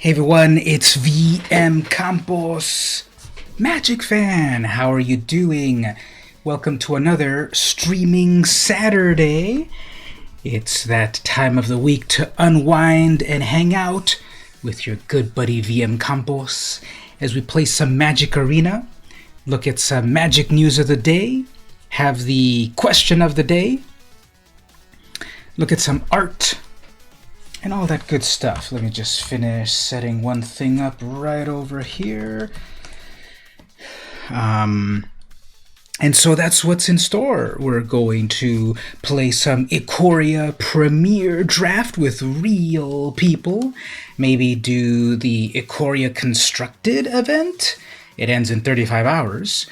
Hey everyone, it's VM Campos, Magic Fan. How are you doing? Welcome to another streaming Saturday. It's that time of the week to unwind and hang out with your good buddy VM Campos as we play some Magic Arena, look at some Magic news of the day, have the question of the day, look at some art, and all that good stuff. Let me just finish setting one thing up right over here. And so that's what's in store. We're going to play some Ikoria Premier Draft with real people. Maybe do the Ikoria Constructed event. It ends in 35 hours.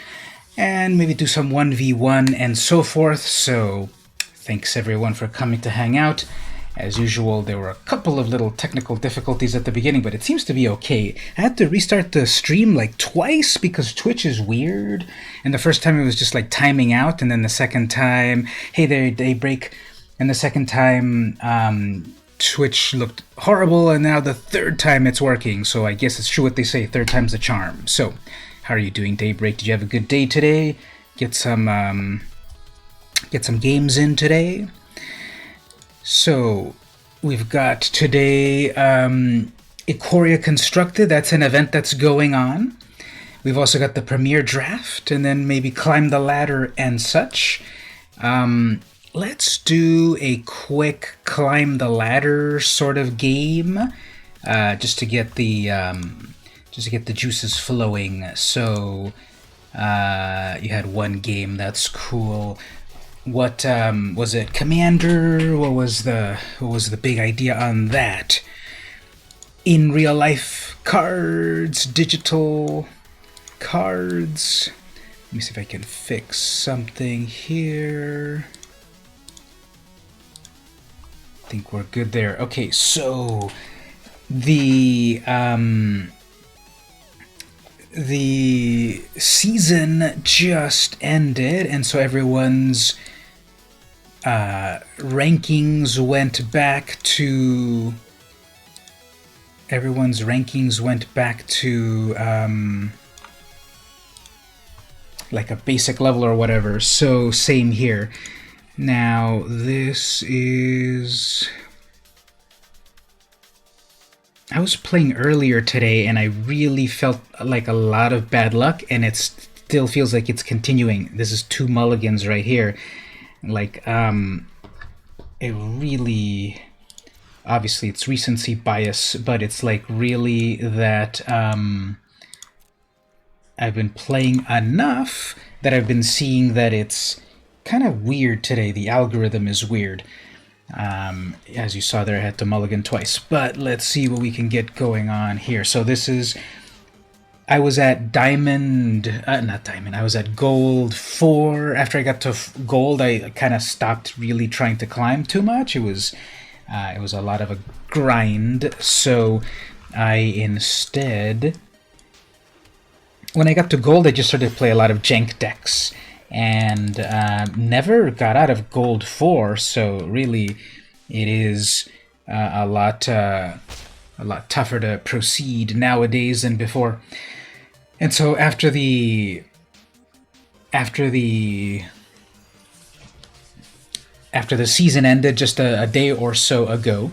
And maybe do some 1v1 and so forth. So thanks everyone for coming to hang out. As usual, there were a couple of little technical difficulties at the beginning, but it seems to be okay. I had to restart the stream like twice because Twitch is weird. And the first time it was just like timing out, and then the second time, hey there, Daybreak. And the second time, Twitch looked horrible, and now the third time it's working. So I guess it's true what they say, third time's the charm. So, how are you doing, Daybreak? Did you have a good day today? Get some games in today? So, we've got today Ikoria Constructed. That's an event that's going on. We've also got the Premier Draft, and then maybe Climb the Ladder and such. Let's do a quick Climb the Ladder sort of game, just to get the juices flowing. So, you had one game. That's cool. What was it? Commander? What was the big idea on that? In real life cards, digital cards. Let me see if I can fix something here. I think we're good there. Okay, so the season just ended, and so everyone's rankings went back to like a basic level or whatever. So same here. Now this is, I was playing earlier today and I really felt like a lot of bad luck, and it still feels like it's continuing. This is 2 mulligans right here. Like, it really, obviously it's recency bias, but it's like really that I've been playing enough that I've been seeing that it's kind of weird today. The algorithm is weird. As you saw there, I had to mulligan twice, but let's see what we can get going on here. So this is, I was at I was at gold 4. After I got to gold, I kind of stopped really trying to climb too much. It was a lot of a grind, so I instead, when I got to gold, I just started to play a lot of jank decks, and never got out of gold 4, so really it is a lot tougher to proceed nowadays than before. And so after the season ended just a day or so ago,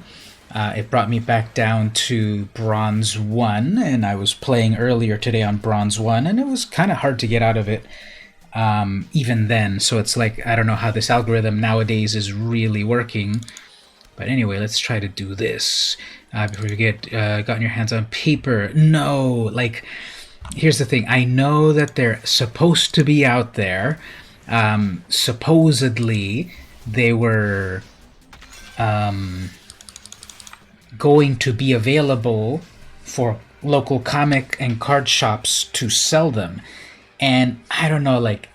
it brought me back down to Bronze 1, and I was playing earlier today on Bronze 1, and it was kind of hard to get out of it even then. So it's like, I don't know how this algorithm nowadays is really working. But anyway, let's try to do this before you get gotten your hands on paper. No, like, here's the thing. I know that they're supposed to be out there. Supposedly, they were going to be available for local comic and card shops to sell them. And I don't know, like,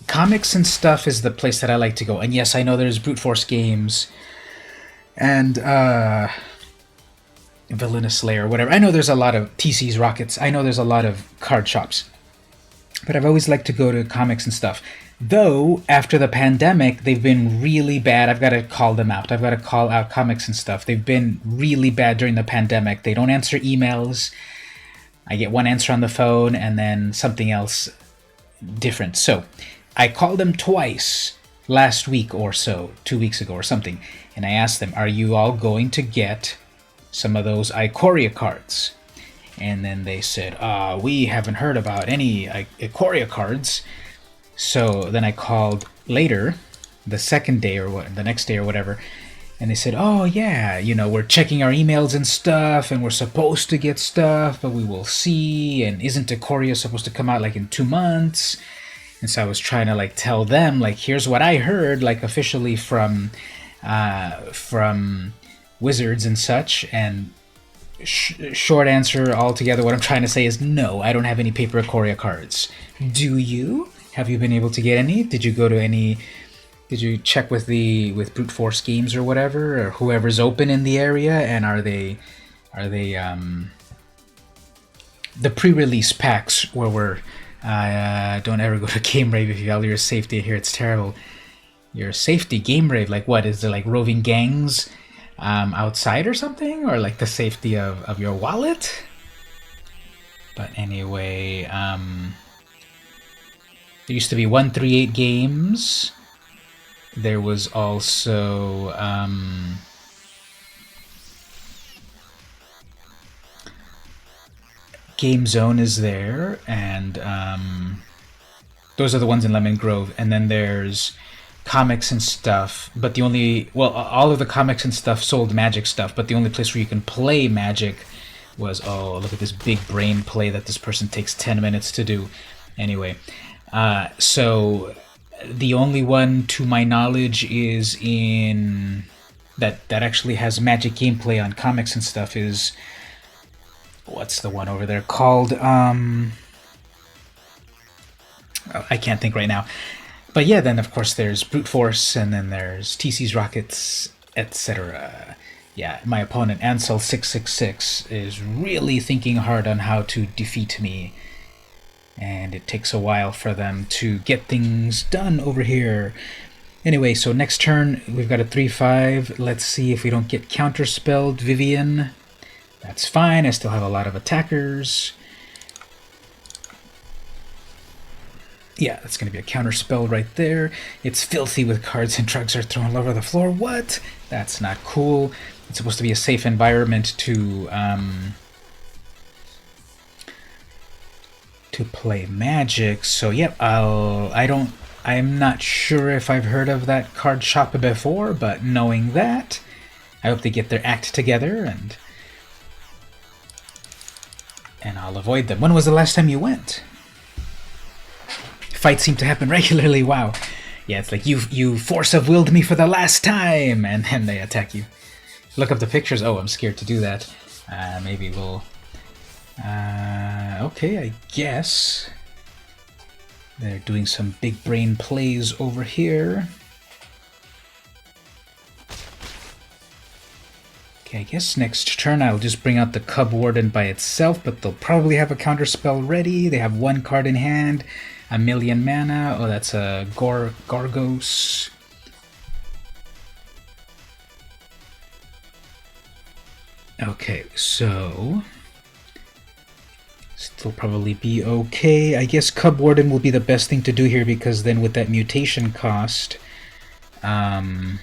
comics and stuff is the place that I like to go. And yes, I know there's Brute Force Games and Villainous Slayer, whatever. I know there's a lot of TC's Rockets. I know there's a lot of card shops. but I've always liked to go to comics and stuff. Though, after the pandemic, they've been really bad. I've got to call them out. I've got to call out comics and stuff. They've been really bad during the pandemic. They don't answer emails. I get one answer on the phone and then something else different. So, I called them twice last week or so, 2 weeks ago or something, and I asked them, are you all going to get some of those Ikoria cards? And then they said, we haven't heard about any Ikoria cards. So then I called later, the second day or the next day or whatever, and they said, oh yeah, we're checking our emails and stuff, and we're supposed to get stuff, but we will see, and isn't Ikoria supposed to come out like in 2 months? And so I was trying to tell them, here's what I heard, officially from Wizards and such, and short answer altogether, what I'm trying to say is no, I don't have any paper Ikoria cards. Do you? Have you been able to get any? Did you go to any? Did you check with Brute Force Games or whatever, or whoever's open in the area? And are they the pre-release packs where we're don't ever go to Game Rave if you value your safety. Here it's terrible. Your safety, Game Rave, what is there, roving gangs outside or something, or the safety of your wallet? But anyway, there used to be 138 games. There was also Game Zone is there, and those are the ones in Lemon Grove. And then there's comics and stuff, but all of the comics and stuff sold Magic stuff, but the only place where you can play Magic was, look at this big brain play that this person takes 10 minutes to do. Anyway, so the only one to my knowledge is in that actually has Magic gameplay on comics and stuff is, what's the one over there called? I can't think right now. But yeah, then of course there's Brute Force, and then there's TC's Rockets, etc. Yeah, my opponent, Ansel666, is really thinking hard on how to defeat me. And it takes a while for them to get things done over here. Anyway, so next turn, we've got a 3-5. Let's see if we don't get counterspelled Vivian. That's fine, I still have a lot of attackers. Yeah, that's going to be a counterspell right there. It's filthy with cards and drugs are thrown all over the floor. What? That's not cool. It's supposed to be a safe environment to play Magic. So yep, I'm not sure if I've heard of that card shop before, but knowing that, I hope they get their act together and I'll avoid them. When was the last time you went? Fights seem to happen regularly. Wow. Yeah, it's like you force of willed me for the last time, and then they attack you. Look up the pictures. Oh, I'm scared to do that. Maybe we'll. Okay, I guess they're doing some big brain plays over here. Okay, I guess next turn I'll just bring out the Cub Warden by itself, but they'll probably have a counterspell ready. They have one card in hand. 1,000,000 mana. Oh, that's a Gorgos. Okay, so still probably be okay. I guess Cub Warden will be the best thing to do here, because then with that mutation cost, I'll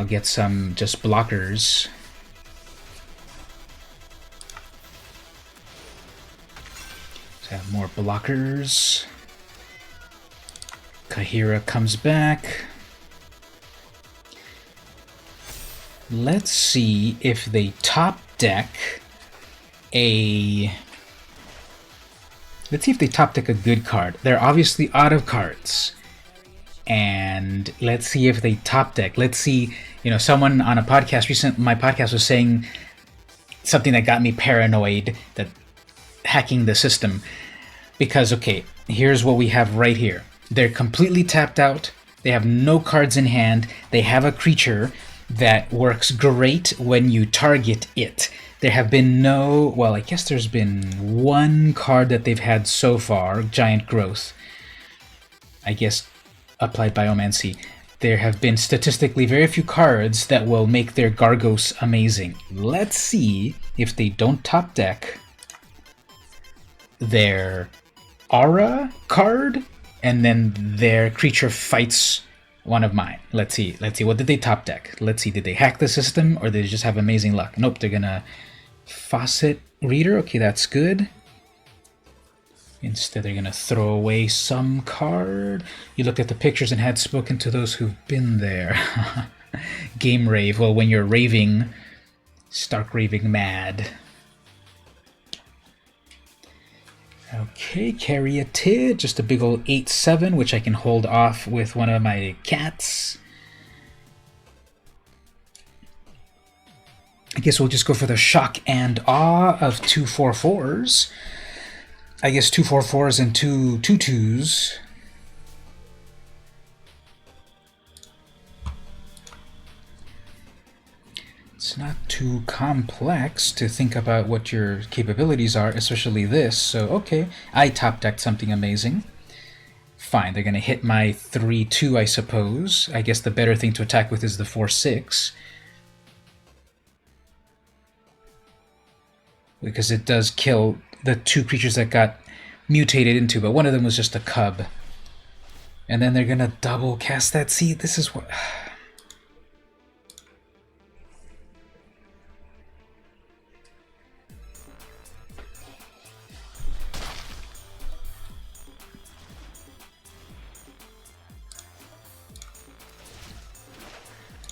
get some just blockers. Have more blockers. Kahira comes back. Let's see if they top deck a... Let's see if they top deck a good card. They're obviously out of cards. And let's see if they top deck. Let's see, someone on a podcast, my podcast was saying something that got me paranoid, that hacking the system, because okay, here's what we have right here. They're completely tapped out, they have no cards in hand, they have a creature, that works great when you target it. There have been no, well, I guess there's been one card that they've had so far, Giant Growth. I guess applied Biomancy. There have been statistically very few cards that will make their Gargos amazing. Let's see if they don't top deck their Aura card and then their creature fights one of mine. Let's see. What did they top deck? Let's see. Did they hack the system or did they just have amazing luck? Nope, they're gonna Faucet Reader. Okay, that's good. Instead, they're gonna throw away some card. You looked at the pictures and had spoken to those who've been there. Game rave. Well, when you're raving, stark raving mad. Okay, Caryatid, just a big old 8/7, which I can hold off with one of my cats. I guess we'll just go for the shock and awe of 2 4/4s. I guess 2 4/4s and 2 2/2s. It's not too complex to think about what your capabilities are, especially this. So, okay, I top decked something amazing. Fine, they're going to hit my 3/2, I suppose. I guess the better thing to attack with is the 4/6. Because it does kill the 2 creatures that got mutated into, but one of them was just a cub. And then they're going to double cast that. See, this is what...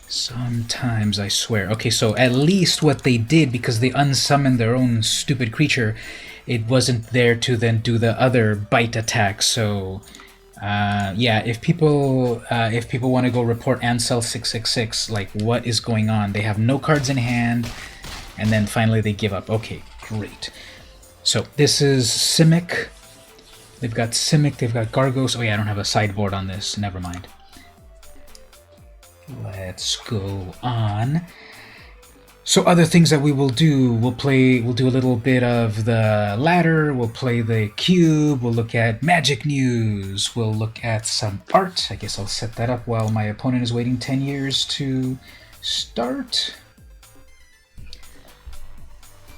Sometimes, I swear. Okay, so at least what they did, because they unsummoned their own stupid creature, it wasn't there to then do the other bite attack. So, yeah, if people want to go report Ansel 666, like, what is going on? They have no cards in hand, and then finally they give up. Okay, great. So this is Simic. They've got Simic, they've got Gargos. Oh yeah, I don't have a sideboard on this. Never mind. Let's go on. So other things that we will do, we'll do a little bit of the ladder, we'll play the cube, we'll look at magic news, we'll look at some art. I guess I'll set that up while my opponent is waiting 10 years to start.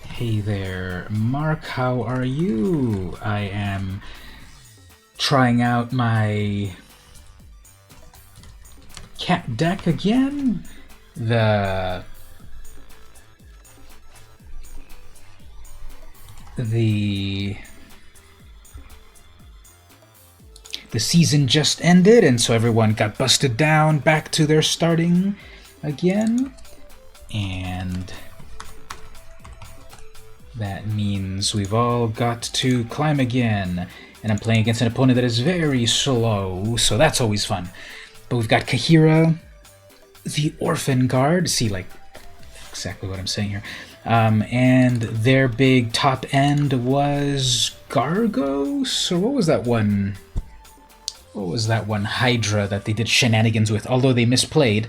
Hey there, Mark, how are you? I am trying out my cat deck again. The season just ended, and so everyone got busted down back to their starting again, and that means we've all got to climb again, and I'm playing against an opponent that is very slow, so that's always fun. But we've got Kaheera, the Orphan Guard, see, like, exactly what I'm saying here, and their big top end was Gargos, or what was that one? What was that one Hydra that they did shenanigans with, although they misplayed,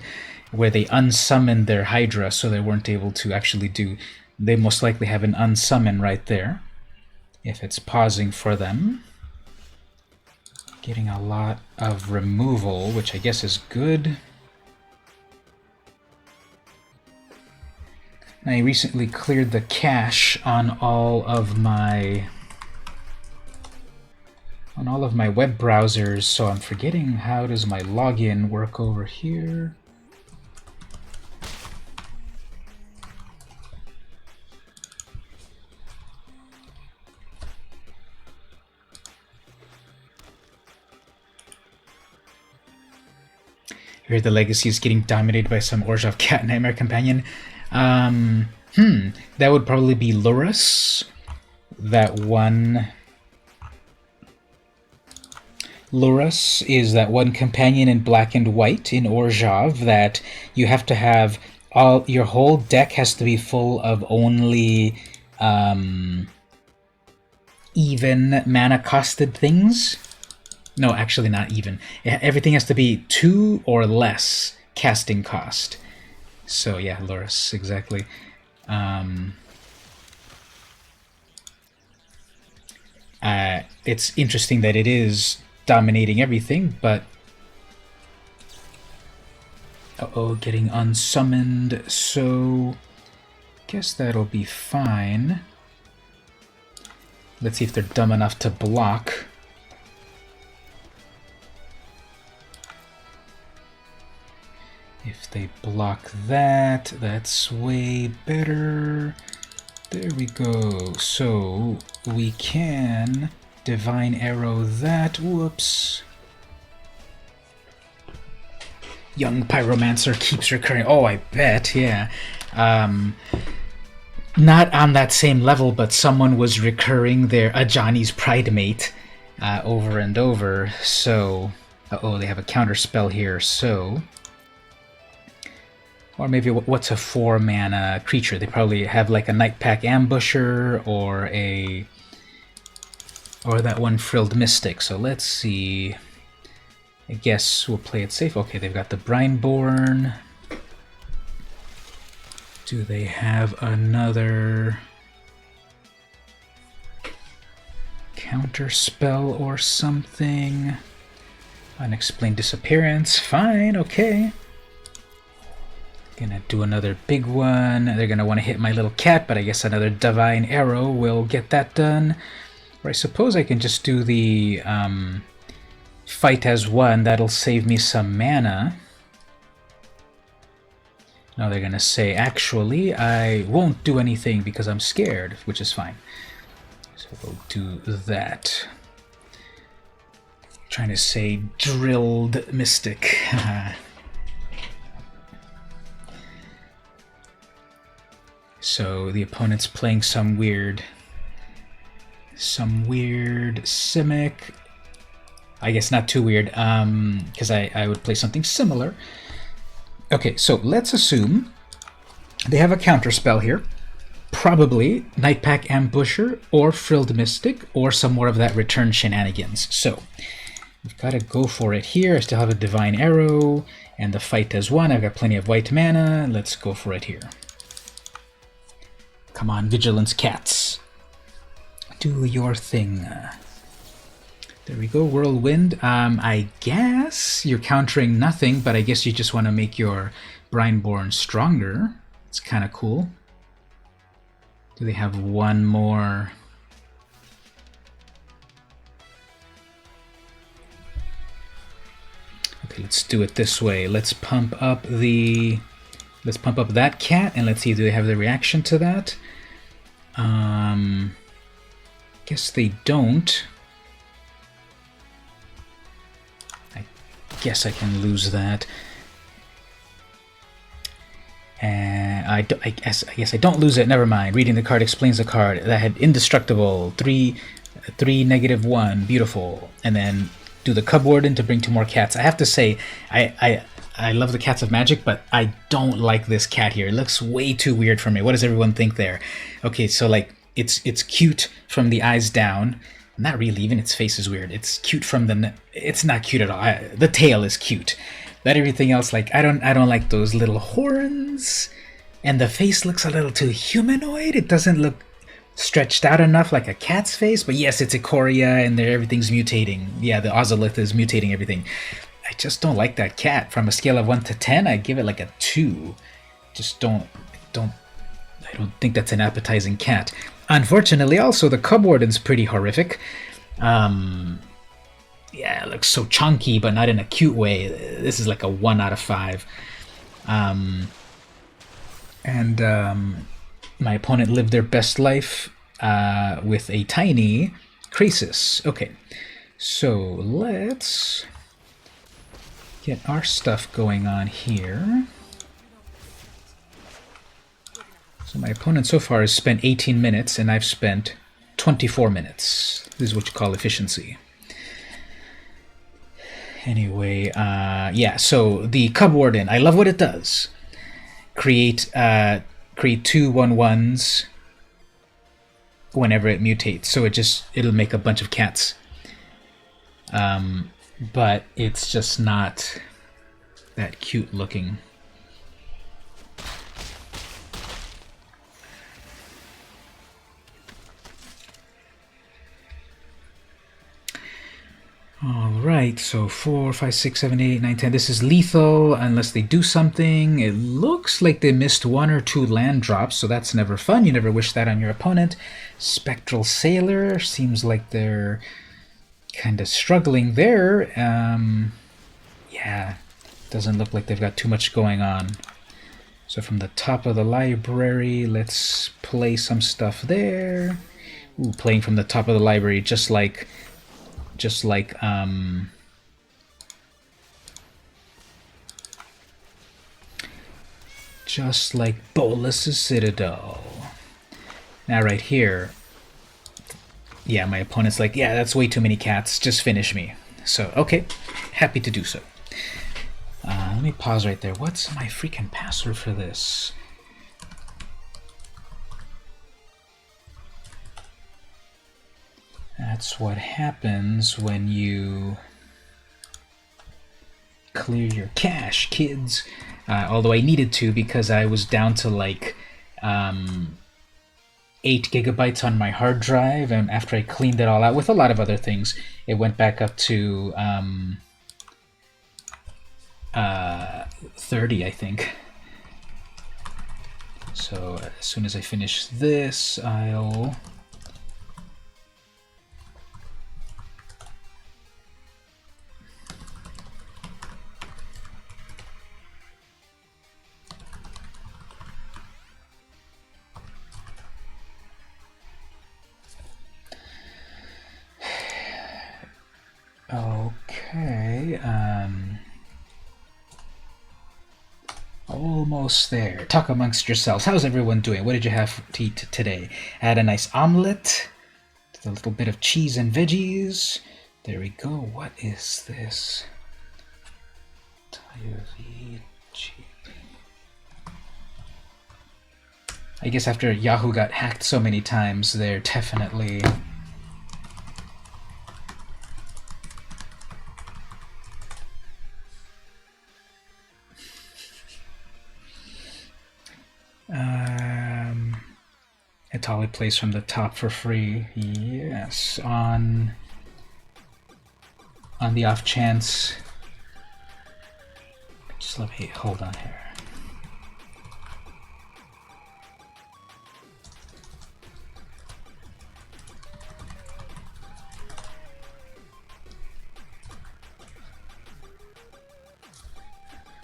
where they unsummoned their Hydra, so they weren't able to actually do... They most likely have an unsummon right there, if it's pausing for them. Getting a lot of removal, which I guess is good. I recently cleared the cache on all of my web browsers, so I'm forgetting how does my login work over here. I heard the legacy is getting dominated by some Orzhov Cat Nightmare Companion. That would probably be Lurrus. That one... Lurrus is that one companion in black and white in Orzhov that you have to have... your whole deck has to be full of only even mana-costed things. No, actually not even. Everything has to be 2 or less casting cost. So yeah, Loris, exactly. It's interesting that it is dominating everything, but uh-oh, getting unsummoned, so guess that'll be fine. Let's see if they're dumb enough to block. If they block that, that's way better. There we go. So we can Divine Arrow that. Whoops. Young Pyromancer keeps recurring. Oh, I bet, yeah. Not on that same level, but someone was recurring their Ajani's Pridemate over and over. So, uh-oh, they have a counter spell here. So, or maybe what's a 4-mana creature? They probably have like a Nightpack Ambusher or that one Frilled Mystic. So let's see. I guess we'll play it safe. Okay, they've got the Brineborn. Do they have another counter spell or something? Unexplained disappearance. Fine, okay. Gonna do another big one. They're gonna want to hit my little cat, but I guess another Divine Arrow will get that done. Or I suppose I can just do the fight as one. That'll save me some mana. Now they're gonna say, actually, I won't do anything because I'm scared, which is fine. So we'll do that. Trying to say Drilled Mystic. So the opponent's playing some weird Simic. I guess not too weird, because I would play something similar. Okay, so let's assume they have a counterspell here. Probably Nightpack Ambusher or Frilled Mystic or some more of that return shenanigans. So we've got to go for it here. I still have a Divine Arrow and the fight as one. I've got plenty of white mana. Let's go for it here. Come on, Vigilance Cats. Do your thing. There we go, Whirlwind. I guess you're countering nothing, but I guess you just want to make your Brineborn stronger. It's kind of cool. Do they have one more? Okay, let's do it this way. Let's pump up that cat, and let's see, do they have the reaction to that? Guess they don't. I guess I can lose that. I guess I don't lose it. Never mind. Reading the card explains the card. That had indestructible 3/-1, beautiful, and then do the Cub Warden to bring 2 more cats. I have to say, I love the Cats of Magic, but I don't like this cat here. It looks way too weird for me. What does everyone think there? Okay, so like it's cute from the eyes down. Not really. Even its face is weird. It's cute from the. It's not cute at all. The tail is cute. But everything else, like I don't like those little horns, and the face looks a little too humanoid. It doesn't look stretched out enough like a cat's face. But yes, it's Ikoria, and everything's mutating. Yeah, the Ozolith is mutating everything. I just don't like that cat. From a scale of 1 to 10, I give it like a 2. Just I don't think that's an appetizing cat. Unfortunately, also the Cub Warden's pretty horrific. Yeah, it looks so chunky, but not in a cute way. This is like a 1 out of 5. My opponent lived their best life with a tiny Krasis. Okay, so let's get our stuff going on here. So my opponent so far has spent 18 minutes, and I've spent 24 minutes. This is what you call efficiency. Anyway, yeah, so the Cub Warden, I love what it does. Create 2 1/1s whenever it mutates. So it'll make a bunch of cats. But it's just not that cute looking. right, so 4, 5, 6, 7, 8, 9, 10. This is lethal unless they do something. It looks like they missed 1 or 2 land drops, so that's never fun. You never wish that on your opponent. Spectral Sailor seems like they're kind of struggling there. Yeah, doesn't look like they've got too much going on. So from the top of the library, let's play some stuff there. Ooh, playing from the top of the library, just like Bolas's Citadel. Now right here, yeah, my opponent's like, yeah, that's way too many cats, just finish me. So, okay, happy to do so. Let me pause right there. What's my freaking password for this? That's what happens when you clear your cache, kids. Although I needed to because I was down to like 8 gigabytes on my hard drive, and after I cleaned it all out with a lot of other things, it went back up to 30, I think. So as soon as I finish this, I'll okay, almost there. Talk amongst yourselves. How's everyone doing? What did you have to eat today? I had a nice omelet with a little bit of cheese and veggies. There we go. What is this? I guess after Yahoo got hacked so many times, they're definitely Atali plays from the top for free. Yes, on the off chance. Just let me hold on here.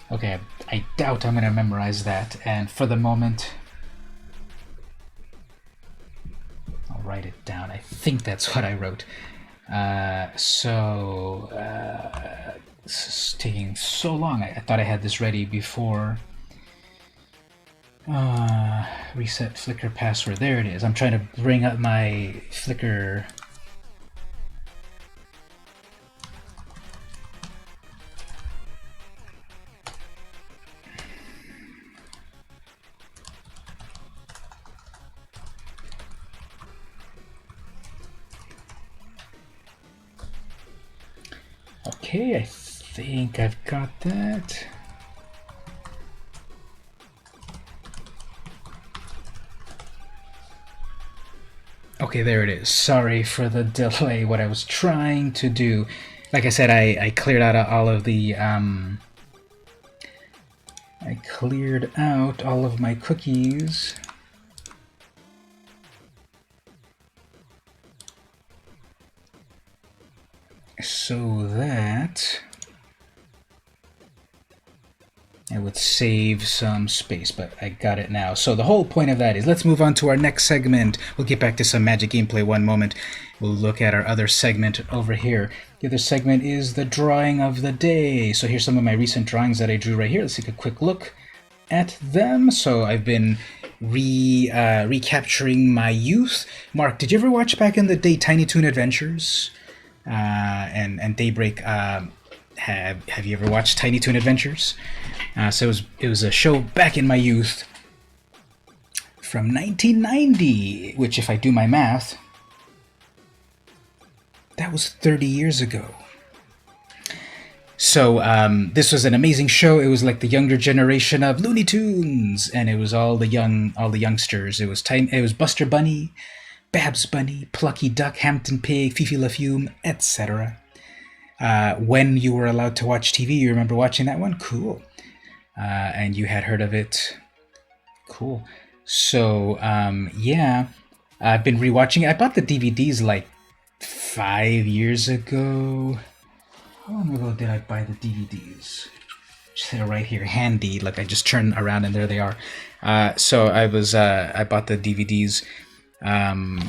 Okay, I doubt I'm going to memorize that, and for the moment, I'll write it down. I think that's what I wrote. This is taking so long. I thought I had this ready before. Reset Flickr password. There it is. I'm trying to bring up my Flickr. Okay, I think I've got that. Okay, there it is. Sorry for the delay. What I was trying to do, like I said, I cleared out all of the I cleared out all of my cookies. So that it would save some space, but I got it now. So the whole point of that is, let's move on to our next segment. We'll get back to some Magic gameplay one moment. We'll look at our other segment over here. The other segment is the drawing of the day. So here's some of my recent drawings that I drew right here. Let's take a quick look at them. So I've been recapturing my youth. Mark, did you ever watch back in the day Tiny Toon Adventures? And Daybreak, have you ever watched Tiny Toon Adventures? So it was a show back in my youth from 1990, which, if I do my math, that was 30 years ago. So this was an amazing show. It was like the younger generation of Looney Tunes, and it was all the youngsters. It was Buster Bunny, Babs Bunny, Plucky Duck, Hampton Pig, Fifi LaFume, etc. when you were allowed to watch TV. You remember watching that one? Cool. And you had heard of it. Cool. So, yeah, I've been rewatching it. I bought the DVDs like 5 years ago. How long ago did I buy the DVDs? They're right here, handy. Like I just turn around and there they are. So I bought the DVDs.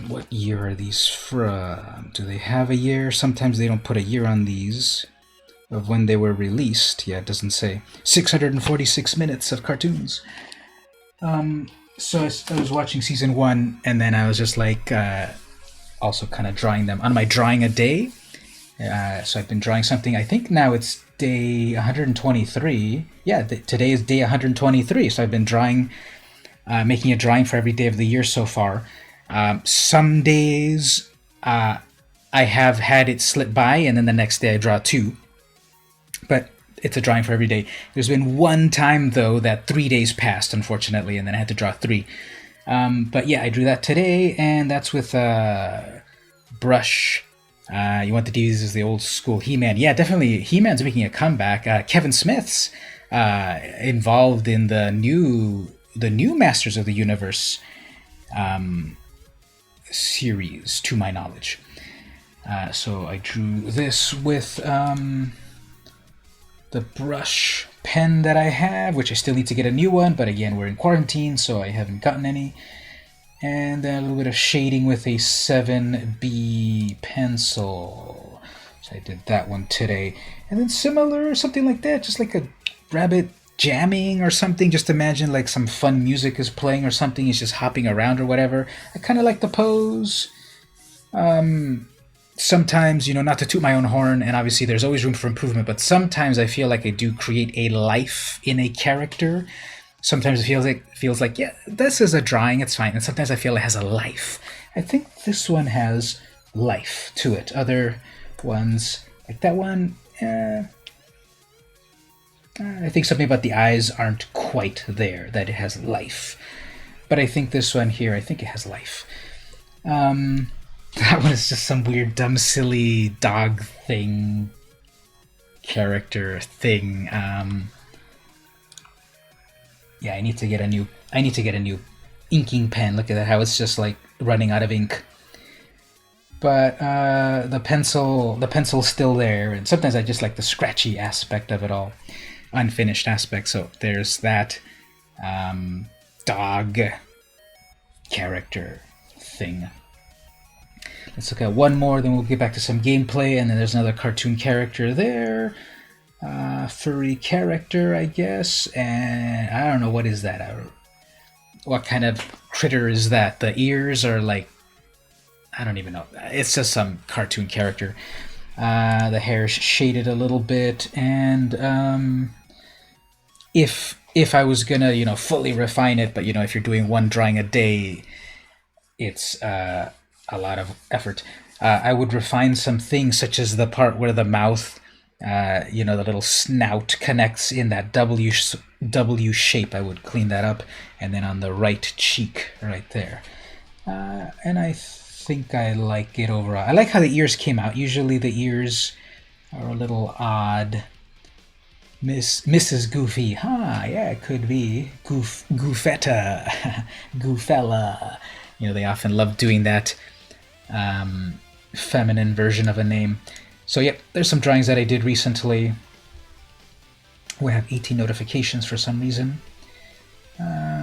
What year are these from? Do they have a year? Sometimes they don't put a year on these of when they were released. Yeah, it doesn't say. 646 minutes of cartoons. So I was watching season 1, and then I was just like, also kind of drawing them on my drawing a day. So I've been drawing something. I think now it's day 123. Yeah, today is day 123. So I've been drawing, making a drawing for every day of the year so far. Some days I have had it slip by, and then the next day I draw 2. But it's a drawing for every day. There's been one time, though, that 3 days passed, unfortunately, and then I had to draw 3. But yeah, I drew that today, and that's with brush. You want the DVDs as the old school He-Man. Yeah, definitely. He-Man's making a comeback. Kevin Smith's involved in the new Masters of the Universe series, to my knowledge. So I drew this with the brush pen that I have, which I still need to get a new one, but again, we're in quarantine, so I haven't gotten any. And then a little bit of shading with a 7B pencil. So I did that one today. And then similar, something like that, just like a rabbit jamming or something. Just imagine like some fun music is playing or something. He's just hopping around or whatever. I kind of like the pose. Sometimes, not to toot my own horn, and obviously there's always room for improvement, but sometimes I feel like I do create a life in a character. Sometimes it feels like, yeah, this is a drawing, it's fine. And sometimes I feel it has a life. I think this one has life to it. Other ones, like that one, I think something about the eyes aren't quite there, that it has life. But I think this one here, I think it has life. That one is just some weird, dumb, silly dog thing, character thing. Yeah, I need to get a new inking pen. Look at that, how it's just like running out of ink. But the pencil's still there, and sometimes I just like the scratchy aspect of it all, unfinished aspect. So there's that dog character thing. Let's look at one more, then we'll get back to some gameplay, and then there's another cartoon character there. Furry character, I guess, and I don't know, what is that? What kind of critter is that? The ears are like, I don't even know. It's just some cartoon character. The hair's shaded a little bit, and if I was gonna, fully refine it, but if you're doing one drawing a day, it's a lot of effort. I would refine some things, such as the part where the mouth, the little snout connects in that W shape. I would clean that up, and then on the right cheek, right there. And I think I like it overall. I like how the ears came out. Usually the ears are a little odd. Mrs. Goofy, yeah, it could be Goofetta, Goofella. They often love doing that feminine version of a name. So yep, there's some drawings that I did recently. We have 18 notifications for some reason.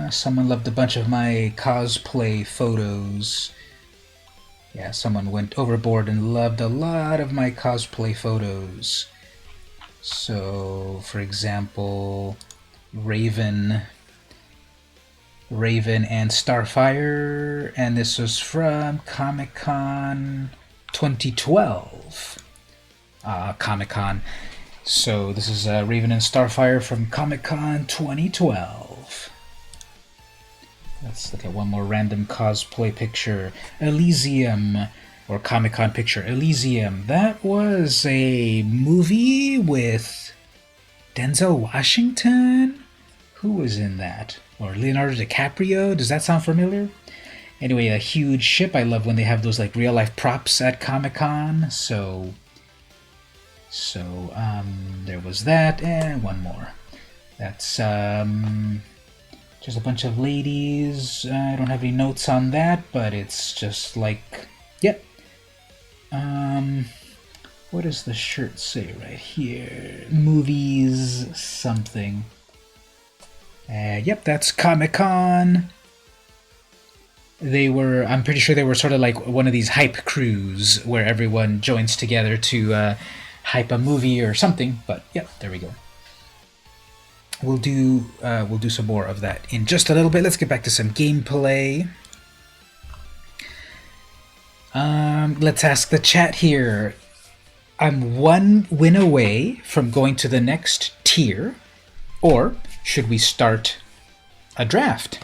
Someone loved a bunch of my cosplay photos. Yeah, someone went overboard and loved a lot of my cosplay photos. So, for example, Raven and Starfire, and this was from Comic-Con 2012. Comic-Con. So this is Raven and Starfire from Comic-Con 2012. Let's look at one more random cosplay picture. Elysium, or Comic-Con picture. Elysium. That was a movie with Denzel Washington? Who was in that? Or Leonardo DiCaprio? Does that sound familiar? Anyway, a huge ship. I love when they have those like real-life props at Comic-Con. So So there was that, and one more. That's just a bunch of ladies. I don't have any notes on that, but it's just like, yep. What does the shirt say right here? Movies something. Yep, that's Comic-Con. I'm pretty sure they were sort of like one of these hype crews where everyone joins together to hype a movie or something, but yep, there we go. We'll do some more of that in just a little bit. Let's get back to some gameplay. Let's ask the chat here. I'm one win away from going to the next tier, or should we start a draft?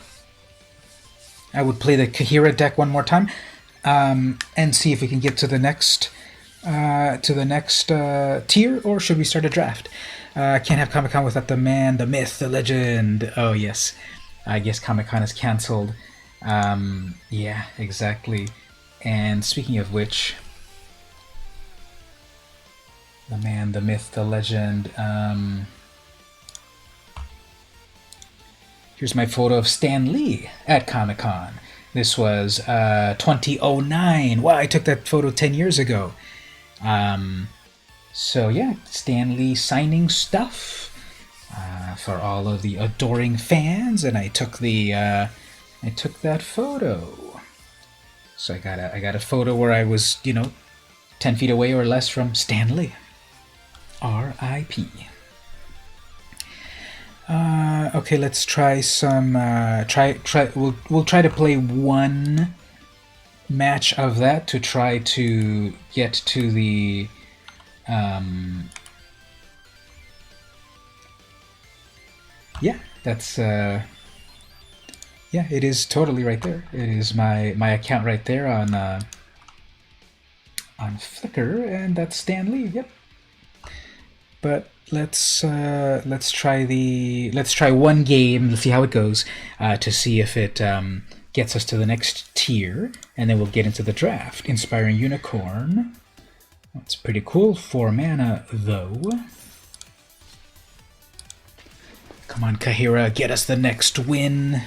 I would play the Kahira deck one more time and see if we can get to the next tier, or should we start a draft? Can't have Comic-Con without the man, the myth, the legend. Oh yes, I guess Comic-Con is cancelled. Yeah, exactly. And speaking of which, the man, the myth, the legend. Here's my photo of Stan Lee at Comic-Con. This was 2009. Wow, I took that photo 10 years ago. So yeah, Stan Lee signing stuff for all of the adoring fans, and I took that photo. So I got a photo where I was, 10 feet away or less from Stan Lee. R.I.P. Okay, let's try some. We'll try to play one match of that to try to get to the. Yeah, that's. Yeah, it is totally right there. It is my account right there on Flickr, and that's Stan Lee. Yep. But let's try one game. Let's see how it goes to see if it gets us to the next tier, and then we'll get into the draft. Inspiring Unicorn. That's pretty cool. 4 mana though. Come on, Kahira, get us the next win.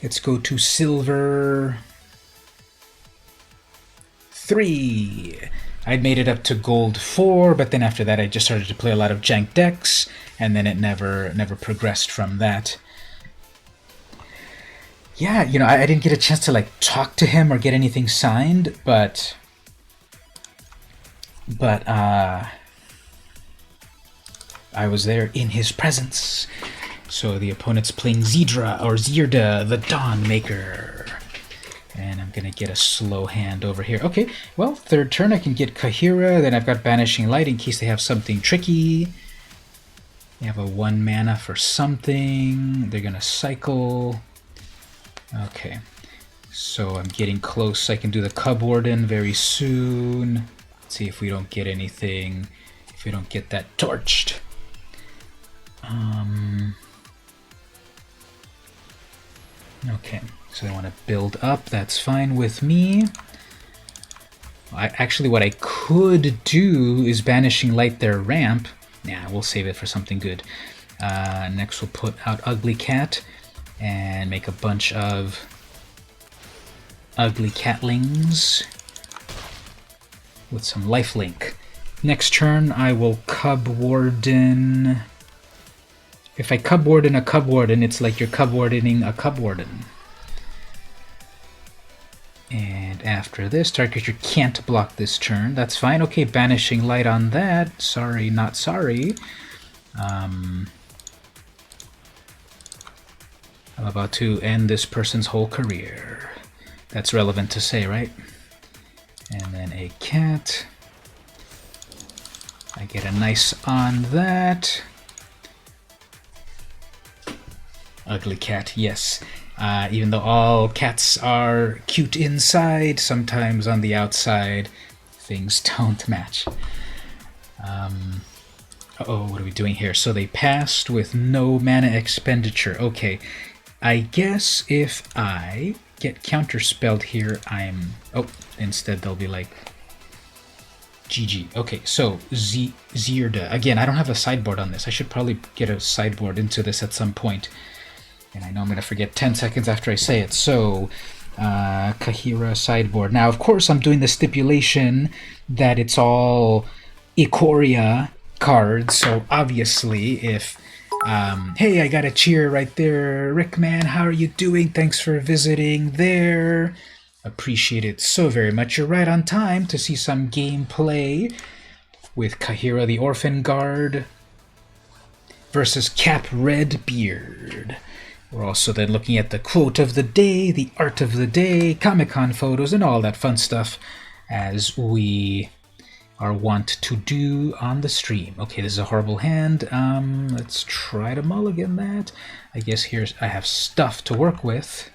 Let's go to silver 3. I'd made it up to gold 4, but then after that I just started to play a lot of jank decks, and then it never progressed from that. Yeah, I didn't get a chance to talk to him or get anything signed, but I was there in his presence. So the opponent's playing Zirda, the Dawnmaker. And I'm going to get a slow hand over here. Okay, well, third turn I can get Kahira, then I've got Banishing Light in case they have something tricky. They have a 1 mana for something. They're going to cycle. Okay, so I'm getting close. I can do the Cub Warden very soon. Let's see if we don't get anything, if we don't get that torched. Okay, so they want to build up. That's fine with me. Actually, what I could do is Banishing Light their ramp. Nah, we'll save it for something good. Next, we'll put out Ugly Cat and make a bunch of Ugly Catlings with some lifelink. Next turn, I will Cub Warden. If I Cub Warden a Cub Warden, it's like you're Cub Wardening a Cub Warden. And after this, target creature can't block this turn. That's fine. Okay, Banishing Light on that. Sorry, not sorry. I'm about to end this person's whole career. That's relevant to say, right? And then a cat. I get a nice on that. Ugly Cat, yes. Even though all cats are cute inside, sometimes on the outside things don't match. Uh-oh, what are we doing here? So they passed with no mana expenditure. Okay, I guess if I get counterspelled here, I'm... Oh, instead they'll be like... GG. Okay, so Zirda. Again, I don't have a sideboard on this. I should probably get a sideboard into this at some point. And I know I'm going to forget 10 seconds after I say it. So, Kaheera sideboard. Now, of course, I'm doing the stipulation that it's all Ikoria cards. So, obviously, if... hey, I got a cheer right there. Rickman, how are you doing? Thanks for visiting there. Appreciate it so very much. You're right on time to see some gameplay with Kaheera the Orphan Guard versus Cap Redbeard. We're also then looking at the quote of the day, the art of the day, Comic-Con photos, and all that fun stuff as we are wont to do on the stream. Okay, this is a horrible hand. Let's try to mulligan that. I guess I have stuff to work with.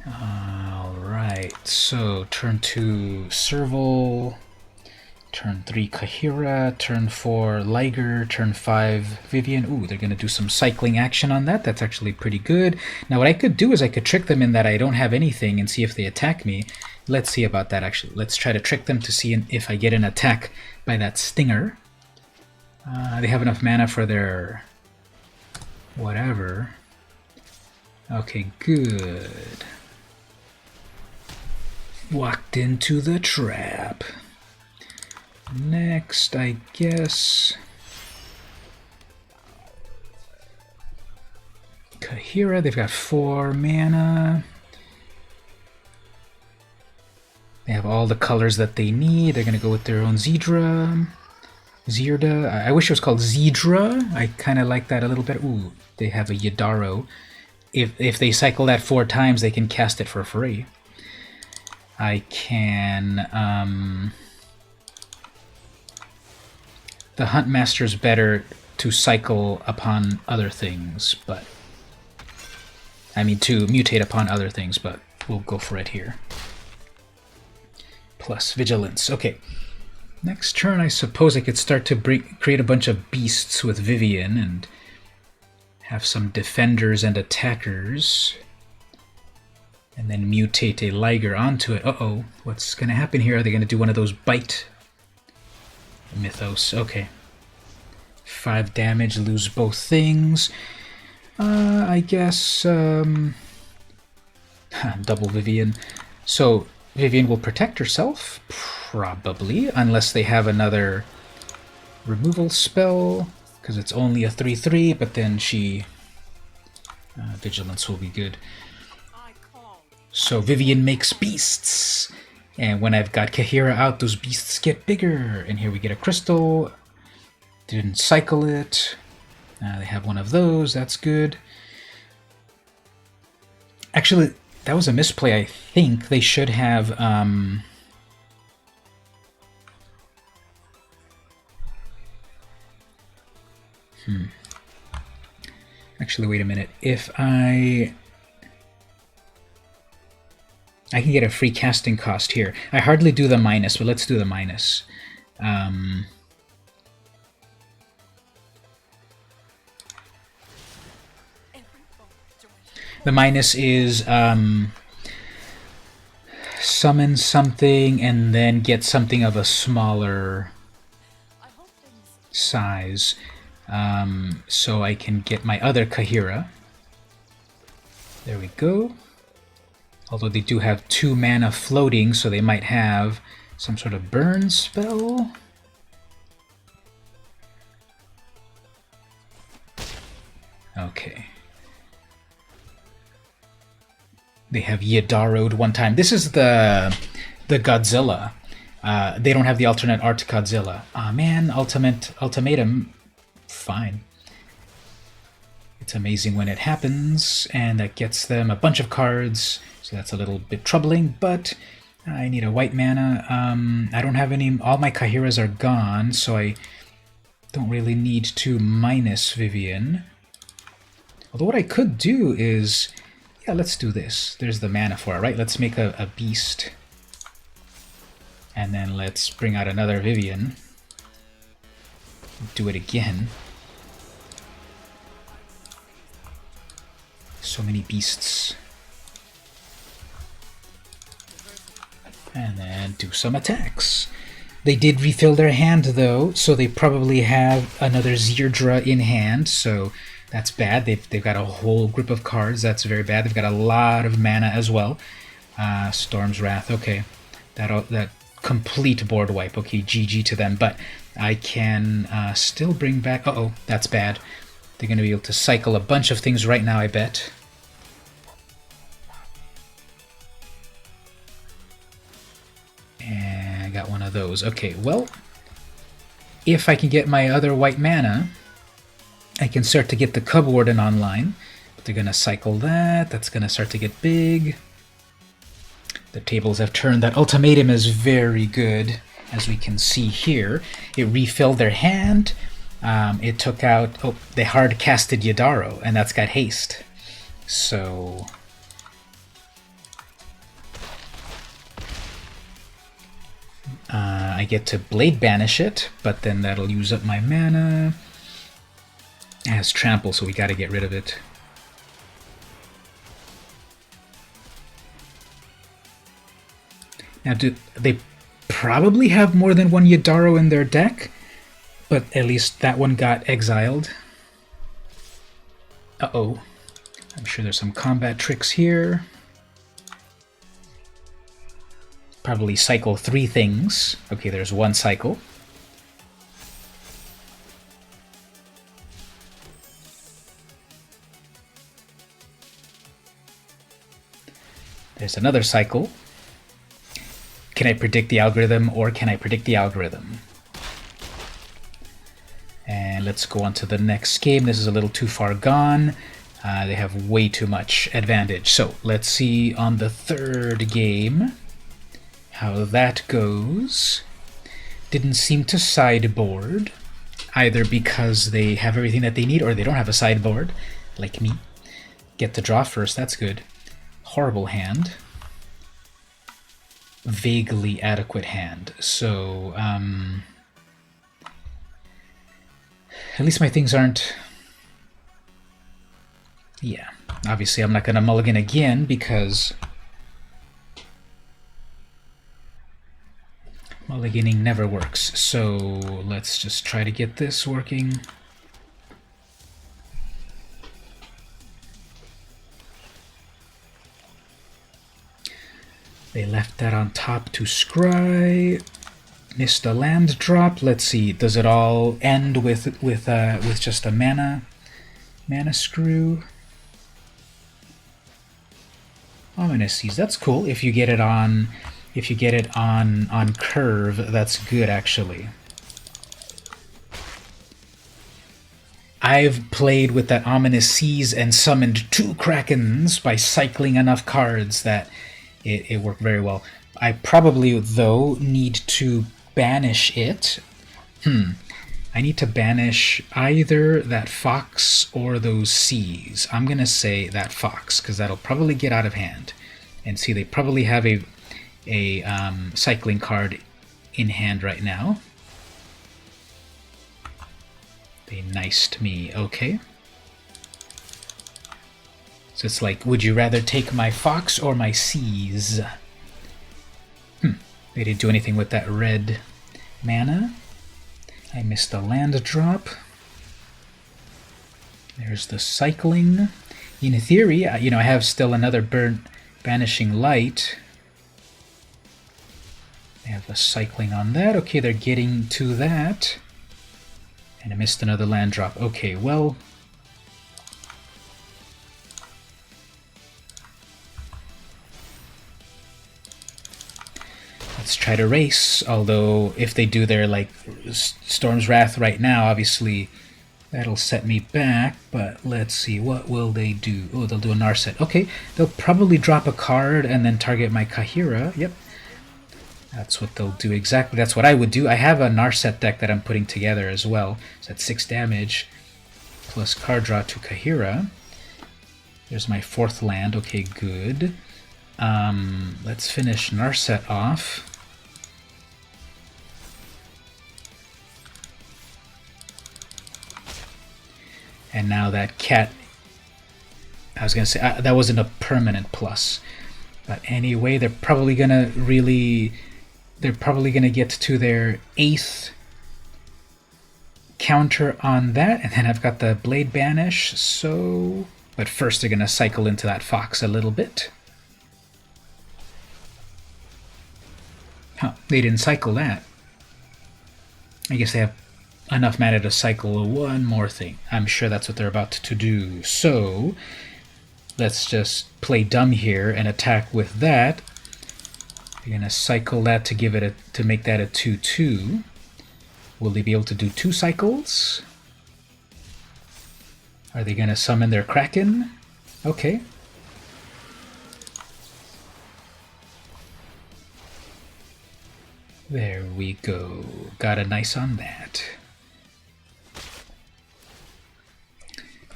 Alright, so turn 2 Serval, turn 3 Kaheera, turn 4 Liger, turn 5 Vivian. Ooh, they're going to do some cycling action on that. That's actually pretty good. Now what I could do is I could trick them in that I don't have anything and see if they attack me. Let's see about that actually. Let's try to trick them to see if I get an attack by that Stinger. They have enough mana for their whatever. Okay, good. Walked into the trap. Next, I guess... Kaheera, they've got 4 mana. They have all the colors that they need. They're going to go with their own Zirda. I wish it was called Zedra. I kind of like that a little bit. Ooh, they have a Yadaro. If they cycle that 4 times, they can cast it for free. I can... the Huntmaster's better to cycle upon other things, but... I mean, to mutate upon other things, but we'll go for it here. Plus Vigilance. Okay. Next turn, I suppose I could start to create a bunch of beasts with Vivian and have some defenders and attackers. And then mutate a Liger onto it. Uh-oh. What's going to happen here? Are they going to do one of those bite mythos? Okay. 5 damage, lose both things. I guess... double Vivian. So, Vivian will protect herself? Probably. Unless they have another removal spell. Because it's only a 3/3, but then she... Vigilance will be good. So Vivian makes beasts, and when I've got Kaheera out, those beasts get bigger. And here we get a crystal. Didn't cycle it. They have one of those. That's good. Actually, that was a misplay. I think they should have. Actually, wait a minute. If I can get a free casting cost here. I hardly do the minus, but let's do the minus. The minus is summon something and then get something of a smaller size. So I can get my other Kaheera. There we go. Although they do have 2 mana floating, so they might have some sort of burn spell. Okay. They have Yadaro'd one time. This is the Godzilla. They don't have the alternate art Godzilla. Ah, man, ultimatum. Fine. It's amazing when it happens, and that gets them a bunch of cards. So that's a little bit troubling, but I need a white mana. I don't have any... All my Kaheeras are gone, so I don't really need to minus Vivian. Although what I could do is... Yeah, let's do this. There's the mana for it, right? Let's make a beast. And then let's bring out another Vivian. Do it again. So many beasts. And then do some attacks. They did refill their hand, though, so they probably have another Zerdra in hand, so that's bad. They've got a whole group of cards. That's very bad. They've got a lot of mana as well. Storm's Wrath, okay. That complete board wipe. Okay, GG to them, but I can still bring back... Uh-oh, that's bad. They're going to be able to cycle a bunch of things right now, I bet. And I got one of those. Okay, well, if I can get my other white mana, I can start to get the Cub Warden online. But they're going to cycle that. That's going to start to get big. The tables have turned. That ultimatum is very good, as we can see here. It refilled their hand. It took out... Oh, they hard casted Yadaro, and that's got haste. So... I get to Blade Banish it, but then that'll use up my mana. It has Trample, so we gotta get rid of it. Now, they probably have more than one Yadaro in their deck, but at least that one got exiled. Uh-oh. I'm sure there's some combat tricks here. Probably cycle 3 things. Okay, there's one cycle. There's another cycle. Can I predict the algorithm, or can I predict the algorithm? And let's go on to the next game. This is a little too far gone. They have way too much advantage. So let's see on the third game how that goes. Didn't seem to sideboard, either because they have everything that they need or they don't have a sideboard, like me. Get to draw first, that's good. Horrible hand. Vaguely adequate hand. So, at least my things aren't... Yeah, obviously I'm not going to mulligan again because mulliganing never works. So let's just try to get this working. They left that on top to scry. Missed a land drop. Let's see. Does it all end with just a mana screw? Ominous Seas. That's cool. If you get it on curve, that's good actually. I've played with that Ominous Seas and summoned 2 Krakens by cycling enough cards that it worked very well. I probably, though, need to banish it. I need to banish either that Fox or those Seas. I'm going to say that Fox, because that'll probably get out of hand. And see, they probably have a cycling card in hand right now. They niced me, okay. So it's like, would you rather take my Fox or my Seas? They didn't do anything with that red mana. I missed the land drop. There's the cycling. In theory, I have still another Banishing Light. They have a cycling on that. Okay, they're getting to that. And I missed another land drop. Okay, well... let's try to race, although if they do their, like, Storm's Wrath right now, obviously that'll set me back, but let's see, what will they do? Oh, they'll do a Narset. Okay, they'll probably drop a card and then target my Kaheera. Yep. That's what they'll do exactly. That's what I would do. I have a Narset deck that I'm putting together as well. So that's 6 damage, plus card draw to Kaheera. There's my 4th land. Okay, good. Let's finish Narset off. And now that cat, I was going to say, that wasn't a permanent plus. But anyway, they're probably gonna get to their 8th counter on that, and then I've got the Blade Banish, so... But first they're gonna cycle into that Fox a little bit. Huh, they didn't cycle that. I guess they have enough mana to cycle one more thing. I'm sure that's what they're about to do. So let's just play dumb here and attack with that. You're gonna cycle that to give it to make that a 2/2. Will they be able to do 2 cycles? Are they gonna summon their Kraken? Okay. There we go. Got a nice on that.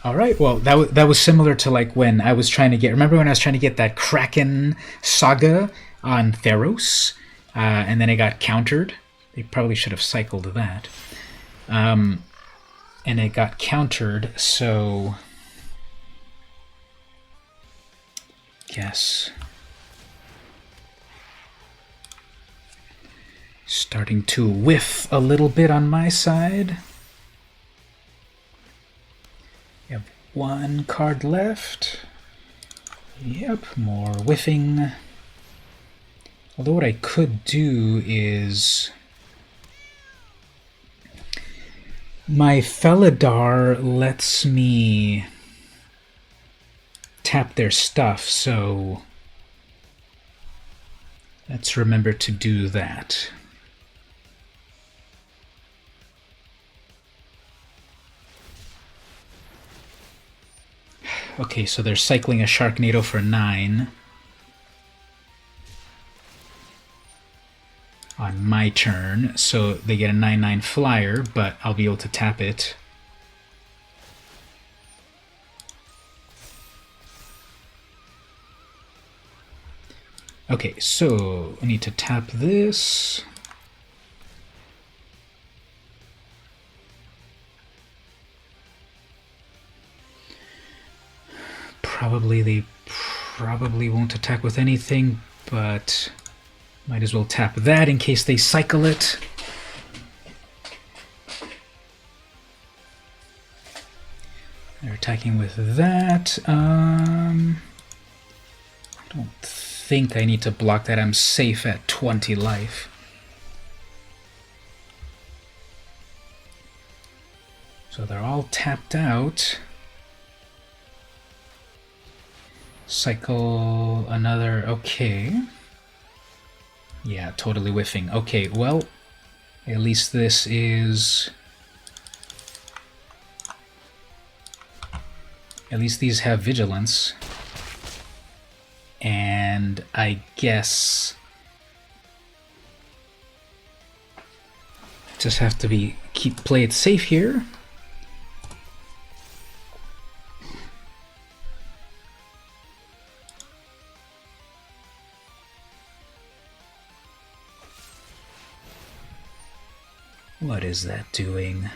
All right, well, that was similar to like when I was trying to get... Remember when I was trying to get that Kraken Saga on Theros? And then it got countered? They probably should have cycled that. And it got countered, so... Guess... Starting to whiff a little bit on my side. We have 1 card left. Yep, more whiffing. Although what I could do is... My Felidar lets me tap their stuff, so let's remember to do that. Okay, so they're cycling a Sharknado for 9 on my turn, so they get a 9/9 flyer, but I'll be able to tap it. Okay, so I need to tap this. They probably won't attack with anything, but might as well tap that in case they cycle it. They're attacking with that. I don't think I need to block that. I'm safe at 20 life. So they're all tapped out. Cycle another, okay. Yeah, totally whiffing. Okay, well, at least this is... At least these have vigilance. And I guess... Just have to play it safe here. What is that doing?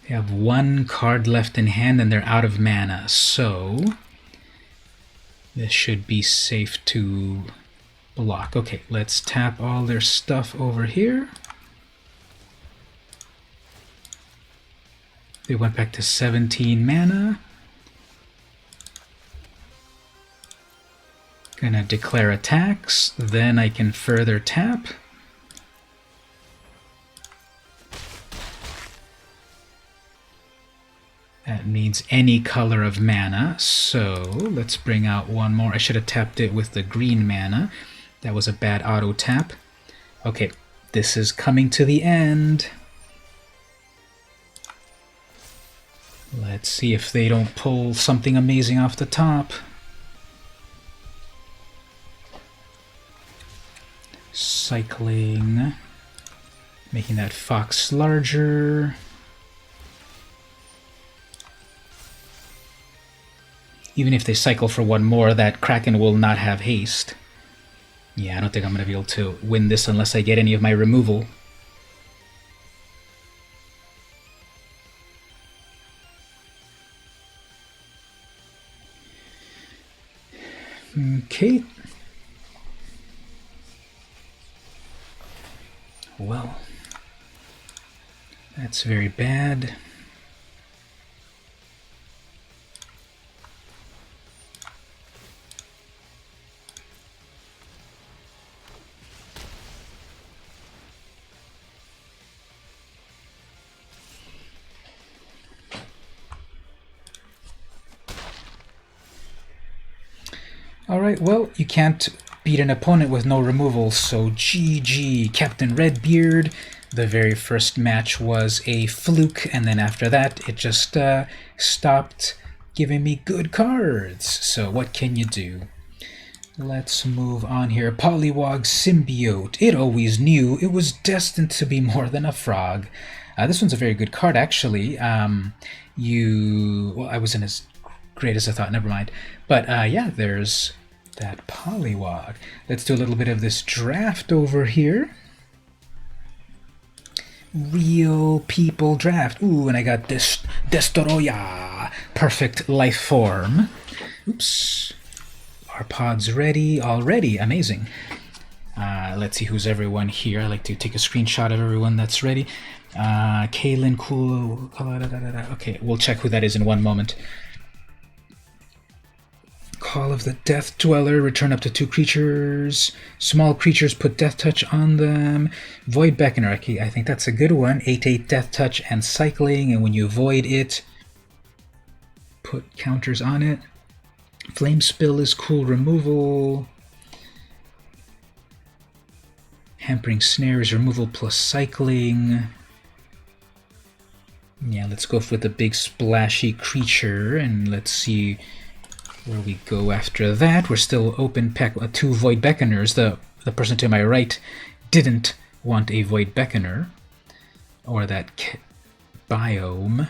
They have 1 card left in hand and they're out of mana, so this should be safe to block. Okay, let's tap all their stuff over here. They went back to 17 mana. Gonna declare attacks, then I can further tap. That needs any color of mana, so let's bring out 1 more. I should have tapped it with the green mana. That was a bad auto tap. Okay, this is coming to the end. Let's see if they don't pull something amazing off the top. Cycling, making that Fox larger. Even if they cycle for 1 more, that Kraken will not have haste. Yeah, I don't think I'm going to be able to win this unless I get any of my removal. Okay. Well, that's very bad. Alright, well, you can't beat an opponent with no removals, so GG, Captain Redbeard. The very first match was a fluke, and then after that, it just stopped giving me good cards. So what can you do? Let's move on here. Poliwag Symbiote. It always knew it was destined to be more than a frog. This one's a very good card, actually. Well, I wasn't as great as I thought, never mind. But yeah, there's that Poliwag. Let's do a little bit of this draft over here. Real people draft. Ooh, and I got this Destoroyah. Perfect life form. Oops. Our pod's ready already. Amazing. Let's see who's everyone here. I like to take a screenshot of everyone that's ready. Kaylin, cool. Okay, we'll check who that is in one moment. Call of the Death Dweller. Return up to 2 creatures. Small creatures, put Death Touch on them. Void Beckoner. Okay, I think that's a good one. 8/8 Death Touch and cycling, and when you void it, put counters on it. Flame Spill is cool removal. Hampering Snare is removal plus cycling. Yeah, let's go for the big splashy creature, and let's see where we go after that. We're still open pack 2 Void Beckoners. The person to my right didn't want a Void Beckoner. Or that biome.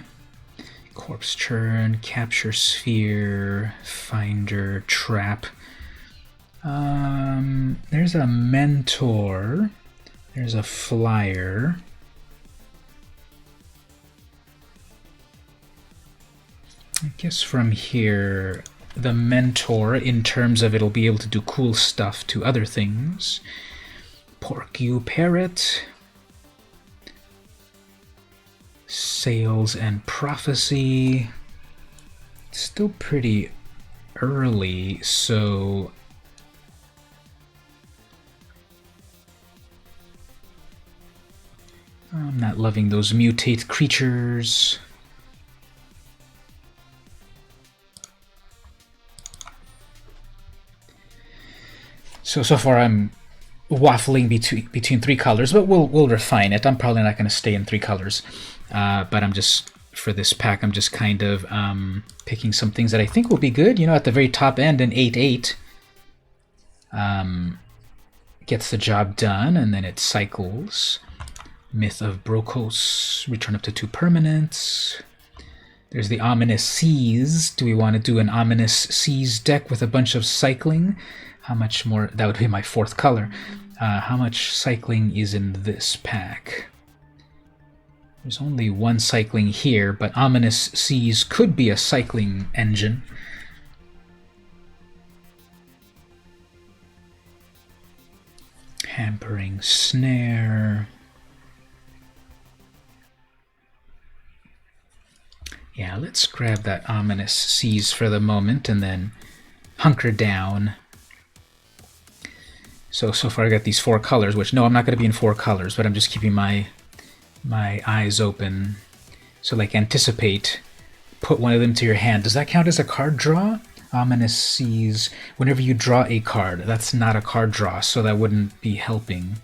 Corpse Churn, Capture Sphere, Finder, Trap. There's a Mentor. There's a Flyer. I guess from here, the Mentor, in terms of it'll be able to do cool stuff to other things. Porcuparrot. Sales and Prophecy. It's still pretty early, so I'm not loving those mutate creatures. So far I'm waffling between 3 colors, but we'll refine it. I'm probably not going to stay in 3 colors. But I'm just, for this pack, I'm just kind of picking some things that I think will be good. You know, at the very top end, an 8/8 gets the job done, and then it cycles. Myth of Brokos, return up to 2 permanents. There's the Ominous Seas. Do we want to do an Ominous Seas deck with a bunch of cycling? How much more? That would be my 4th color. How much cycling is in this pack? There's only 1 cycling here, but Ominous Seas could be a cycling engine. Hampering Snare. Yeah, let's grab that Ominous Seas for the moment and then hunker down. So far I got these 4 colors, which, no, I'm not going to be in 4 colors, but I'm just keeping my eyes open. So, like, anticipate, put one of them to your hand. Does that count as a card draw? Ominous Seas. Whenever you draw a card, that's not a card draw, so that wouldn't be helping.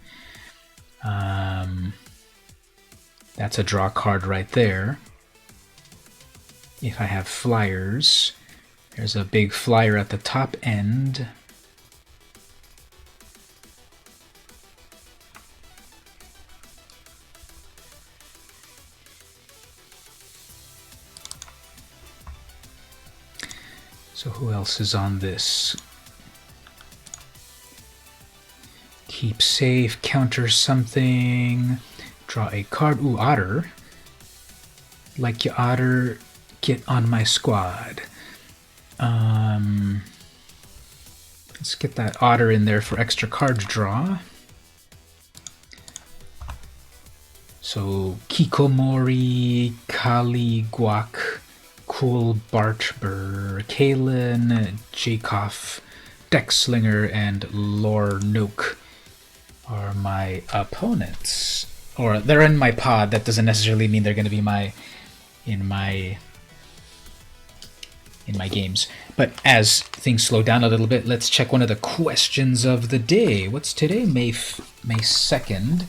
That's a draw card right there. If I have flyers, there's a big flyer at the top end. So who else is on this? Keep safe, counter something, draw a card. Ooh, Otter. Like you, Otter, get on my squad. Let's get that otter in there for extra card draw. So Kikomori, Kali Guak, Cool Bartber, Kalen, Jacoff, Deckslinger, and Lornook are my opponents. Or they're in my pod. That doesn't necessarily mean they're going to be in my games. But as things slow down a little bit, let's check one of the questions of the day. What's today? May 2nd.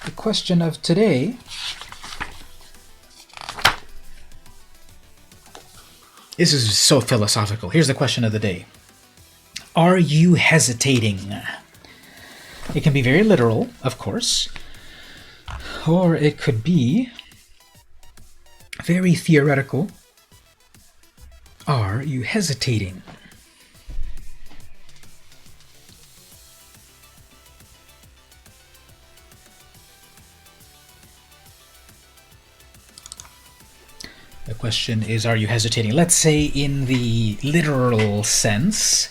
The question of today this is so philosophical. Here's the question of the day. Are you hesitating? It can be very literal, of course, or it could be very theoretical. Are you hesitating? The question is, are you hesitating? Let's say in the literal sense,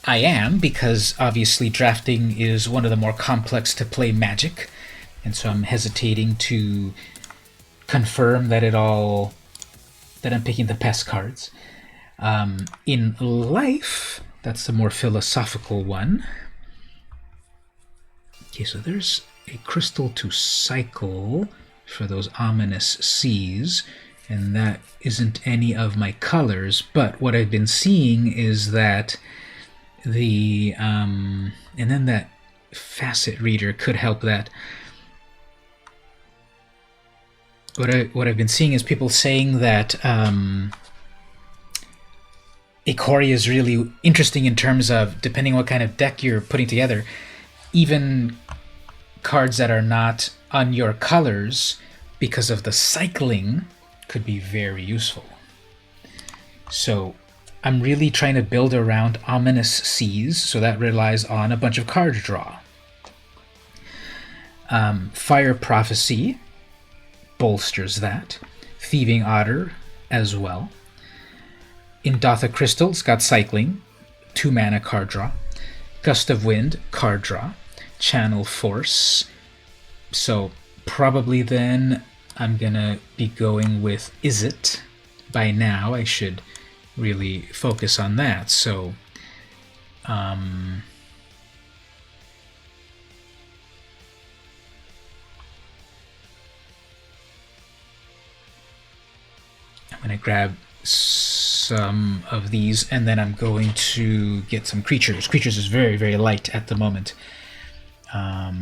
I am, because obviously drafting is one of the more complex to play Magic, and so I'm hesitating to confirm that I'm picking the best cards. In life, that's the more philosophical one. Okay, so there's a crystal to cycle for those ominous seas, and that isn't any of my colors, but what I've been seeing is that the and then that facet reader could help that. What I've been seeing is people saying that Ikoria is really interesting in terms of, depending on what kind of deck you're putting together, even cards that are not on your colors, because of the cycling, could be very useful. So I'm really trying to build around Ominous Seas, so that relies on a bunch of card draw. Fire Prophecy bolsters that. Thieving Otter as well. Indatha Crystal, it's got cycling, 2 mana card draw. Gust of Wind, card draw. Channel Force. So probably then I'm gonna be going with Izzet. By now I should really focus on that. So I'm gonna grab some of these, and then I'm going to get some creatures. Creatures is very, very light at the moment. I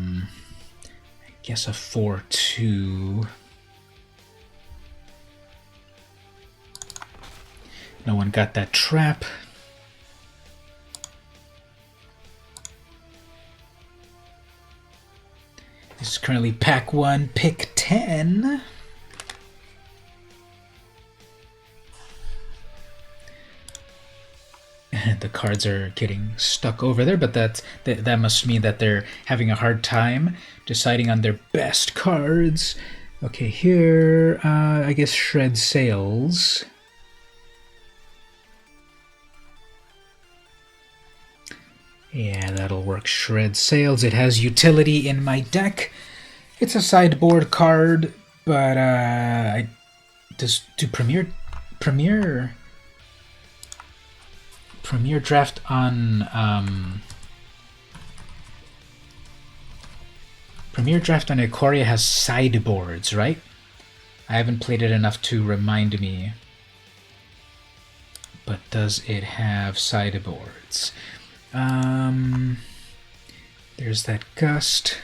guess a 4/2. No one got that trap. This is currently pack 1, pick 10. The cards are getting stuck over there, but that must mean that they're having a hard time deciding on their best cards. Okay, here, I guess Shred Sails. Yeah, that'll work. Shred Sails. It has utility in my deck. It's a sideboard card, but do Premier Draft on Premier Draft on Ikoria has sideboards, right? I haven't played it enough to remind me. But does it have sideboards? There's that Gust.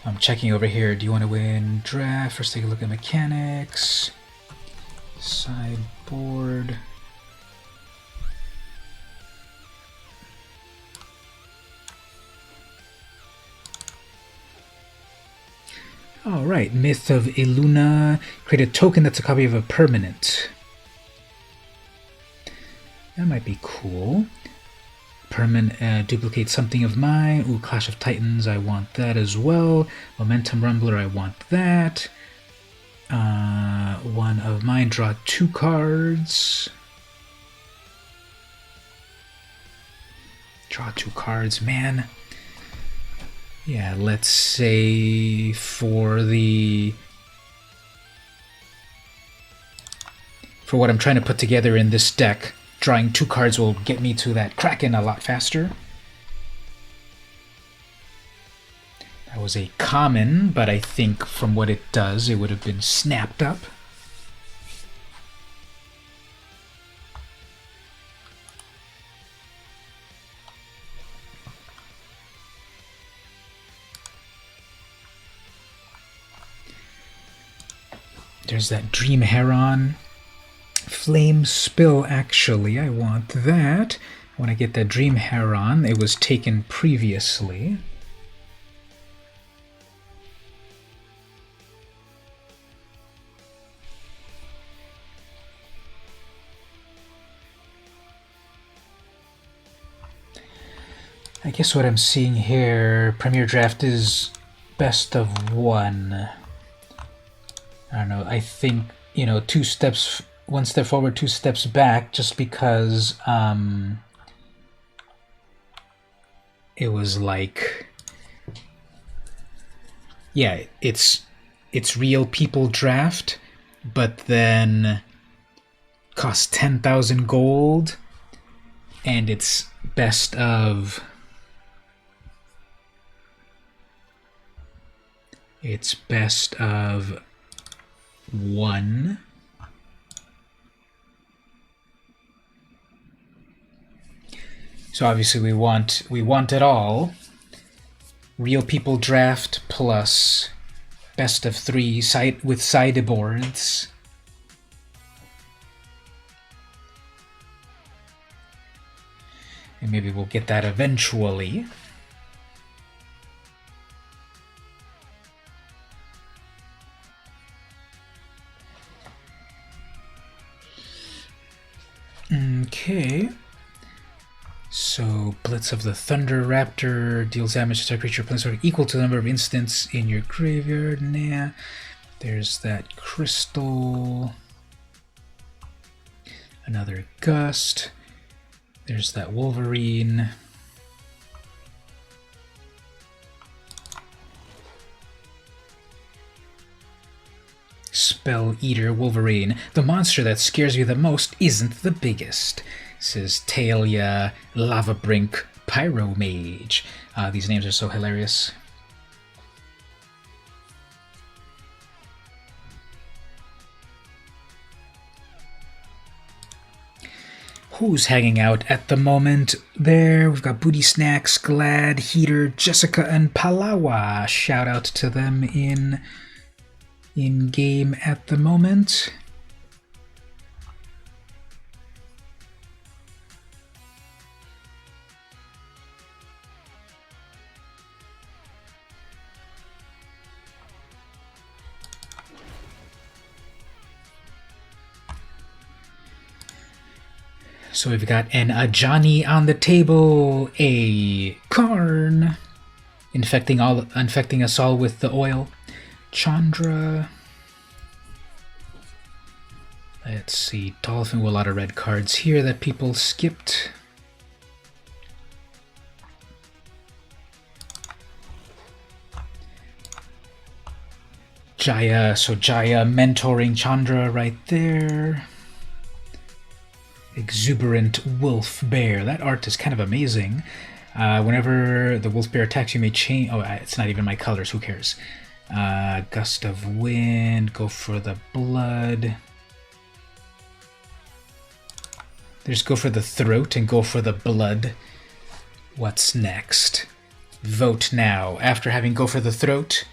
I'm checking over here. Do you want to win draft? First, take a look at mechanics. Sideboard. All right, Myth of Eluna. Create a token that's a copy of a permanent. That might be cool. permanent duplicate something of mine. Ooh, Clash of Titans, I want that as well. Momentum Rumbler, I want that. One of mine, draw 2 cards. Draw 2 cards, man. Yeah, let's say for what I'm trying to put together in this deck, drawing 2 cards will get me to that Kraken a lot faster. That was a common, but I think from what it does, it would have been snapped up. There's that Dream Heron. Flame Spill, actually, I want that. When I get that Dream Heron, it was taken previously. I guess what I'm seeing here, Premier Draft is best of 1. I don't know, I think, 2 steps, 1 step forward, 2 steps back, just because it was like, yeah, it's Real People Draft, but then costs 10,000 gold, and it's best of... It's best of 1. So obviously we want it all. Real People Draft plus best of 3 with sideboards. And maybe we'll get that eventually. Okay, so Blitz of the Thunder Raptor deals damage to target creature planeswalker equal to the number of instants in your graveyard. Nah. There's that Crystal. Another Gust. There's that Wolverine. Spell Eater Wolverine. The monster that scares you the most isn't the biggest, says Talia Lava Brink Pyromage. These names are so hilarious. Who's hanging out at the moment there? We've got Booty Snacks, Glad, Heater, Jessica, and Palawa. Shout out to them in game at the moment. So we've got an Ajani on the table, a Karn, infecting us all with the oil. Chandra. Let's see, Dolphin with a lot of red cards here that people skipped. Jaya, so Jaya mentoring Chandra right there. Exuberant Wolf Bear. That art is kind of amazing. Whenever the Wolf Bear attacks, you may change... Oh, it's not even my colors, who cares? Gust of Wind, go for the blood. Just go for the throat and go for the blood. What's next? Vote now. After having go for the throat,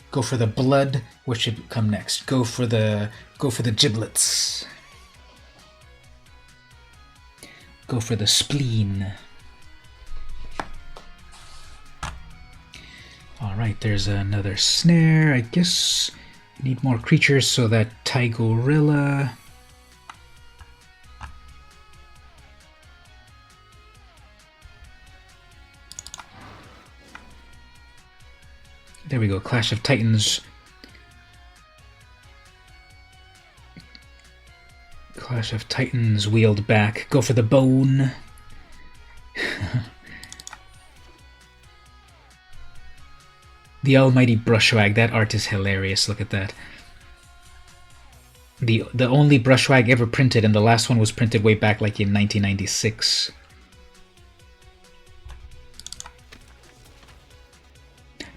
go for the blood. What should come next? Go for the giblets. Go for the spleen. Alright, there's another snare. I guess I need more creatures, so that Tigorilla. There we go, Clash of Titans. Clash of Titans wheeled back. Go for the bone. The almighty Brushwagg. That art is hilarious. Look at that. The only Brushwagg ever printed, and the last one was printed way back like in 1996.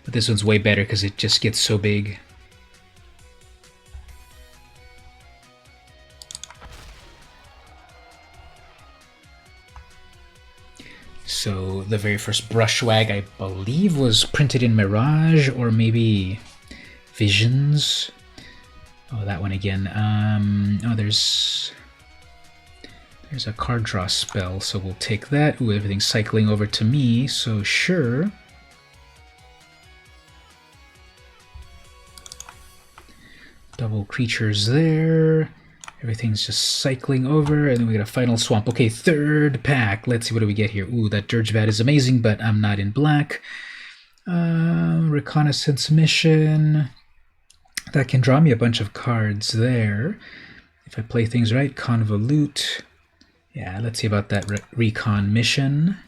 But this one's way better because it just gets so big. So the very first Brushwagg, I believe, was printed in Mirage or maybe Visions. Oh, that one again. Oh, there's a card draw spell, so we'll take that. Ooh, everything's cycling over to me, so sure. Double creatures there. Everything's just cycling over, and then we got a final swamp. Okay, third pack. Let's see, what do we get here? Ooh, that Dirgevat is amazing, but I'm not in black. Reconnaissance mission. That can draw me a bunch of cards there. If I play things right, Convolute. Yeah, let's see about that recon mission.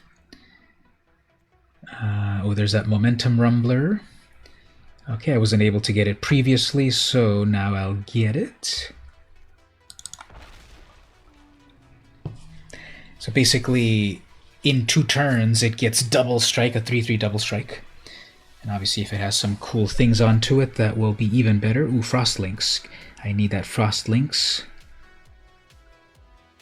Oh, there's that Momentum Rumbler. Okay, I wasn't able to get it previously, so now I'll get it. So basically, in 2 turns, it gets double strike, a 3/3 double strike. And obviously, if it has some cool things onto it, that will be even better. Ooh, Frostlinks. I need that Frostlinks.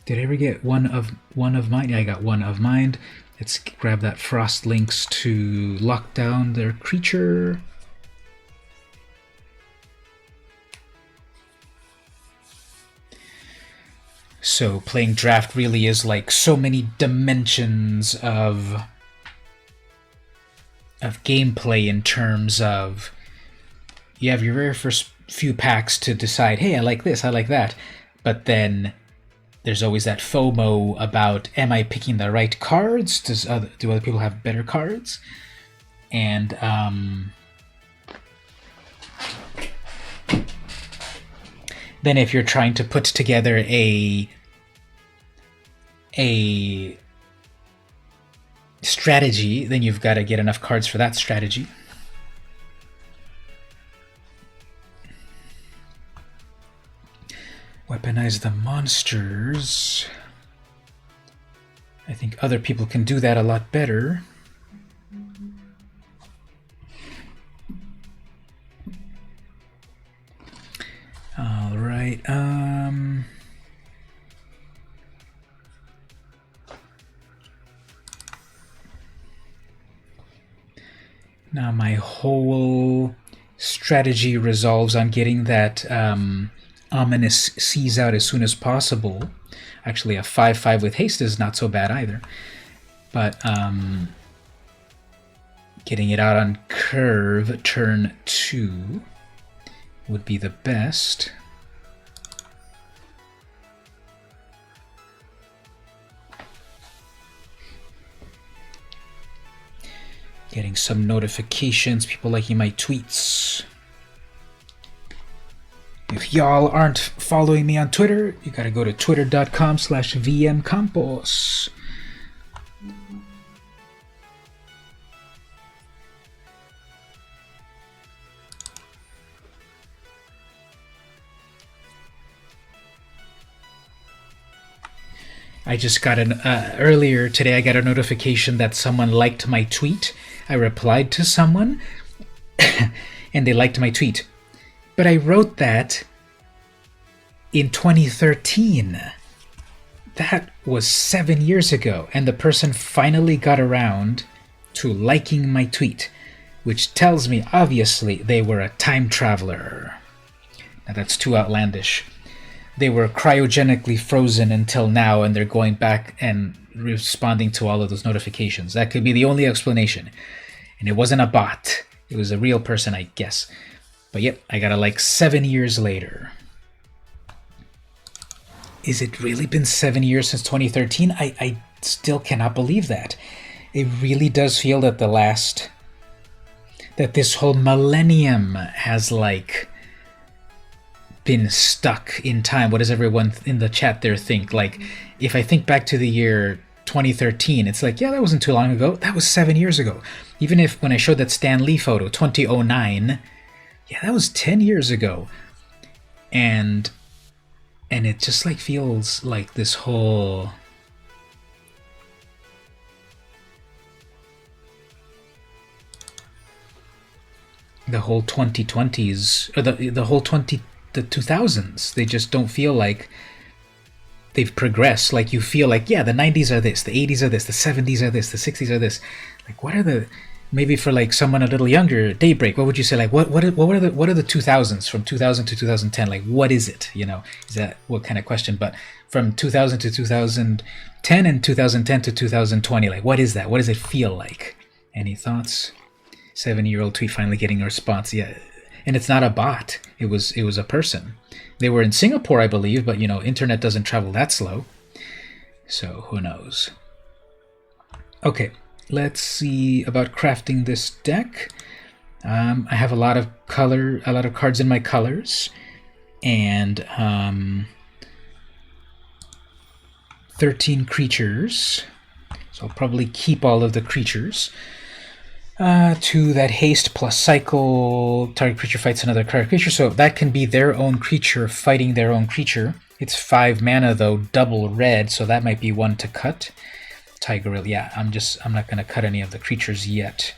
Did I ever get one of mine? Yeah, I got one of mine. Let's grab that Frostlinks to lock down their creature. So playing Draft really is like so many dimensions of gameplay in terms of you have your very first few packs to decide, hey, I like this, I like that. But then there's always that FOMO about, am I picking the right cards? Do other people have better cards? And then if you're trying to put together a strategy, then you've got to get enough cards for that strategy. Weaponize the monsters. I think other people can do that a lot better. All right. Now my whole strategy resolves on getting that Ominous Seize out as soon as possible. Actually, a 5/5 with haste is not so bad either. But getting it out on curve turn 2 would be the best. Getting some notifications, people liking my tweets. If y'all aren't following me on Twitter, you gotta go to twitter.com/vmcampos. I just got earlier today I got a notification that someone liked my tweet. I replied to someone and they liked my tweet. But I wrote that in 2013. That was 7 years ago, and the person finally got around to liking my tweet, which tells me obviously they were a time traveler. Now that's too outlandish. They were cryogenically frozen until now, and they're going back and responding to all of those notifications. That could be the only explanation. And it wasn't a bot. It was a real person, I guess. But yep, I got it like 7 years later. Is it really been 7 years since 2013? I still cannot believe that. It really does feel that the last that this whole millennium has like been stuck in time. What does everyone in the chat there think? Like, if I think back to the year 2013, it's like, yeah, that wasn't too long ago. That was 7 years ago. Even if when I showed that Stan Lee photo, 2009, yeah, that was 10 years ago. And it just like feels like this whole the whole 2020s, or the whole 2000s, they just don't feel like they've progressed. Like, you feel like, yeah, the 90s are this, the 80s are this, the 70s are this, the 60s are this. Like, what are the, maybe for like someone a little younger, Daybreak, what would you say? Like, what are the 2000s, from 2000 to 2010? Like, what is it? You know, is that what kind of question? But from 2000 to 2010 and 2010 to 2020, like, what is that? What does it feel like? Any thoughts? 7-year-old tweet finally getting a response. Yeah, and it's not a bot. It was a person. They were in Singapore, I believe, but you know, internet doesn't travel that slow. So who knows? Okay, let's see about crafting this deck. I have a lot of cards in my colors, and 13 creatures. So I'll probably keep all of the creatures. To that haste plus cycle, target creature fights another target creature, so that can be their own creature fighting their own creature. It's 5 mana though, double red, so that might be one to cut. Tigreal, yeah, I'm not going to cut any of the creatures yet.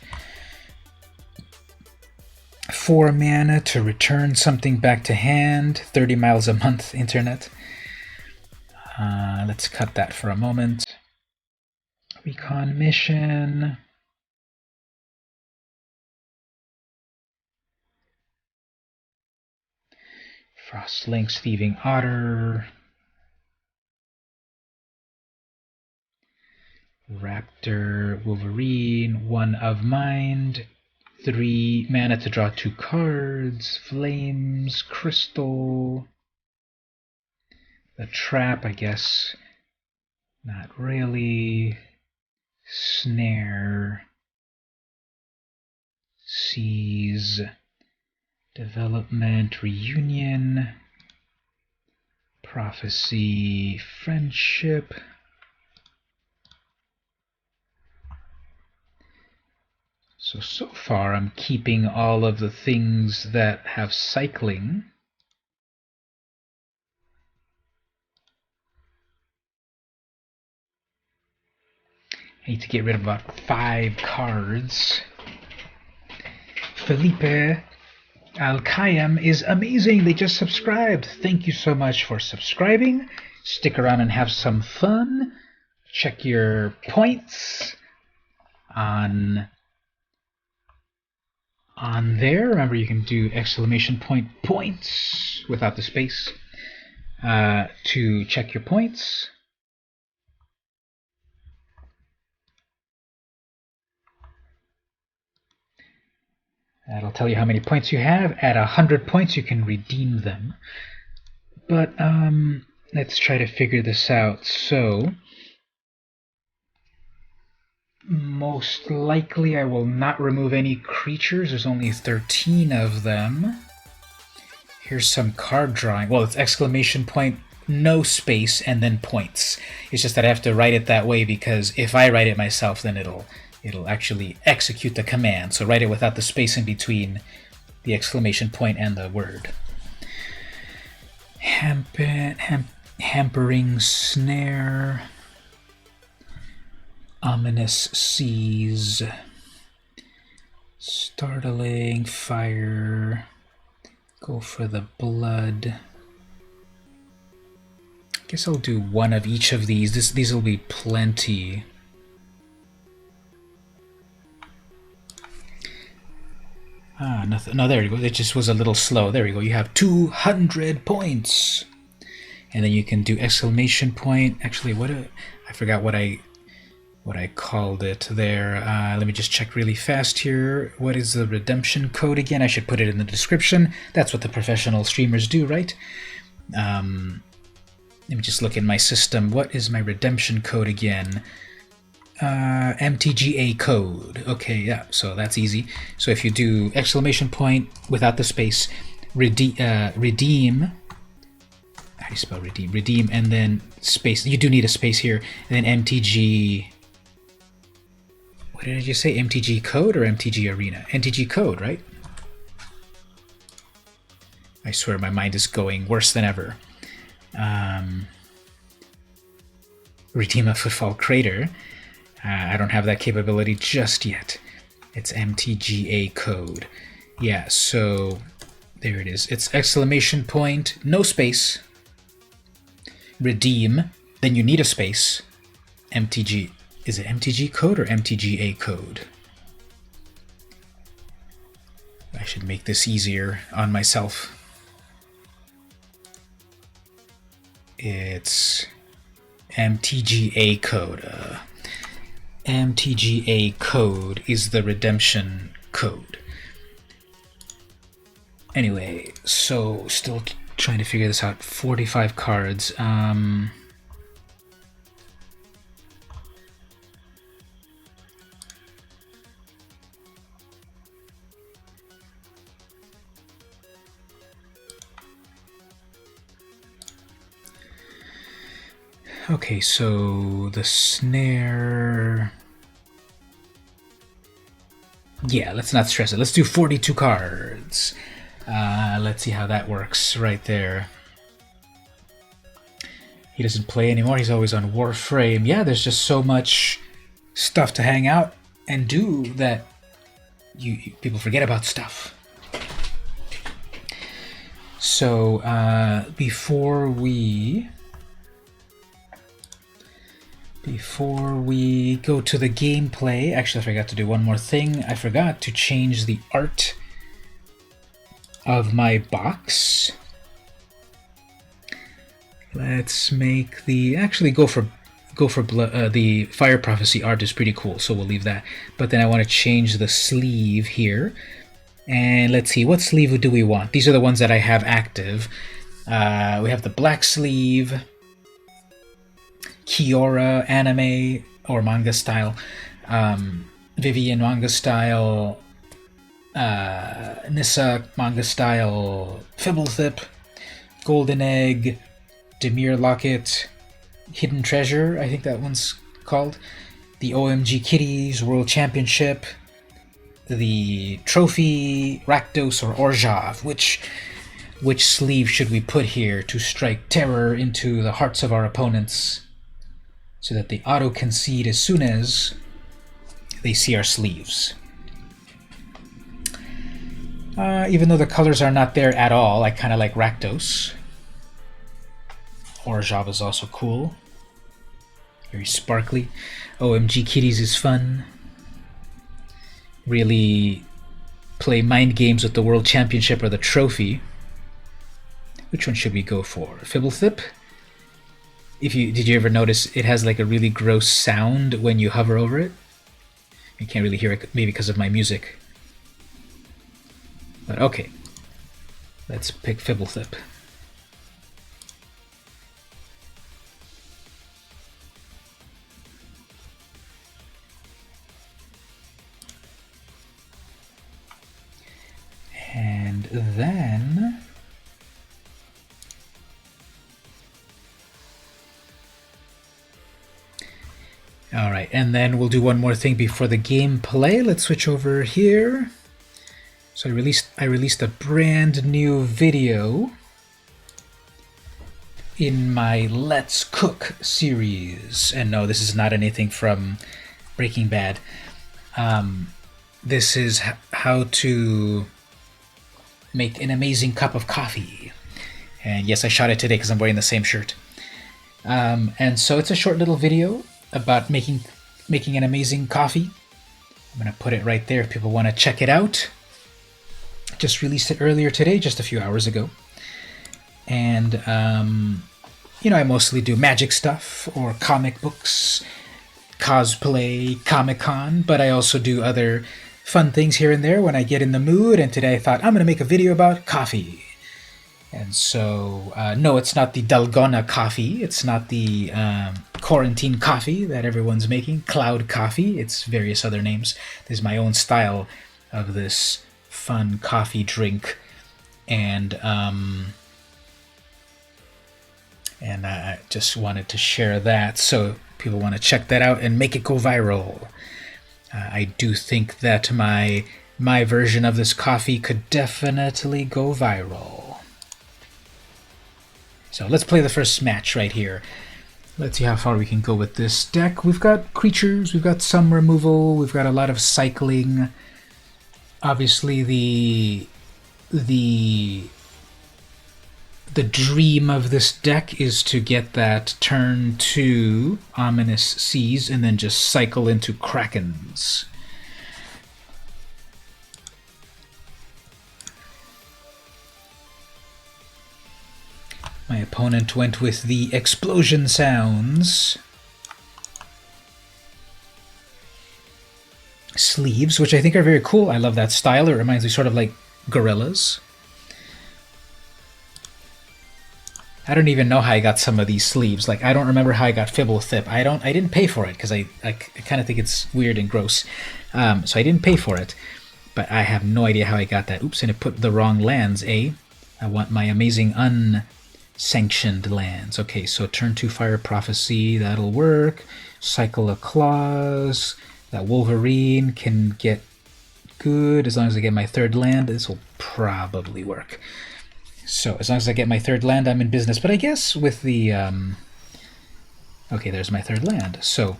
4 mana to return something back to hand, 30 miles a month internet. Let's cut that for a moment. Recon mission. Frostlings, Thieving Otter, Raptor, Wolverine, 1 of Mind, 3 mana to draw 2 cards, Flames, Crystal, the Trap, I guess, not really, Snare, Seize, Development, Reunion, Prophecy, Friendship. So far I'm keeping all of the things that have cycling. I need to get rid of about 5 cards. Felipe Al-Kayam is amazing. They just subscribed. Thank you so much for subscribing. Stick around and have some fun. Check your points on there. Remember, you can do exclamation point points without the space to check your points. That'll tell you how many points you have. At 100 points, you can redeem them. But let's try to figure this out. So, most likely I will not remove any creatures. There's only 13 of them. Here's some card drawing. Well, it's exclamation point, no space, and then points. It's just that I have to write it that way because if I write it myself, then it'll actually execute the command. So write it without the space in between the exclamation point and the word. Hampering Snare. Ominous Seize. Startling Fire. Go for the blood. I guess I'll do one of each of these. These will be plenty. Nothing. No, there you go. It just was a little slow. There we go. You have 200 points. And then you can do exclamation point. Actually, I forgot what I called it there. Let me just check really fast here. What is the redemption code again? I should put it in the description. That's what the professional streamers do, right? Let me just look in my system. What is my redemption code again? MTGA code. Okay, yeah, so that's easy. So if you do exclamation point without the space, redeem, how do you spell redeem? Redeem and then space. You do need a space here, and then MTG. What did you say? MTG code or MTG arena? MTG code, right? I swear my mind is going worse than ever. Redeem a footfall crater. I don't have that capability just yet. It's MTGA code. Yeah, so there it is. It's exclamation point, no space, redeem, then you need a space, MTG. Is it MTG code or MTGA code? I should make this easier on myself. It's MTGA code. MTGA code is the redemption code. Anyway, so still trying to figure this out. 45 cards. Okay, so the snare... Yeah, let's not stress it. Let's do 42 cards. Let's see how that works right there. He doesn't play anymore. He's always on Warframe. Yeah, there's just so much stuff to hang out and do that people forget about stuff. So before we go to the gameplay, actually I forgot to do one more thing. I forgot to change the art of my box. Let's make the go for the Fire Prophecy art is pretty cool, so we'll leave that. But then I want to change the sleeve here, and let's see, what sleeve do we want? These are the ones that I have active. We have the black sleeve, Kiora anime or manga style, Vivian manga style, Nissa manga style, Fibblethip, Golden Egg, Demir Locket, Hidden Treasure, I think that one's called, the OMG Kitties World Championship, the Trophy, Rakdos, or Orzhov. Which sleeve should we put here to strike terror into the hearts of our opponents, so that they auto-concede as soon as they see our sleeves? Even though the colors are not there at all, I kind of like Rakdos. Orzhov is also cool. Very sparkly. OMG Kitties is fun. Really play mind games with the World Championship or the Trophy. Which one should we go for? Fibblethip? Did you ever notice it has like a really gross sound when you hover over it? You can't really hear it, maybe because of my music. But okay, let's pick Fibblethip. And then... Alright, and then we'll do one more thing before the gameplay. Let's switch over here. So I released a brand new video in my Let's Cook series. And no, this is not anything from Breaking Bad. This is how to make an amazing cup of coffee. And yes, I shot it today because I'm wearing the same shirt. And so it's a short little video about making an amazing coffee. I'm going to put it right there if people want to check it out. Just released it earlier today, just a few hours ago. And, I mostly do magic stuff or comic books, cosplay, Comic-Con, but I also do other fun things here and there when I get in the mood. And today I thought, I'm going to make a video about coffee. And so, no, it's not the Dalgona coffee. It's not the quarantine coffee that everyone's making. Cloud coffee. It's various other names. This is my own style of this fun coffee drink, and I just wanted to share that. So people want to check that out and make it go viral. I do think that my version of this coffee could definitely go viral. So let's play the first match right here. Let's see how far we can go with this deck. We've got creatures, we've got some removal, we've got a lot of cycling. Obviously the dream of this deck is to get that turn 2 Ominous Seas and then just cycle into Krakens. My opponent went with the Explosion Sounds sleeves, which I think are very cool. I love that style. It reminds me sort of like Gorillas. I don't even know how I got some of these sleeves. Like, I don't remember how I got Fibblethip. I didn't pay for it because I kind of think it's weird and gross. So I didn't pay for it, but I have no idea how I got that. Oops, and it put the wrong lands, eh? I want my amazing unsanctioned lands. Okay, so turn 2 Fire Prophecy, that'll work. Cycle of Claws. That Wolverine can get good as long as I get my 3rd land. This will probably work. So as long as I get my 3rd land, I'm in business. But I guess with the... okay, there's my 3rd land. So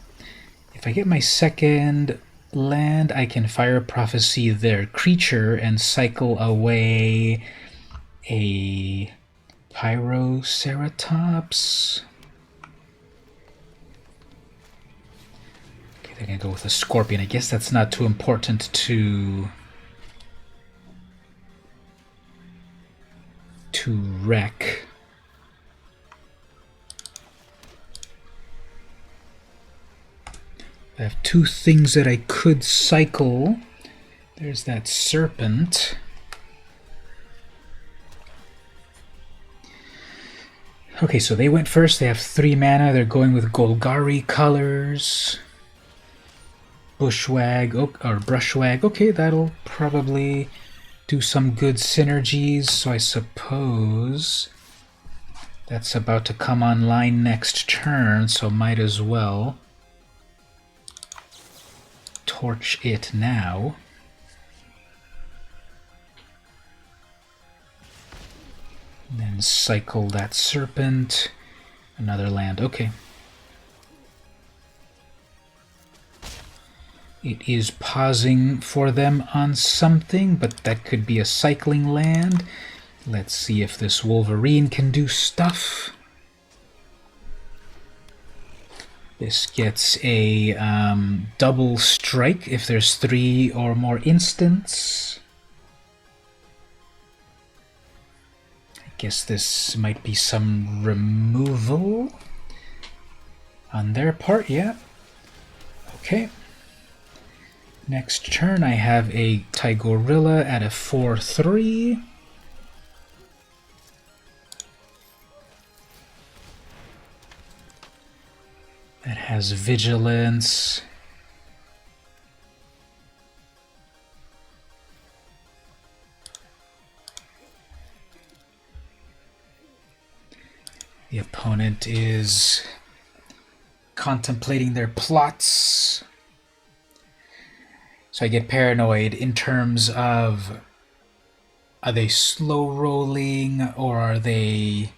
if I get my 2nd land, I can Fire Prophecy their creature and cycle away a Pyroceratops. Okay, they're going to go with a Scorpion. I guess that's not too important to wreck. I have 2 things that I could cycle. There's that Serpent. Okay, so they went first. They have 3 mana. They're going with Golgari colors. Bushwag, or Brushwag. Okay, that'll probably do some good synergies, so I suppose that's about to come online next turn, so might as well torch it now. And then cycle that Serpent, another land. Okay. It is pausing for them on something, but that could be a cycling land. Let's see if this Wolverine can do stuff. This gets a double strike if there's 3 or more instants. I guess this might be some removal on their part, yeah. Okay. Next turn, I have a Tigorilla at a 4/3. That has Vigilance. The opponent is contemplating their plots. So I get paranoid in terms of, are they slow rolling or are they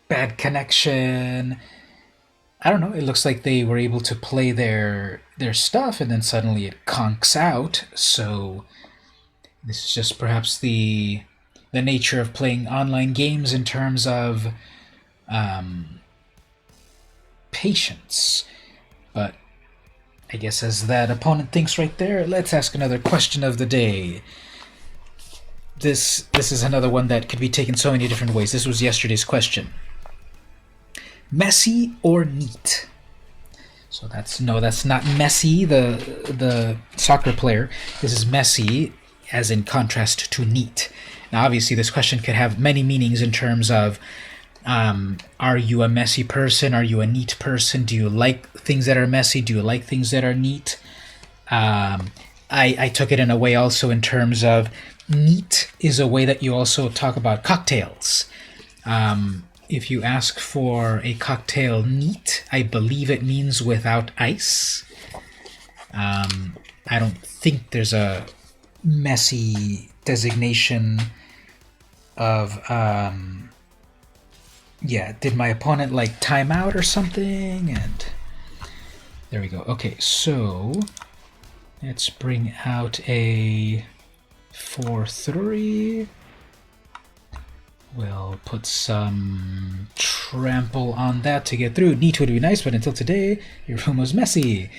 bad connection? I don't know. It looks like they were able to play their stuff and then suddenly it conks out. So this is just perhaps the nature of playing online games in terms of patience. But I guess as that opponent thinks right there, let's ask another question of the day. This is another one that could be taken so many different ways. This was yesterday's question. Messy or neat? So that's not Messi, the soccer player. This is Messi, as in contrast to neat. Now, obviously, this question could have many meanings in terms of are you a messy person? Are you a neat person? Do you like things that are messy? Do you like things that are neat? I took it in a way also in terms of neat is a way that you also talk about cocktails. If you ask for a cocktail neat, I believe it means without ice. I don't think there's a messy designation of yeah, did my opponent like timeout or something? And there we go. Okay, so let's bring out a 4-3. We'll put some trample on that to get through. Neat would be nice, but until today, your room was messy.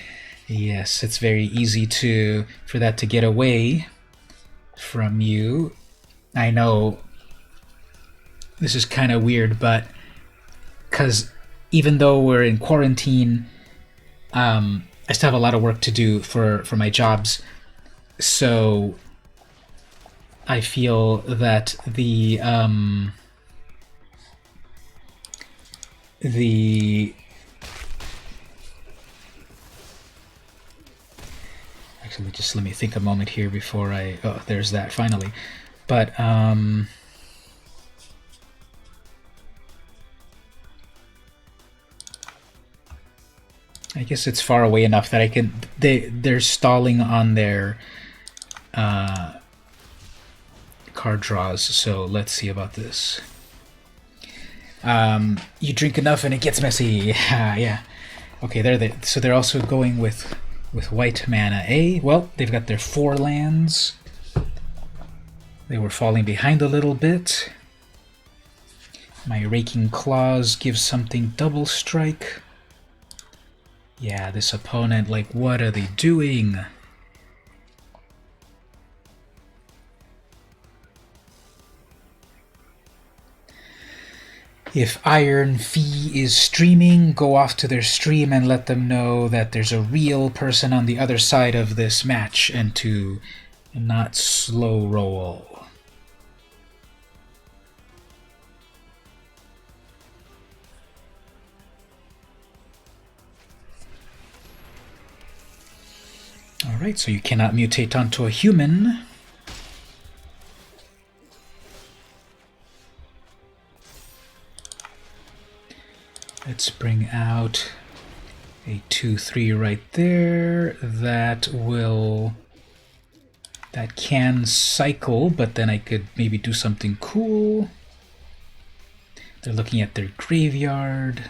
Yes, it's very easy for that to get away from you. I know this is kind of weird, but because even though we're in quarantine, I still have a lot of work to do for my jobs. So I feel that the actually, just let me think a moment here before oh, there's that finally. But I guess it's far away enough that I can. They're stalling on their card draws. So let's see about this. You drink enough and it gets messy. Yeah. Okay, so they're also going with white mana. Well, they've got their 4 lands. They were falling behind a little bit. My Raking Claws gives something double strike. Yeah, this opponent, like, what are they doing? If Iron Fee is streaming, go off to their stream and let them know that there's a real person on the other side of this match and to not slow roll. Alright, so you cannot mutate onto a human. Let's bring out a 2-3 right there. That can cycle, but then I could maybe do something cool. They're looking at their graveyard.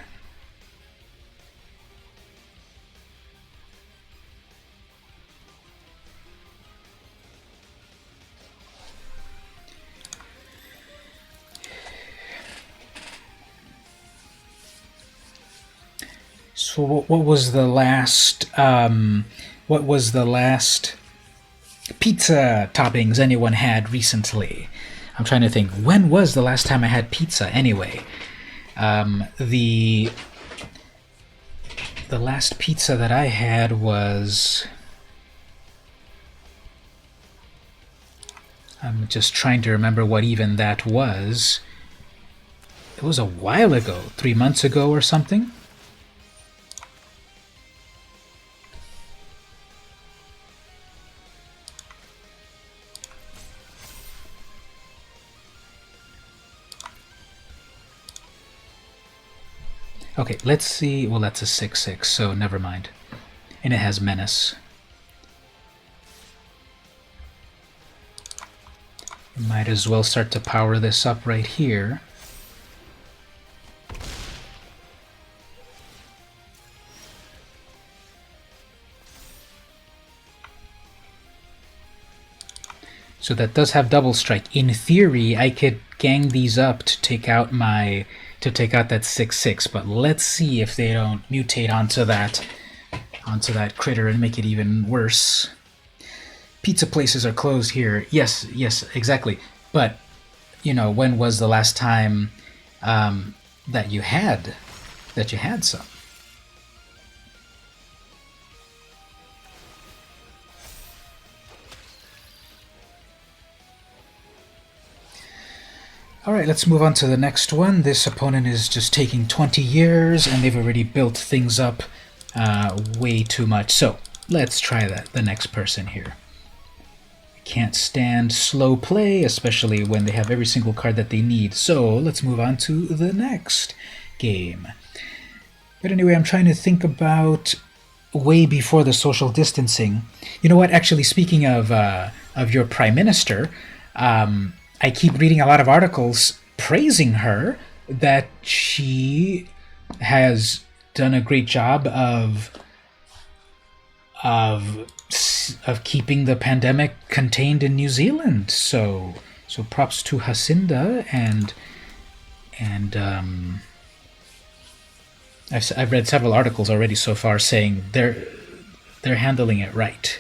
So what was the last pizza toppings anyone had recently? I'm trying to think. When was the last time I had pizza anyway? The last pizza that I had was... I'm just trying to remember what even that was. It was a while ago, 3 months ago or something. Okay, let's see. Well, that's a 6/6, so never mind. And it has Menace. Might as well start to power this up right here. So that does have double strike. In theory, I could gang these up to take out that 6/6, but let's see if they don't mutate onto that critter and make it even worse. Pizza places are closed here. Yes, exactly. But when was the last time that you had some? Alright, let's move on to the next one. This opponent is just taking 20 years, and they've already built things up way too much. So, let's try the next person here. Can't stand slow play, especially when they have every single card that they need. So, let's move on to the next game. But anyway, I'm trying to think about way before the social distancing. You know what? Actually, speaking of your prime minister, I keep reading a lot of articles praising her that she has done a great job of keeping the pandemic contained in New Zealand. So props to Jacinda and I've read several articles already so far saying they're handling it right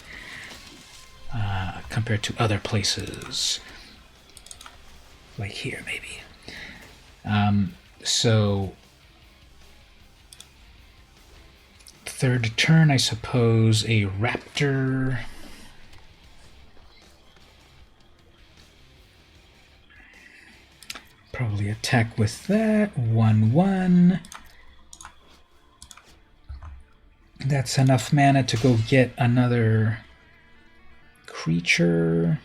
compared to other places, like here maybe. So third turn, I suppose a raptor. Probably attack with that. 1/1. That's enough mana to go get another creature.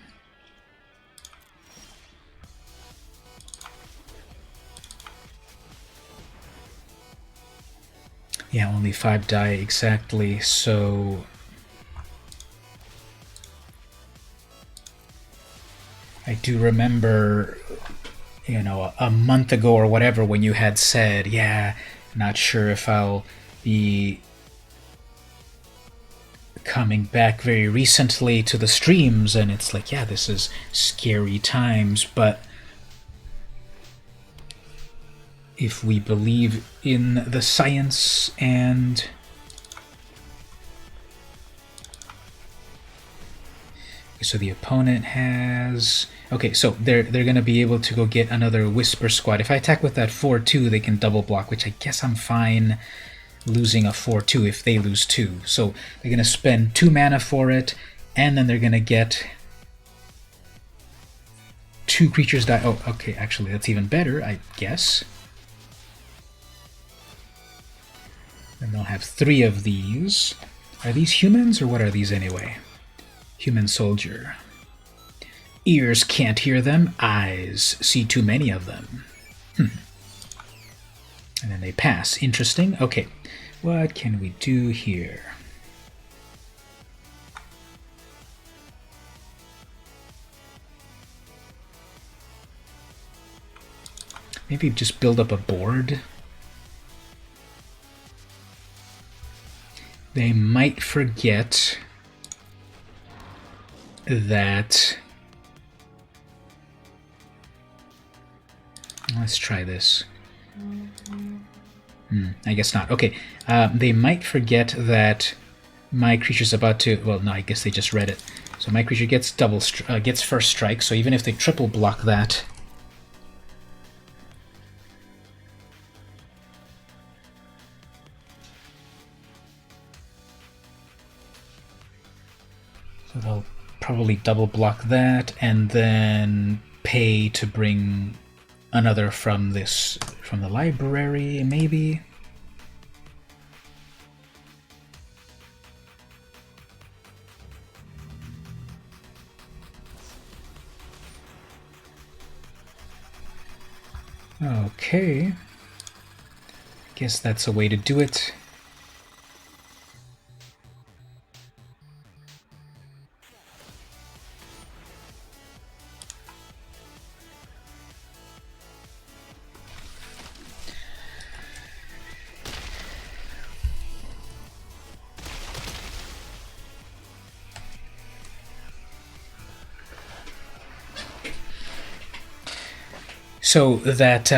Yeah, only 5 die exactly, so I do remember, you know, a month ago or whatever when you had said, yeah, not sure if I'll be coming back very recently to the streams, and it's like, yeah, this is scary times, but if we believe in the science and so the opponent has, okay, so they're gonna be able to go get another Whisper Squad. If I attack with that 4/2, they can double block, which I guess I'm fine losing a 4/2 if they lose 2. So they're gonna spend 2 mana for it, and then they're gonna get 2 creatures die. Oh, okay, actually that's even better, I guess. And they'll have 3 of these. Are these humans, or what are these anyway? Human soldier. Ears can't hear them, eyes see too many of them. And then they pass. Interesting. Okay, what can we do here? Maybe just build up a board. They might forget that... Let's try this. I guess not. Okay, they might forget that my creature's about to... Well, no, I guess they just read it. So my creature gets gets first strike, so even if they triple block that... So they'll probably double block that, and then pay to bring another from the library, maybe. Okay. Guess that's a way to do it. So that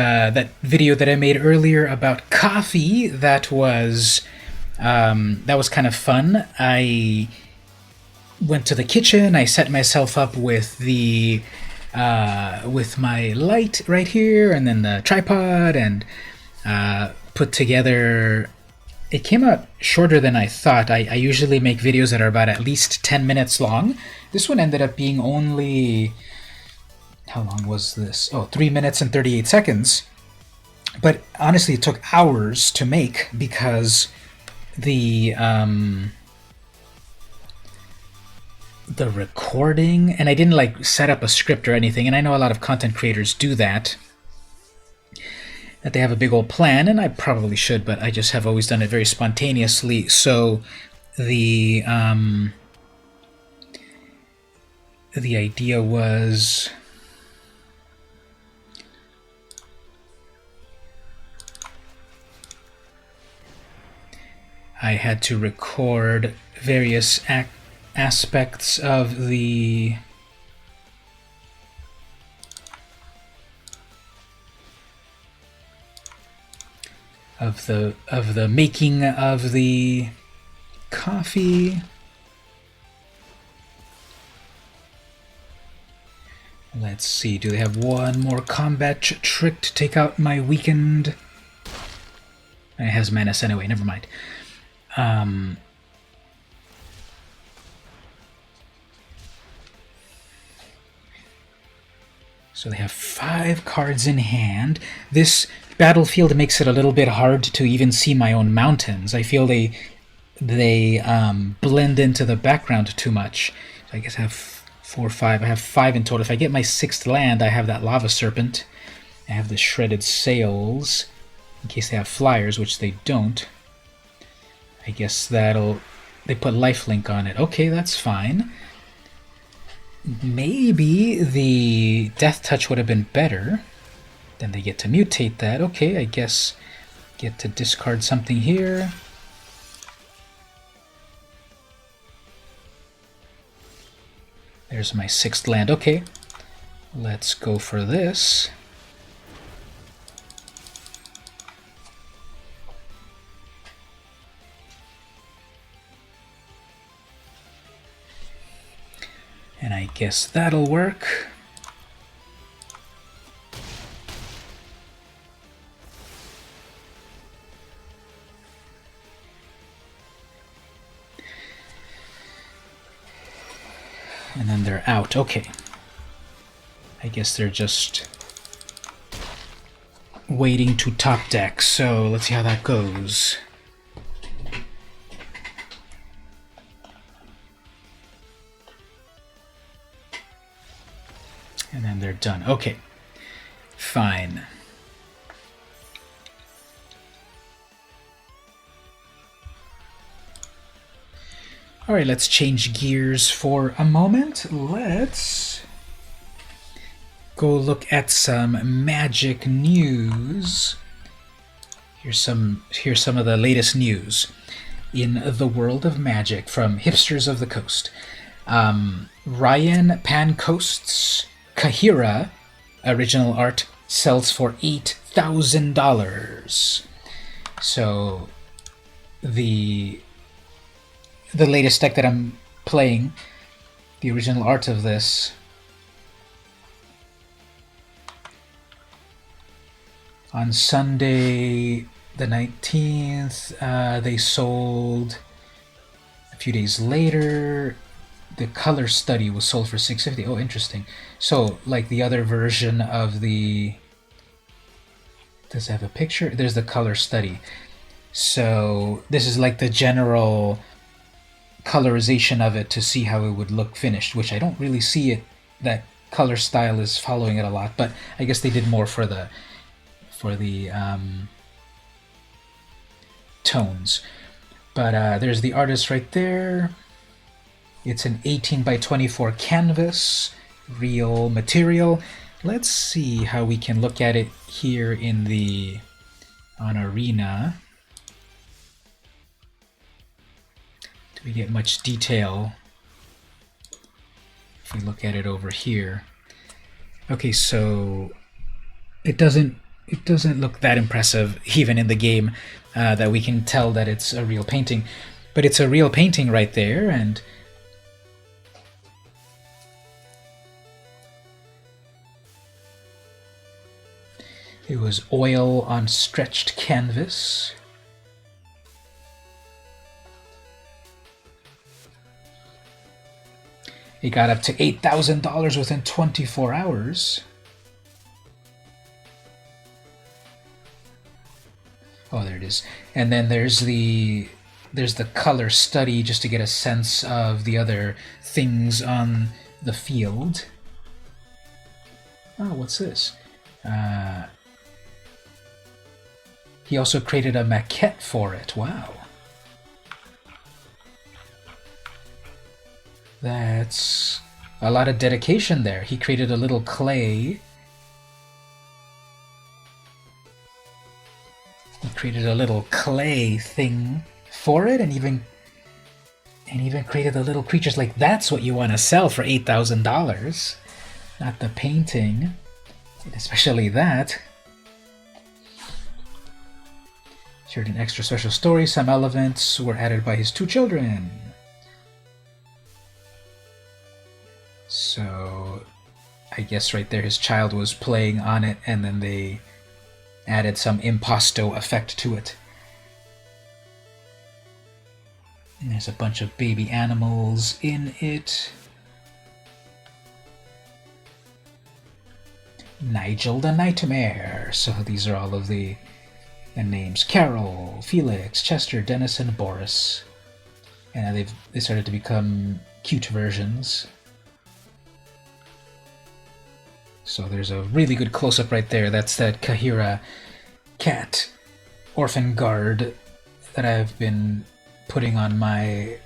video that I made earlier about coffee, that was kind of fun. I went to the kitchen. I set myself up with the with my light right here, and then the tripod, and put together. It came out shorter than I thought. I usually make videos that are about at least 10 minutes long. This one ended up being only How long was this? Oh, 3 minutes and 38 seconds. But honestly, it took hours to make because the recording, and I didn't like set up a script or anything, and I know a lot of content creators do that they have a big old plan, and I probably should, but I just have always done it very spontaneously. So the idea was I had to record various aspects of the making of the coffee. Let's see, do they have one more combat trick to take out my weakened? It has menace anyway, never mind. So they have 5 cards in hand. This battlefield makes it a little bit hard to even see my own mountains. I feel they blend into the background too much. So I guess I have 4 or 5. I have 5 in total. If I get my 6th land, I have that lava serpent. I have the shredded sails, in case they have flyers, which they don't. I guess they put lifelink on it. Okay, that's fine. Maybe the Death Touch would have been better. Then they get to mutate that. Okay, I guess get to discard something here. There's my 6th land. Okay, let's go for this. And I guess that'll work. And then they're out. Okay. I guess they're just waiting to top deck. So let's see how that goes. And then they're done. Okay. Fine. All right, let's change gears for a moment. Let's go look at some Magic news. Here's some of the latest news in the world of Magic from Hipsters of the Coast. Ryan Pancoast's Kahira original art sells for $8,000. So the latest deck that I'm playing, the original art of this, on Sunday the 19th, they sold. A few days later, the color study was sold for $650. Oh, interesting. So, like the other version of the... Does it have a picture? There's the color study. So, this is like the general colorization of it to see how it would look finished, which I don't really see it. That color style is following it a lot, but I guess they did more for the tones. But there's the artist right there. It's an 18 by 24 canvas, real material. Let's see how we can look at it here on Arena. Do we get much detail if we look at it over here? Okay, so it doesn't look that impressive even in the game, that we can tell that it's a real painting. But it's a real painting right there, and it was oil on stretched canvas. It got up to $8,000 within 24 hours. Oh, there it is. And then there's the color study just to get a sense of the other things on the field. Oh, what's this? He also created a maquette for it. Wow. That's a lot of dedication there. He created a little clay. He created a little clay thing for it, and even created the little creatures. Like, that's what you want to sell for $8,000, not the painting, especially that. Shared an extra special story. Some elements were added by his 2 children. So I guess right there his child was playing on it, and then they added some impasto effect to it. And there's a bunch of baby animals in it. Nigel the Nightmare. So these are all of the names. Carol, Felix, Chester, Dennis, and Boris. And they started to become cute versions. So there's a really good close-up right there. That's that Kahira cat orphan guard that I've been putting on my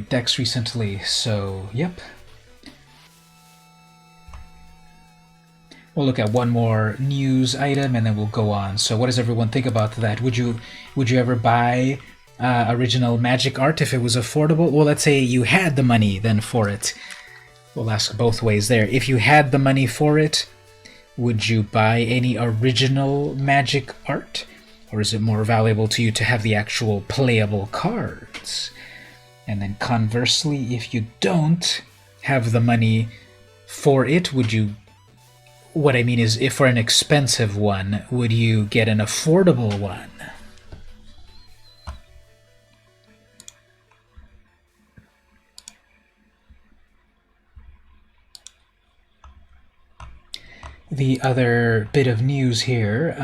decks recently. So, yep. We'll look at one more news item and then we'll go on. So what does everyone think about that? Would you ever buy original magic art if it was affordable? Well, let's say you had the money then for it. We'll ask both ways there. If you had the money for it, would you buy any original magic art? Or is it more valuable to you to have the actual playable cards? And then conversely, if you don't have the money for it, would you... What I mean is, if for an expensive one, would you get an affordable one? The other bit of news here,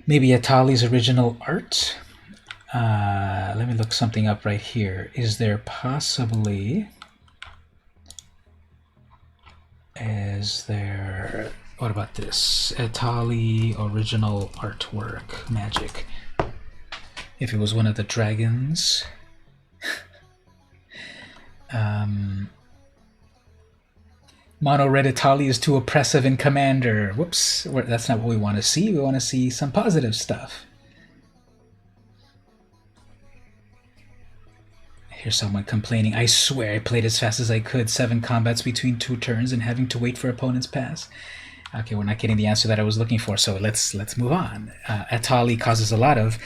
maybe Atali's original art. Let me look something up right here. Is there possibly... What about this? Atali original artwork, magic. If it was one of the dragons. Mono red Atali is too oppressive in Commander. Whoops, that's not what we want to see. We want to see some positive stuff. Here's someone complaining, I swear I played as fast as I could, 7 combats between 2 turns and having to wait for opponent's pass. Okay, we're not getting the answer that I was looking for, so let's move on. Atali causes a lot of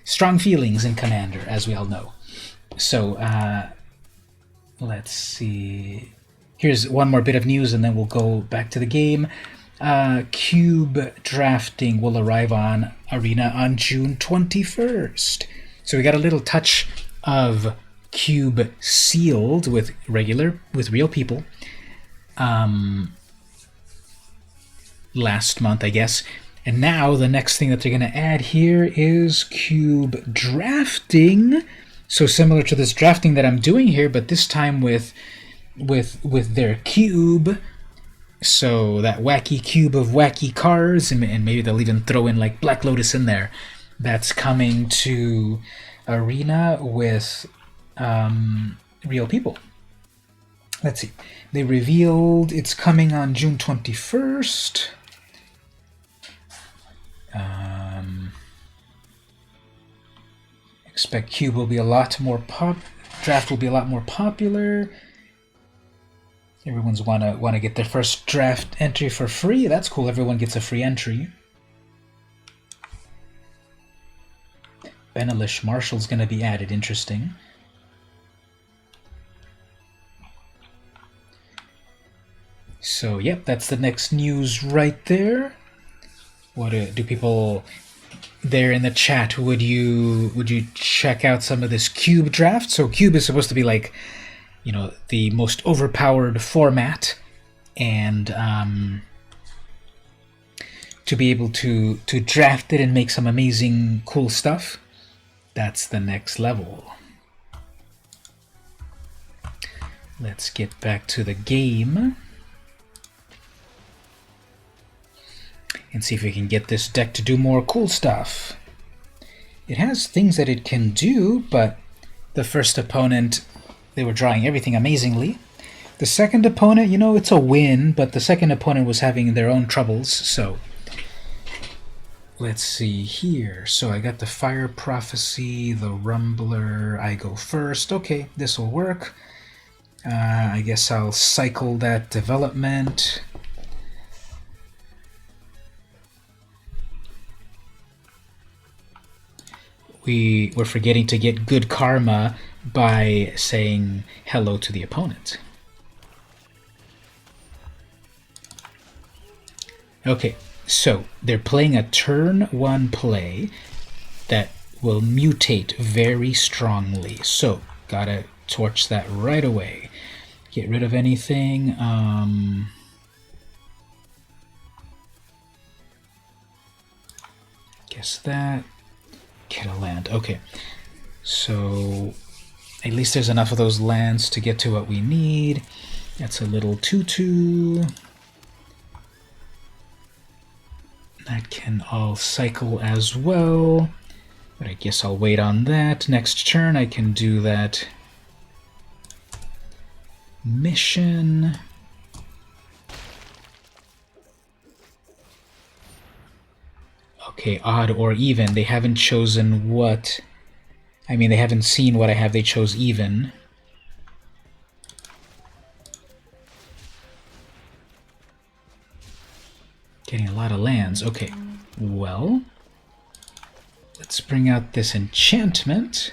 strong feelings in Commander, as we all know. So, let's see... Here's one more bit of news, and then we'll go back to the game. Cube drafting will arrive on Arena on June 21st. So we got a little touch of Cube sealed with real people last month, I guess. And now the next thing that they're going to add here is Cube drafting. So similar to this drafting that I'm doing here, but this time with their cube. So that wacky cube of wacky cards, and maybe they'll even throw in like Black Lotus in there. That's coming to Arena with real people. Let's see. They revealed it's coming on June 21st. Expect Cube will be a lot more draft will be a lot more popular. Everyone's wanna get their first draft entry for free. That's cool. Everyone gets a free entry. Benelish Marshall's gonna be added. Interesting. So yep, that's the next news right there. What do people there in the chat, would you check out some of this cube draft? So cube is supposed to be like, the most overpowered format, and to be able to draft it and make some amazing cool stuff, that's the next level. Let's get back to the game and see if we can get this deck to do more cool stuff. It has things that it can do, but the first opponent, they were drawing everything amazingly. The second opponent, it's a win, but the second opponent was having their own troubles, so let's see here. So I got the Fire Prophecy, the Rumbler, I go first. Okay, this will work. I guess I'll cycle that development. We're forgetting to get good karma by saying hello to the opponent. Okay, so they're playing a turn 1 play that will mutate very strongly. So, gotta torch that right away. Get rid of anything. Guess that. Get a land. Okay. So at least there's enough of those lands to get to what we need. That's a little 2/2. That can all cycle as well. But I guess I'll wait on that. Next turn I can do that mission. Okay, odd or even. They haven't chosen what... I mean, they haven't seen what I have. They chose even. Getting a lot of lands. Okay, well... let's bring out this enchantment.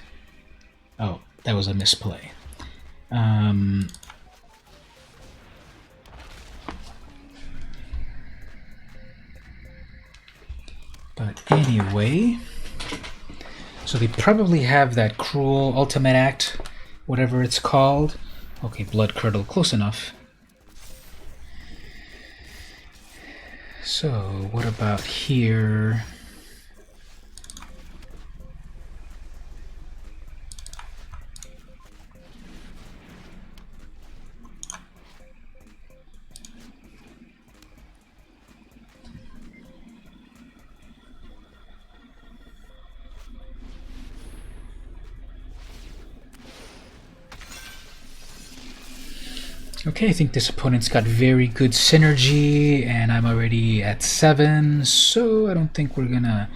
Oh, that was a misplay. But anyway, so they probably have that Cruel Ultimate Act, whatever it's called. Okay, Blood Curdle, close enough. So, what about here? Okay, I think this opponent's got very good synergy, and I'm already at 7, so I don't think we're gonna...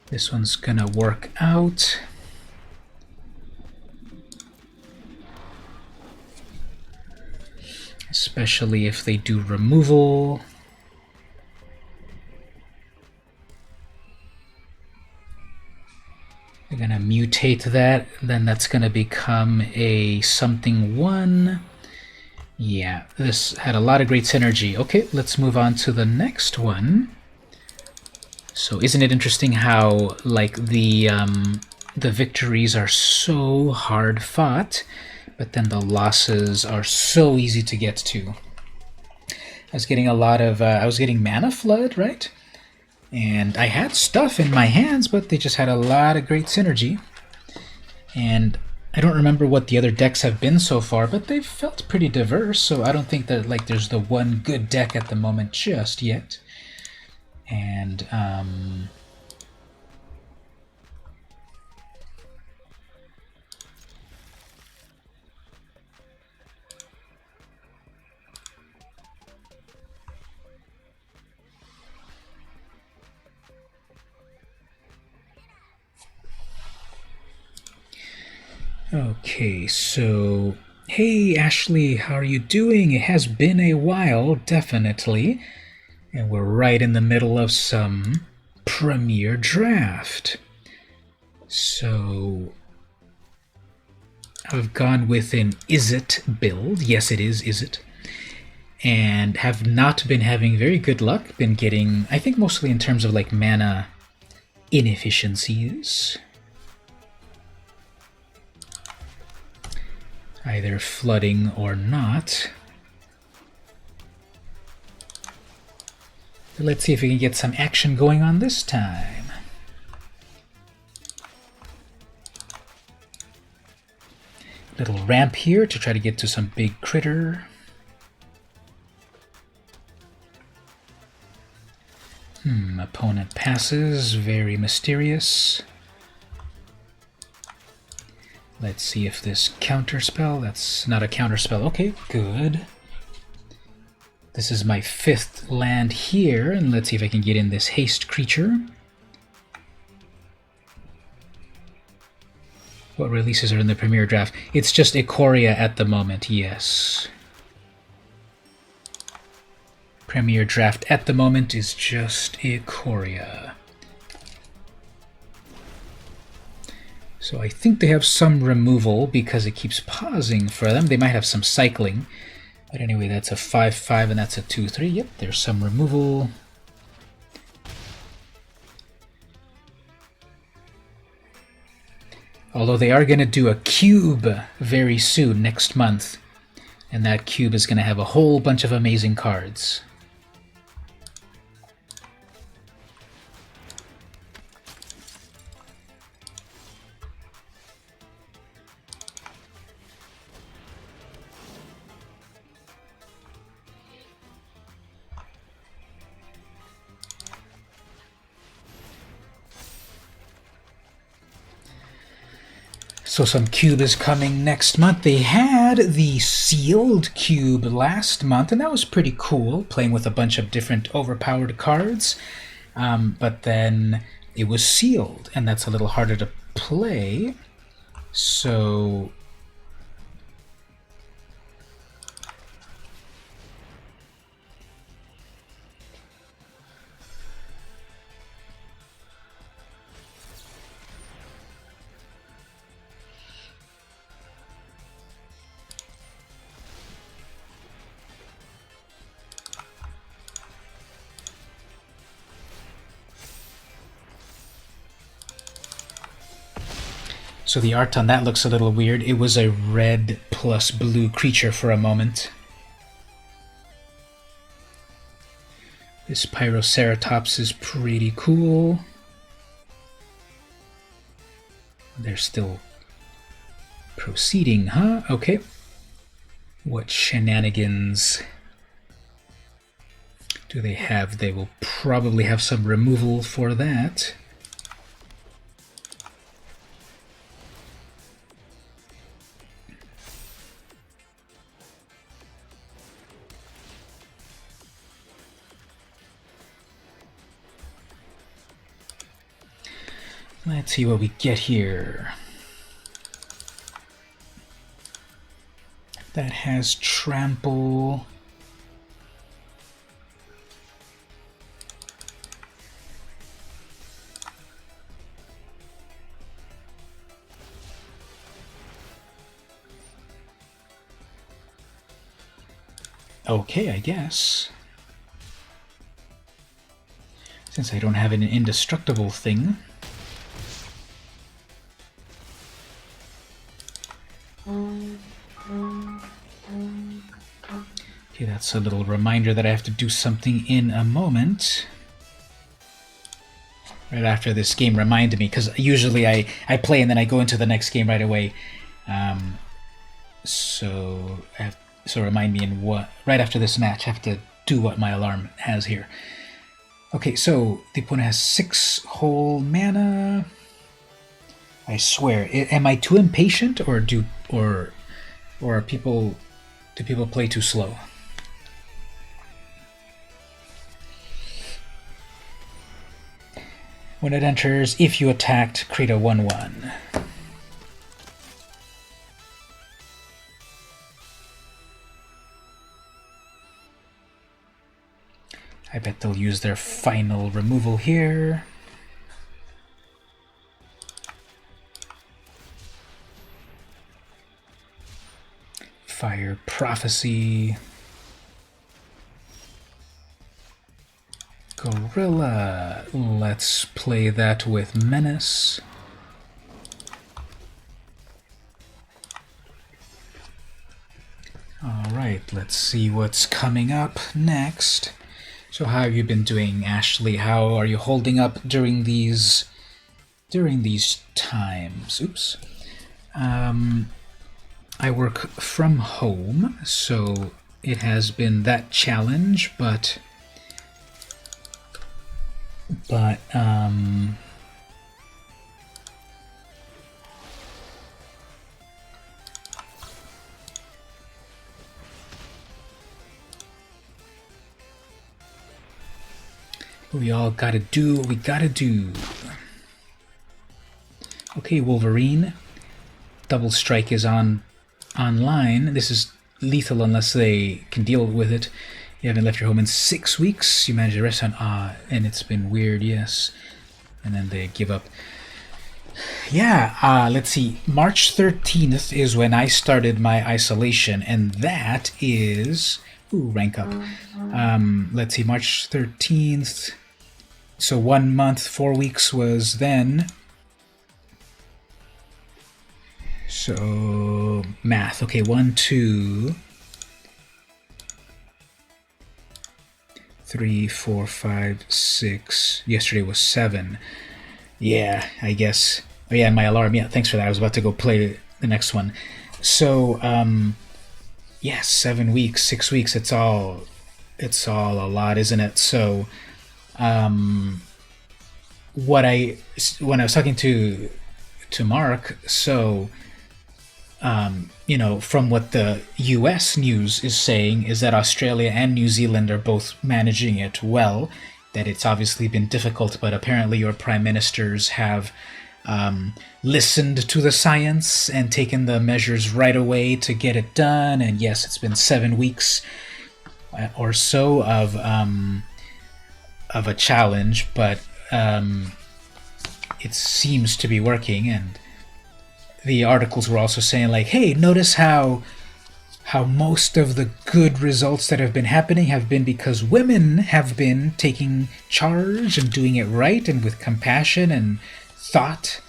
this one's gonna work out. Especially if they do removal. They're gonna mutate that, then that's gonna become a something 1. Yeah, this had a lot of great synergy. Okay, let's move on to the next one. So isn't it interesting how, like, the victories are so hard fought, but then the losses are so easy to get to. I was getting a lot of, I was getting Mana Flood, right? And I had stuff in my hands, but they just had a lot of great synergy. And I don't remember what the other decks have been so far, but they've felt pretty diverse, so I don't think that like there's the one good deck at the moment just yet. And okay, so hey Ashley, how are you doing? It has been a while, definitely. And we're right in the middle of some Premier Draft. So I've gone with an Izzet build. Yes, it is Izzet. And have not been having very good luck. Been getting, I think mostly in terms of like mana inefficiencies. Either flooding or not. But let's see if we can get some action going on this time. Little ramp here to try to get to some big critter. Opponent passes, very mysterious. Let's see if this counterspell, that's not a counterspell. Okay, good. This is my 5th land here, and let's see if I can get in this haste creature. What releases are in the Premier Draft? It's just Ikoria at the moment, yes. Premier Draft at the moment is just Ikoria. So I think they have some removal because it keeps pausing for them. They might have some cycling. But anyway, that's a 5/5 and that's a 2/3. Yep, there's some removal. Although they are going to do a cube very soon, next month. And that cube is going to have a whole bunch of amazing cards. So some cube is coming next month. They had the sealed cube last month, and that was pretty cool, playing with a bunch of different overpowered cards. But then it was sealed, and that's a little harder to play. So So the art on that looks a little weird. It was a red plus blue creature for a moment. This Pyroceratops is pretty cool. They're still proceeding, huh? Okay. What shenanigans do they have? They will probably have some removal for that. Let's see what we get here. That has trample. Okay, I guess. Since I don't have an indestructible thing. Okay, that's a little reminder that I have to do something in a moment. Right after this game reminded me, because usually I play and then I go into the next game right away. So remind me in what right after this match I have to do what my alarm has here. Okay, so the opponent has 6 whole mana. I swear, am I too impatient, or do people play too slow? When it enters, if you attacked, create a 1/1. I bet they'll use their final removal here. Fire Prophecy. Gorilla. Let's play that with Menace. Alright, let's see what's coming up next. So how have you been doing, Ashley? How are you holding up during these times? Oops. I work from home, so it has been that challenge, but we all gotta do what we gotta do. Okay, Wolverine. Double Strike is online. This is lethal unless they can deal with it. You haven't left your home in 6 weeks. You managed to rest on and it's been weird, yes. And then they give up. Yeah, let's see. March 13th is when I started my isolation, and that is... Ooh, rank up. Let's see, March 13th. So 1 month, 4 weeks was then. So, math. Okay, 1, 2, 3, 4, 5, 6. Yesterday was 7. Yeah, I guess. Oh yeah, and my alarm. Yeah, thanks for that. I was about to go play the next one. So, yeah, 7 weeks, 6 weeks. It's all a lot, isn't it? So, when I was talking to Mark, so from what the US news is saying, is that Australia and New Zealand are both managing it well, that it's obviously been difficult, but apparently your prime ministers have listened to the science and taken the measures right away to get it done. And yes, it's been 7 weeks or so of a challenge, but it seems to be working. And the articles were also saying, like, hey, notice how most of the good results that have been happening have been because women have been taking charge and doing it right and with compassion and thought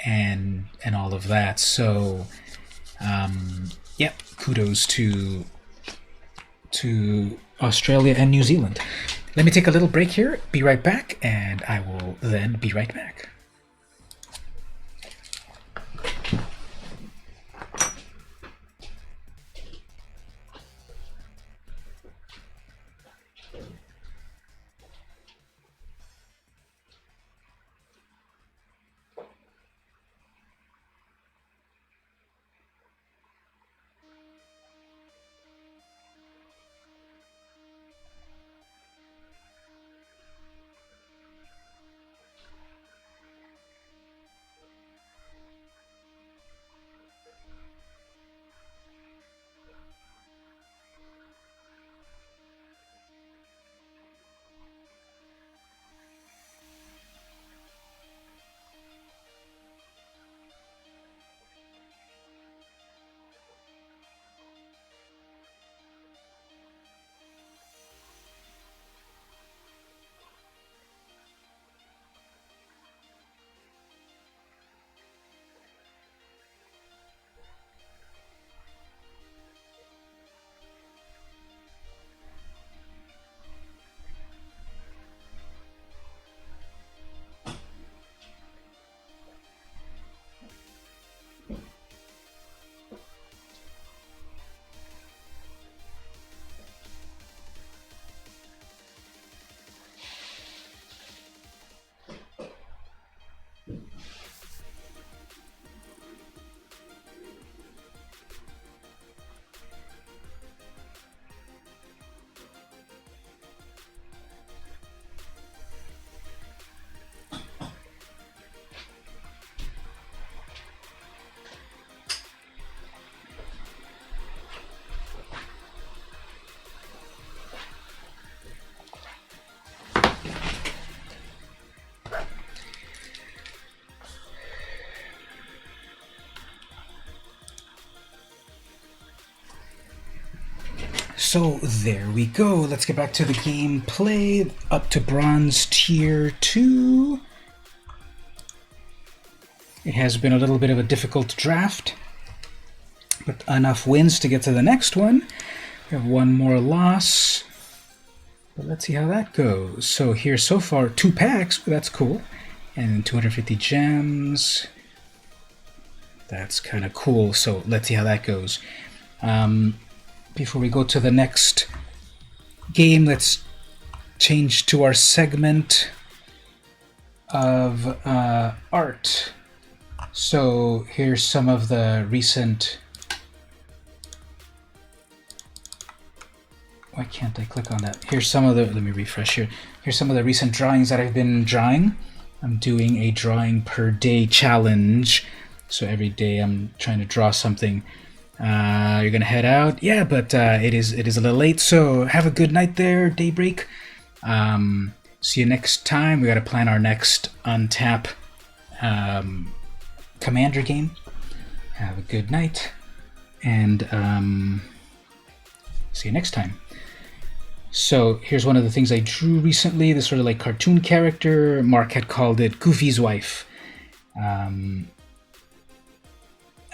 and all of that. So yep, kudos to Australia and New Zealand. Let me take a little break here, be right back, and I will then be right back. so there we go. Let's get back to the gameplay. Up to bronze tier 2. It has been a little bit of a difficult draft, but enough wins to get to the next one. We have one more loss, but let's see how that goes. So here so far, 2 packs, but that's cool. And 250 gems. That's kind of cool, so let's see how that goes. Before we go to the next game, let's change to our segment of art. So here's some of the recent... Why can't I click on that? Here's some of the... Let me refresh here. Here's some of the recent drawings that I've been drawing. I'm doing a drawing per day challenge. So every day I'm trying to draw something. You're gonna head out? Yeah, but it is a little late, so have a good night there, Daybreak. See you next time. We gotta plan our next Untap Commander game. Have a good night, and see you next time. So here's one of the things I drew recently, this sort of like cartoon character. Mark had called it Goofy's Wife.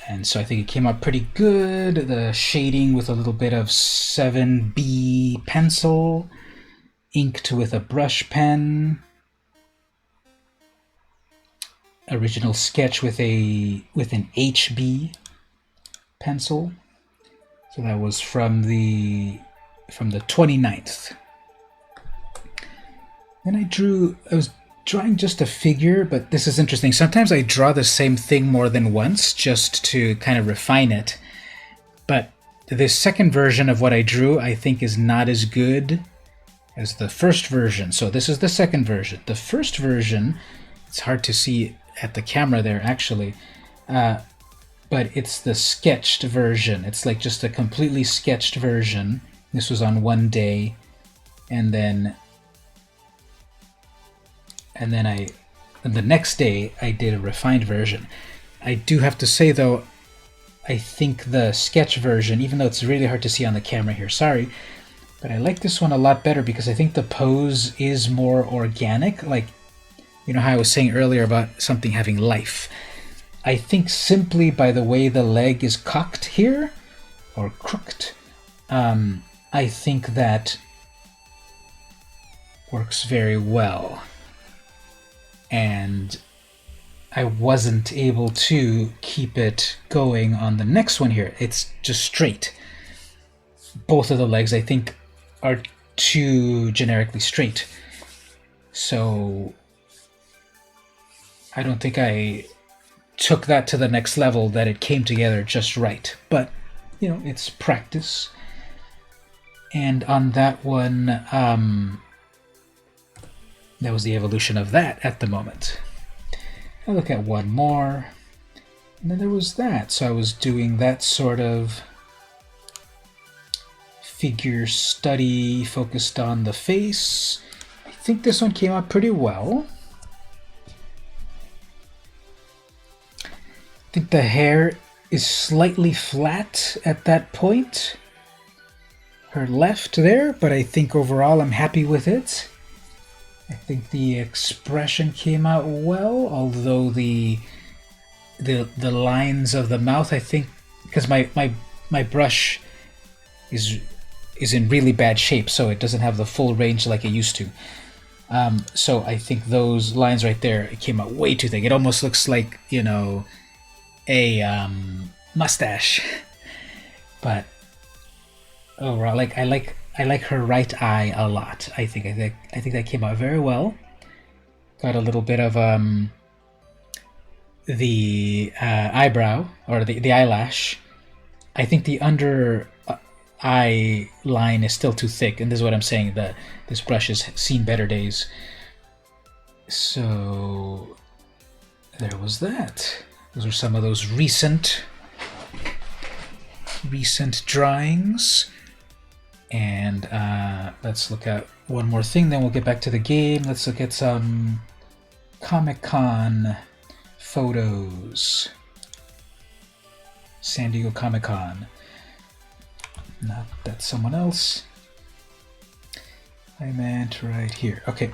And so I think it came out pretty good. The shading with a little bit of 7B pencil, inked with a brush pen. Original sketch with an HB pencil. So that was from the 29th. Then I was drawing just a figure, but this is interesting. Sometimes I draw the same thing more than once just to kind of refine it. But this second version of what I drew, I think, is not as good as the first version. So this is the second version. The first version, it's hard to see at the camera there actually, but it's the sketched version. It's like just a completely sketched version. This was on one day, and then the next day I did a refined version. I do have to say though, I think the sketch version, even though it's really hard to see on the camera here, sorry, but I like this one a lot better because I think the pose is more organic. Like, you know how I was saying earlier about something having life. I think simply by the way the leg is cocked here, or crooked, I think that works very well. And I wasn't able to keep it going on the next one here. It's just straight. Both of the legs, I think, are too generically straight. So I don't think I took that to the next level, that it came together just right. But, you know, it's practice. And on that one, that was the evolution of that at the moment. I'll look at one more. And then there was that. So I was doing that sort of figure study focused on the face. I think this one came out pretty well. I think the hair is slightly flat at that point. Her left there, but I think overall I'm happy with it. I think the expression came out well, although the lines of the mouth, I think, because my brush is in really bad shape, so it doesn't have the full range like it used to. So I think those lines right there, it came out way too thick. It almost looks like, you know, a mustache. But overall, like I like her right eye a lot. I think that came out very well. Got a little bit of the eyebrow, or the eyelash. I think the under eye line is still too thick, and this is what I'm saying, that this brush has seen better days. So there was that. Those are some of those recent drawings. And let's look at one more thing, then we'll get back to the game. Let's look at some Comic-Con photos. San Diego Comic-Con. Not that's someone else. I meant right here. Okay.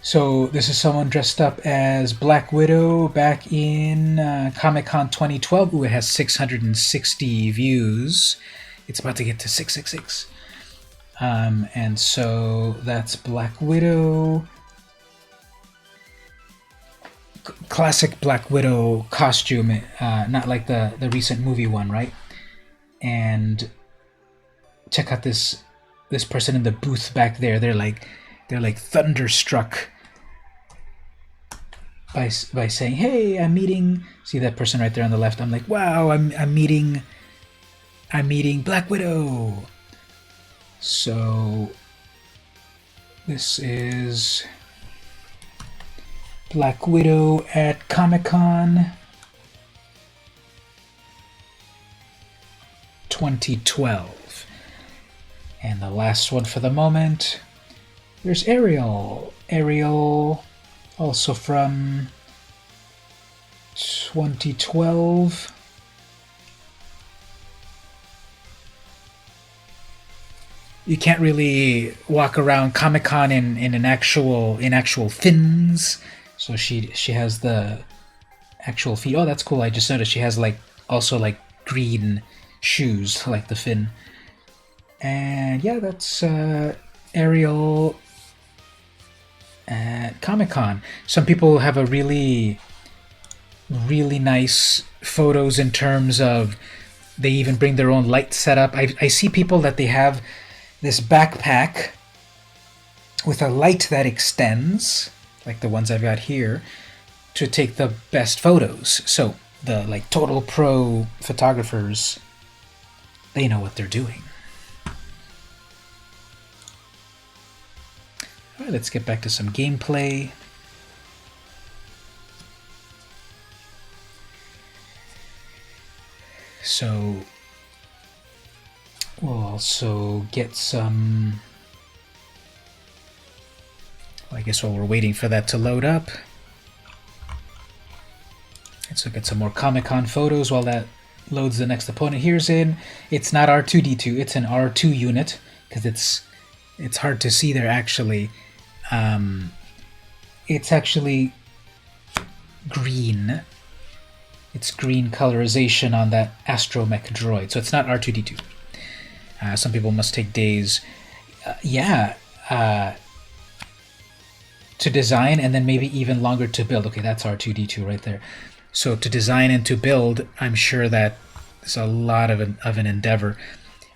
So this is someone dressed up as Black Widow back in Comic-Con 2012. Ooh, it has 660 views. It's about to get to 666. And so that's Black Widow. Classic Black Widow costume, not like the recent movie one, right? And check out this person in the booth back there. They're like thunderstruck by saying, "Hey, I'm meeting." See that person right there on the left? I'm like, "Wow, I'm meeting Black Widow." So this is Black Widow at Comic-Con 2012. And the last one for the moment, there's Ariel. Ariel, also from 2012. You can't really walk around Comic-Con in actual fins. So she has the actual feet. Oh, that's cool. I just noticed she has also green shoes like the fin. And yeah, that's Ariel at Comic-Con. Some people have a really nice photos in terms of they even bring their own light setup. I see people that they have this backpack with a light that extends, like the ones I've got here, to take the best photos. So the total pro photographers, they know what they're doing. All right, let's get back to some gameplay. So we'll also get some... Well, I guess while we're waiting for that to load up, let's look at some more Comic-Con photos while that loads the next opponent. Here's in. It's not R2-D2, it's an R2 unit, because it's hard to see there actually. It's actually green. It's green colorization on that astromech droid, so it's not R2-D2. Some people must take days. To design and then maybe even longer to build. Okay, that's R2-D2 right there. So to design and to build, I'm sure that it's a lot of an endeavor.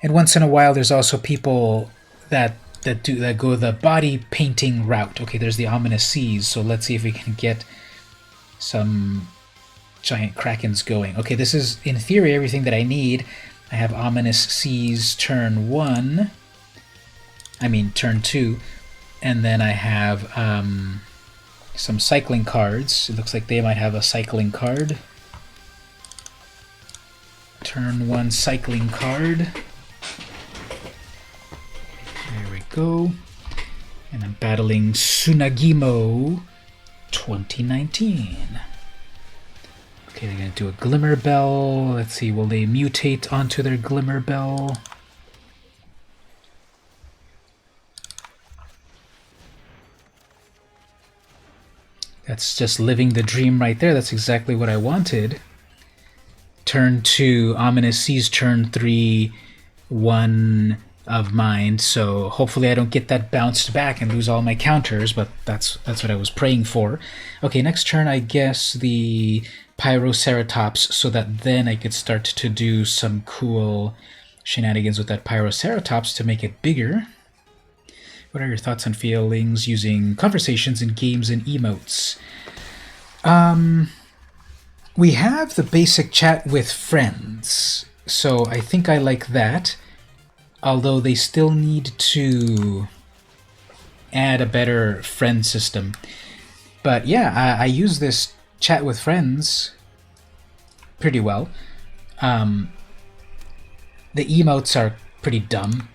And once in a while, there's also people that go the body painting route. Okay, there's the ominous seas. So let's see if we can get some giant krakens going. Okay, this is in theory everything that I need. I have ominous seas turn 1. I mean turn 2. And then I have some cycling cards. It looks like they might have a cycling card. Turn 1 cycling card. There we go. And I'm battling Tsunagimo 2019. Okay, they're going to do a Glimmer Bell. Let's see, will they mutate onto their Glimmer Bell? That's just living the dream right there. That's exactly what I wanted. Turn 2, Ominous Seas, turn 3, 1 of mine. So hopefully I don't get that bounced back and lose all my counters, but that's what I was praying for. Okay, next turn I guess the Pyroceratops, so that then I could start to do some cool shenanigans with that Pyroceratops to make it bigger. What are your thoughts and feelings using conversations in games and emotes? We have the basic chat with friends, so I think I like that, although they still need to add a better friend system. But yeah, I use this chat with friends pretty well. The emotes are pretty dumb.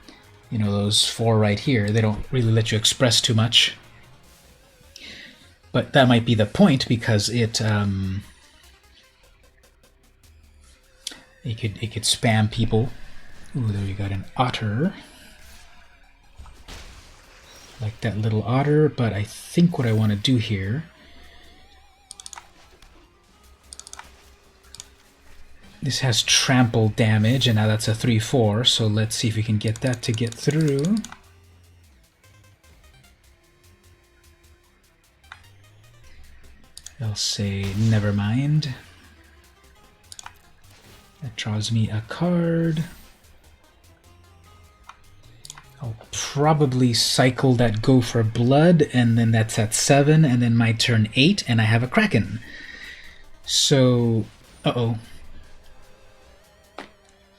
You know, those 4 right here, they don't really let you express too much. But that might be the point, because it could spam people Ooh, there you got an otter. Like that little otter, but I think what I want to do here, this has trample damage, and now that's a 3/4, so let's see if we can get that to get through. I'll say never mind. That draws me a card. I'll probably cycle that Go for Blood, and then that's at 7, and then my turn 8, and I have a Kraken. So, uh-oh.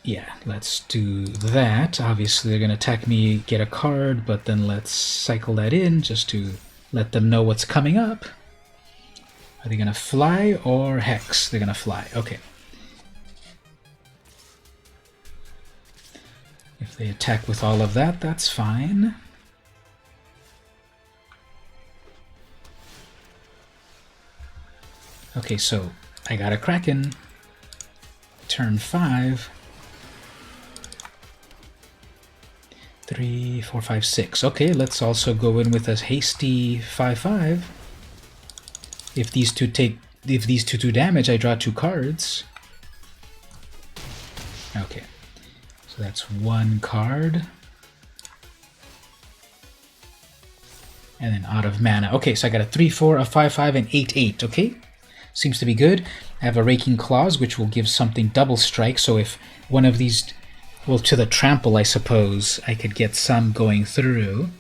Yeah, let's do that. Obviously, they're going to attack me, get a card, but then let's cycle that in just to let them know what's coming up. Are they going to fly or Hex? They're going to fly. Okay. If they attack with all of that, that's fine. Okay, so I got a Kraken. Turn 5. 3, 4, 5, 6. Okay, let's also go in with a hasty 5/5. If these two do damage, I draw 2 cards. Okay. So that's 1 card. And then out of mana. Okay, so I got a 3/4, a 5/5, and 8/8. Okay, seems to be good. I have a Raking Claws, which will give something double strike. So if one of these, well, to the trample, I suppose, I could get some going through.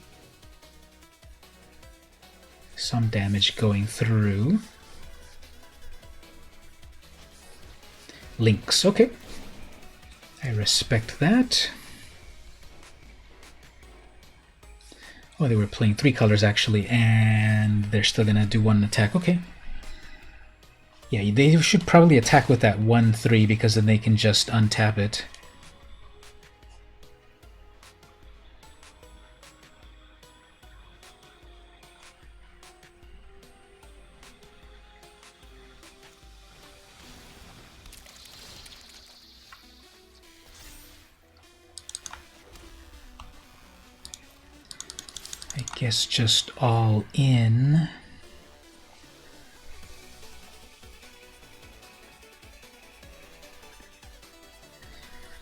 Some damage going through. Lynx. Okay. I respect that. Oh, they were playing 3 colors actually, and they're still gonna do 1 attack. Okay. Yeah, they should probably attack with that 1/3 because then they can just untap it. I guess just all in.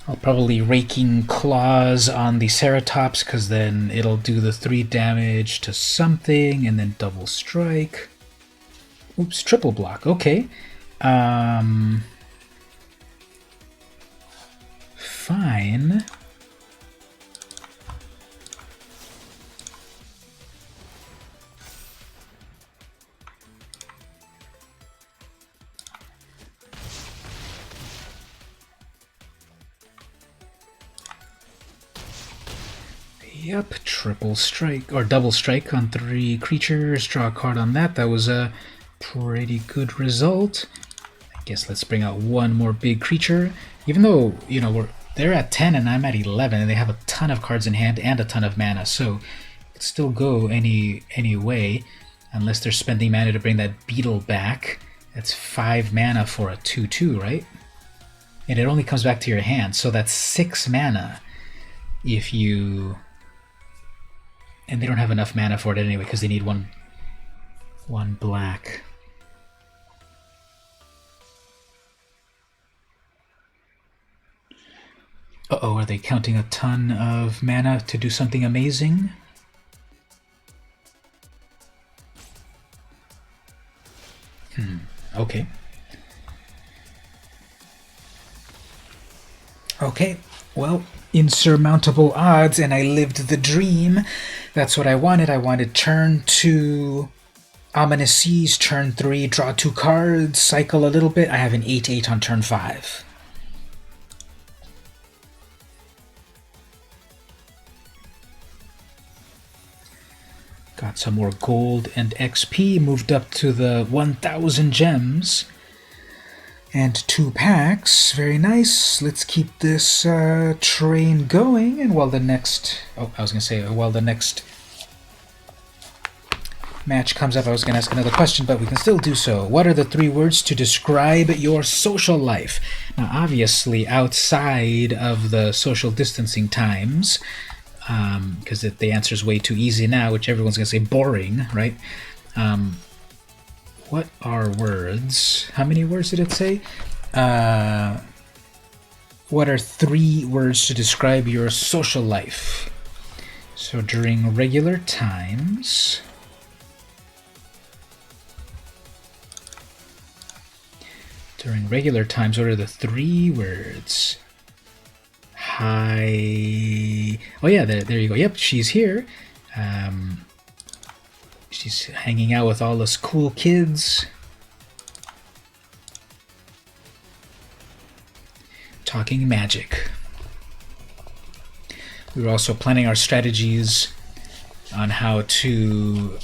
I'll probably Raking Claws on the Ceratops because then it'll do the 3 damage to something and then double strike. Oops, triple block. Okay. Fine. Yep, triple strike, or double strike on 3 creatures, draw a card on that. That was a pretty good result. I guess let's bring out 1 more big creature. Even though, you know, they're at 10 and I'm at 11, and they have a ton of cards in hand and a ton of mana, so it could still go any way, unless they're spending mana to bring that beetle back. That's 5 mana for a 2/2, right? And it only comes back to your hand, so that's 6 mana if you... And they don't have enough mana for it anyway, because they need one black. Uh-oh, are they counting a ton of mana to do something amazing? Okay. Okay, well, insurmountable odds, and I lived the dream. That's what I wanted. I wanted turn 2, Ominous Seas, turn 3, draw 2 cards, cycle a little bit. I have an 8/8 on turn 5. Got some more gold and XP, moved up to the 1,000 gems. And 2 packs, very nice. Let's keep this train going, and while the next... Oh, I was going to say, while the next match comes up, I was going to ask another question, but we can still do so. What are the 3 words to describe your social life? Now, obviously, outside of the social distancing times, because the answer is way too easy now, which everyone's going to say boring, right? What are words? How many words did it say? What are 3 words to describe your social life? So during regular times... During regular times, what are the 3 words? Hi. Oh yeah, there you go. Yep, she's here. She's hanging out with all us cool kids. Talking magic. We were also planning our strategies on how to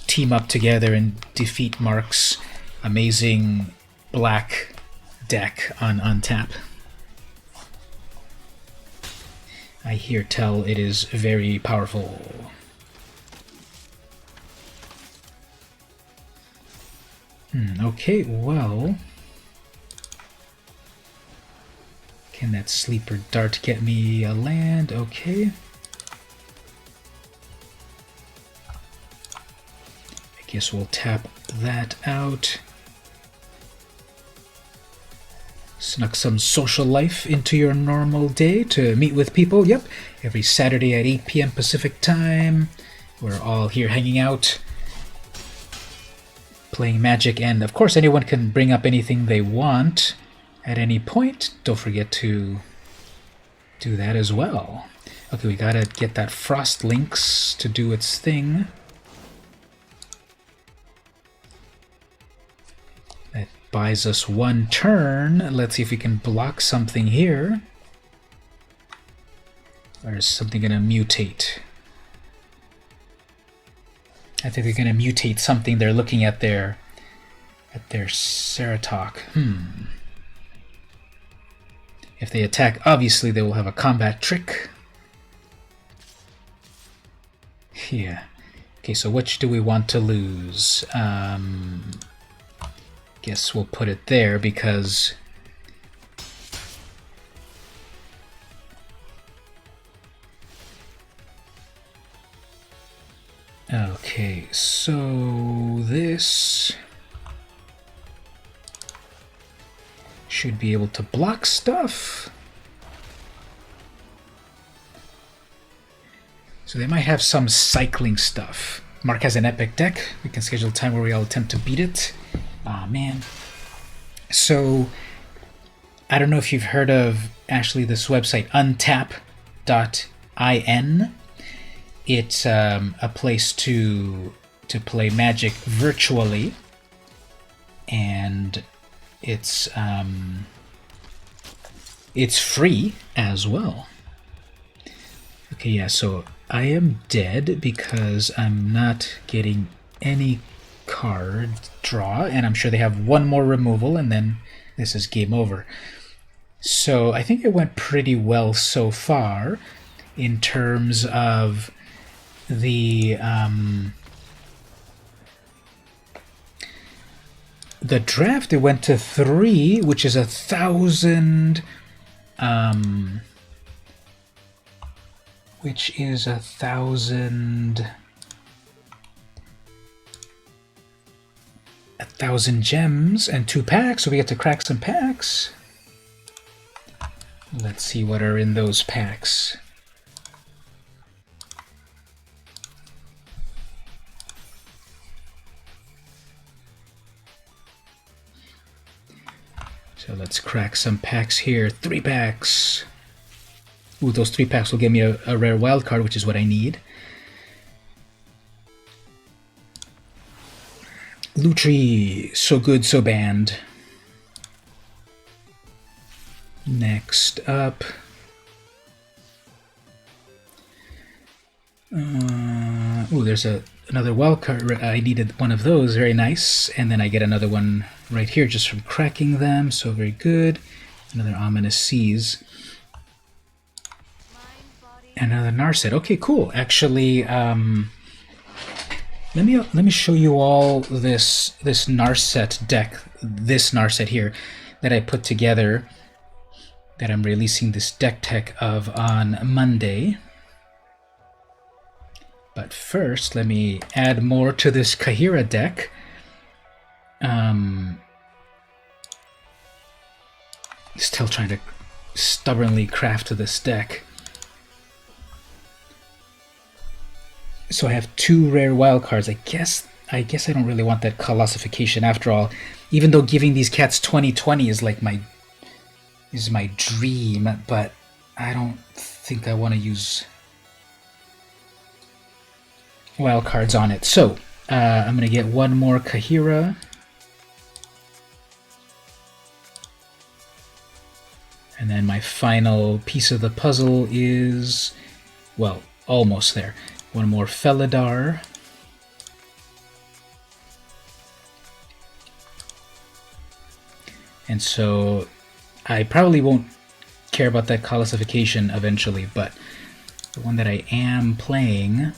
team up together and defeat Mark's amazing black deck on tap. I hear tell it is very powerful. Okay, well... Can that sleeper dart get me a land? Okay. I guess we'll tap that out. Snuck some social life into your normal day to meet with people. Yep, every Saturday at 8 p.m. Pacific time. We're all here hanging out, playing Magic, and of course anyone can bring up anything they want at any point. Don't forget to do that as well. Okay, we gotta get that Frost Lynx to do its thing. That buys us 1 turn. Let's see if we can block something here. Or is something gonna mutate? I think they're gonna mutate something. They're looking at their Ceratok. If they attack, obviously they will have a combat trick. Yeah. Okay, so which do we want to lose? Guess we'll put it there because... Okay, so this should be able to block stuff. So they might have some cycling stuff. Mark has an epic deck. We can schedule a time where we all attempt to beat it. Aw, man. So, I don't know if you've heard of, actually, this website, untap.in. It's a place to play Magic virtually, and it's free as well. Okay, yeah, so I am dead because I'm not getting any card draw, and I'm sure they have 1 more removal, and then this is game over. So I think it went pretty well so far in terms of the draft. It went to 3, which is 1,000, which is 1,000 gems and 2 packs, so we get to crack some packs. Let's see what are in those packs. So let's crack some packs here. 3 packs. Ooh, those 3 packs will give me a rare wild card, which is what I need. Lutri, so good, so banned. Next up. Ooh, there's another wild card. I needed one of those. Very nice. And then I get another one right here just from cracking them. So very good. Another Ominous Seas. Another Narset. Okay, cool. Actually, let me show you all this Narset deck, this Narset here, that I put together, that I'm releasing this deck tech of on Monday. But first, let me add more to this Kahira deck. Still trying to stubbornly craft this deck. So I have 2 rare wild cards. I guess I don't really want that Colossification after all. Even though giving these cats 20/20 is like my dream, but I don't think I want to use wild cards on it. So I'm gonna get 1 more Kahira. And then my final piece of the puzzle is, well, almost there. 1 more Felidar. And so I probably won't care about that Colossification eventually, but the one that I am playing,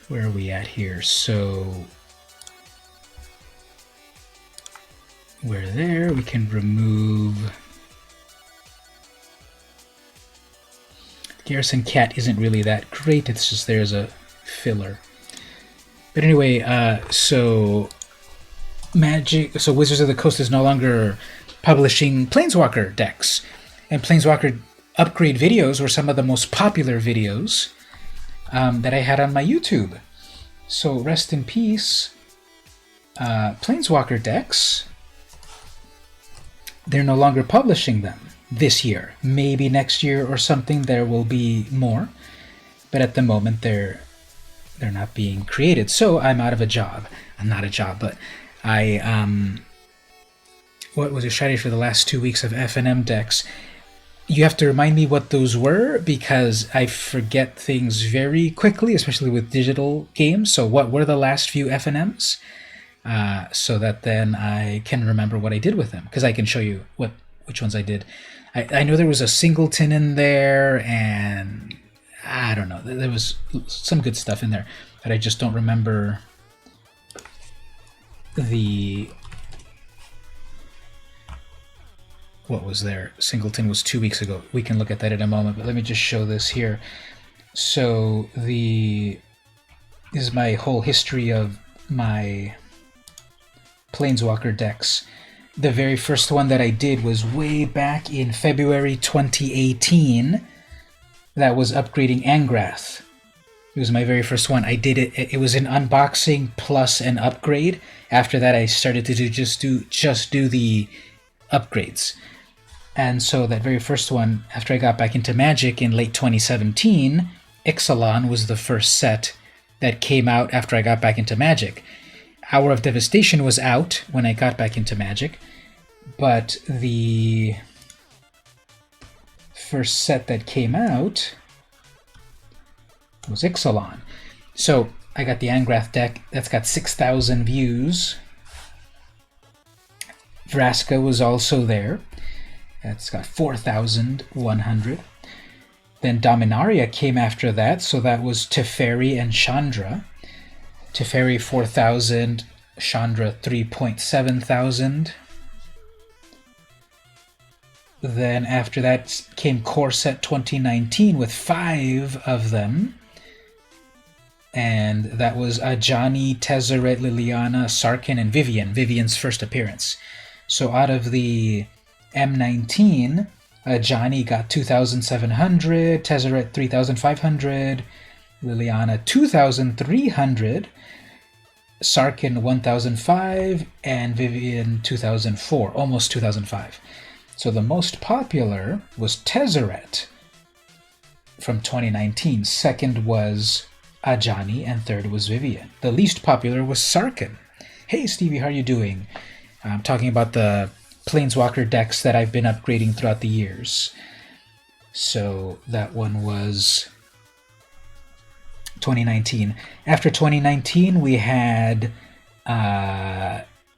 where are we at here? So we're there. We can remove... Garrison Cat isn't really that great, it's just there's a filler. But anyway, so Wizards of the Coast is no longer publishing Planeswalker decks. And Planeswalker upgrade videos were some of the most popular videos that I had on my YouTube. So rest in peace, Planeswalker decks. They're no longer publishing them this year. Maybe next year or something there will be more, but at the moment they're not being created. So I'm out of a job. I'm not a job, but I what was exciting for the last 2 weeks of FNM decks. You have to remind me what those were, because I forget things very quickly, especially with digital games. So what were the last few FNMs? So that then I can remember what I did with them, because I can show you which ones I did. I know there was a Singleton in there, and I don't know, there was some good stuff in there, but I just don't remember what was there. Singleton was 2 weeks ago. We can look at that in a moment, but let me just show this here. So this is my whole history of my Planeswalker decks. The very first one that I did was way back in February 2018. That was upgrading Angrath. It was my very first one. I did it. It was an unboxing plus an upgrade. After that, I started to just do the upgrades. And so that very first one, after I got back into Magic in late 2017, Ixalan was the first set that came out after I got back into Magic. Hour of Devastation was out when I got back into Magic, but the first set that came out was Ixalan. So I got the Angrath deck. That's got 6,000 views. Vraska was also there. That's got 4,100. Then Dominaria came after that, so that was Teferi and Chandra. Teferi 4,000, Chandra 3.7 thousand. Then after that came Core Set 2019 with 5 of them. And that was Ajani, Tezzeret, Liliana, Sarkhan, and Vivian. Vivian's first appearance. So out of the M19, Ajani got 2,700, Tezzeret 3,500, Liliana 2,300, Sarkhan 1,005, and Vivian 2,004, almost 2,005. So the most popular was Tezzeret from 2019. Second was Ajani, and third was Vivian. The least popular was Sarkhan. Hey Stevie, how are you doing? I'm talking about the Planeswalker decks that I've been upgrading throughout the years. So that one was 2019. After 2019, we had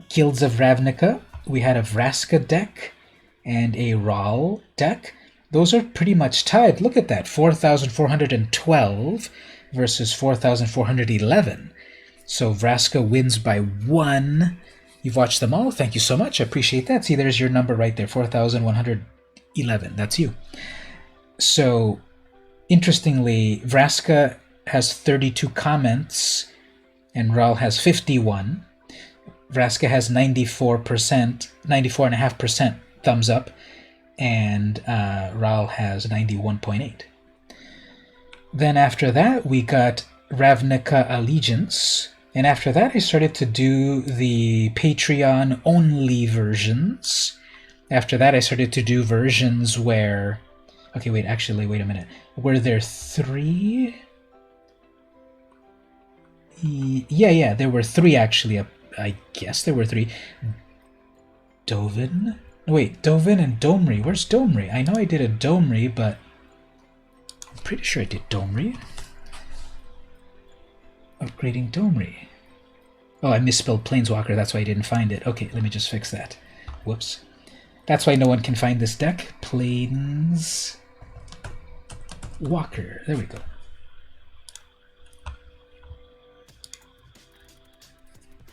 Guilds of Ravnica. We had a Vraska deck and a Ral deck. Those are pretty much tied. Look at that, 4,412 versus 4,411. So Vraska wins by 1. You've watched them all. Thank you so much. I appreciate that. See, there's your number right there, 4,111. That's you. So, interestingly, Vraska has 32 comments and Ral has 51. Vraska has 94.5% thumbs up, and Ral has 91.8. Then after that, we got Ravnica Allegiance. And after that, I started to do the Patreon-only versions. After that, I started to do versions where... Okay, wait a minute. Were there 3? Yeah, there were 3 actually. I guess there were 3. Dovin? Wait, Dovin and Domri. Where's Domri? I know I did a Domri, but... I'm pretty sure I did Domri. Upgrading Domri. Oh, I misspelled Planeswalker, that's why I didn't find it. Okay, let me just fix that. Whoops. That's why no one can find this deck. Planeswalker. There we go.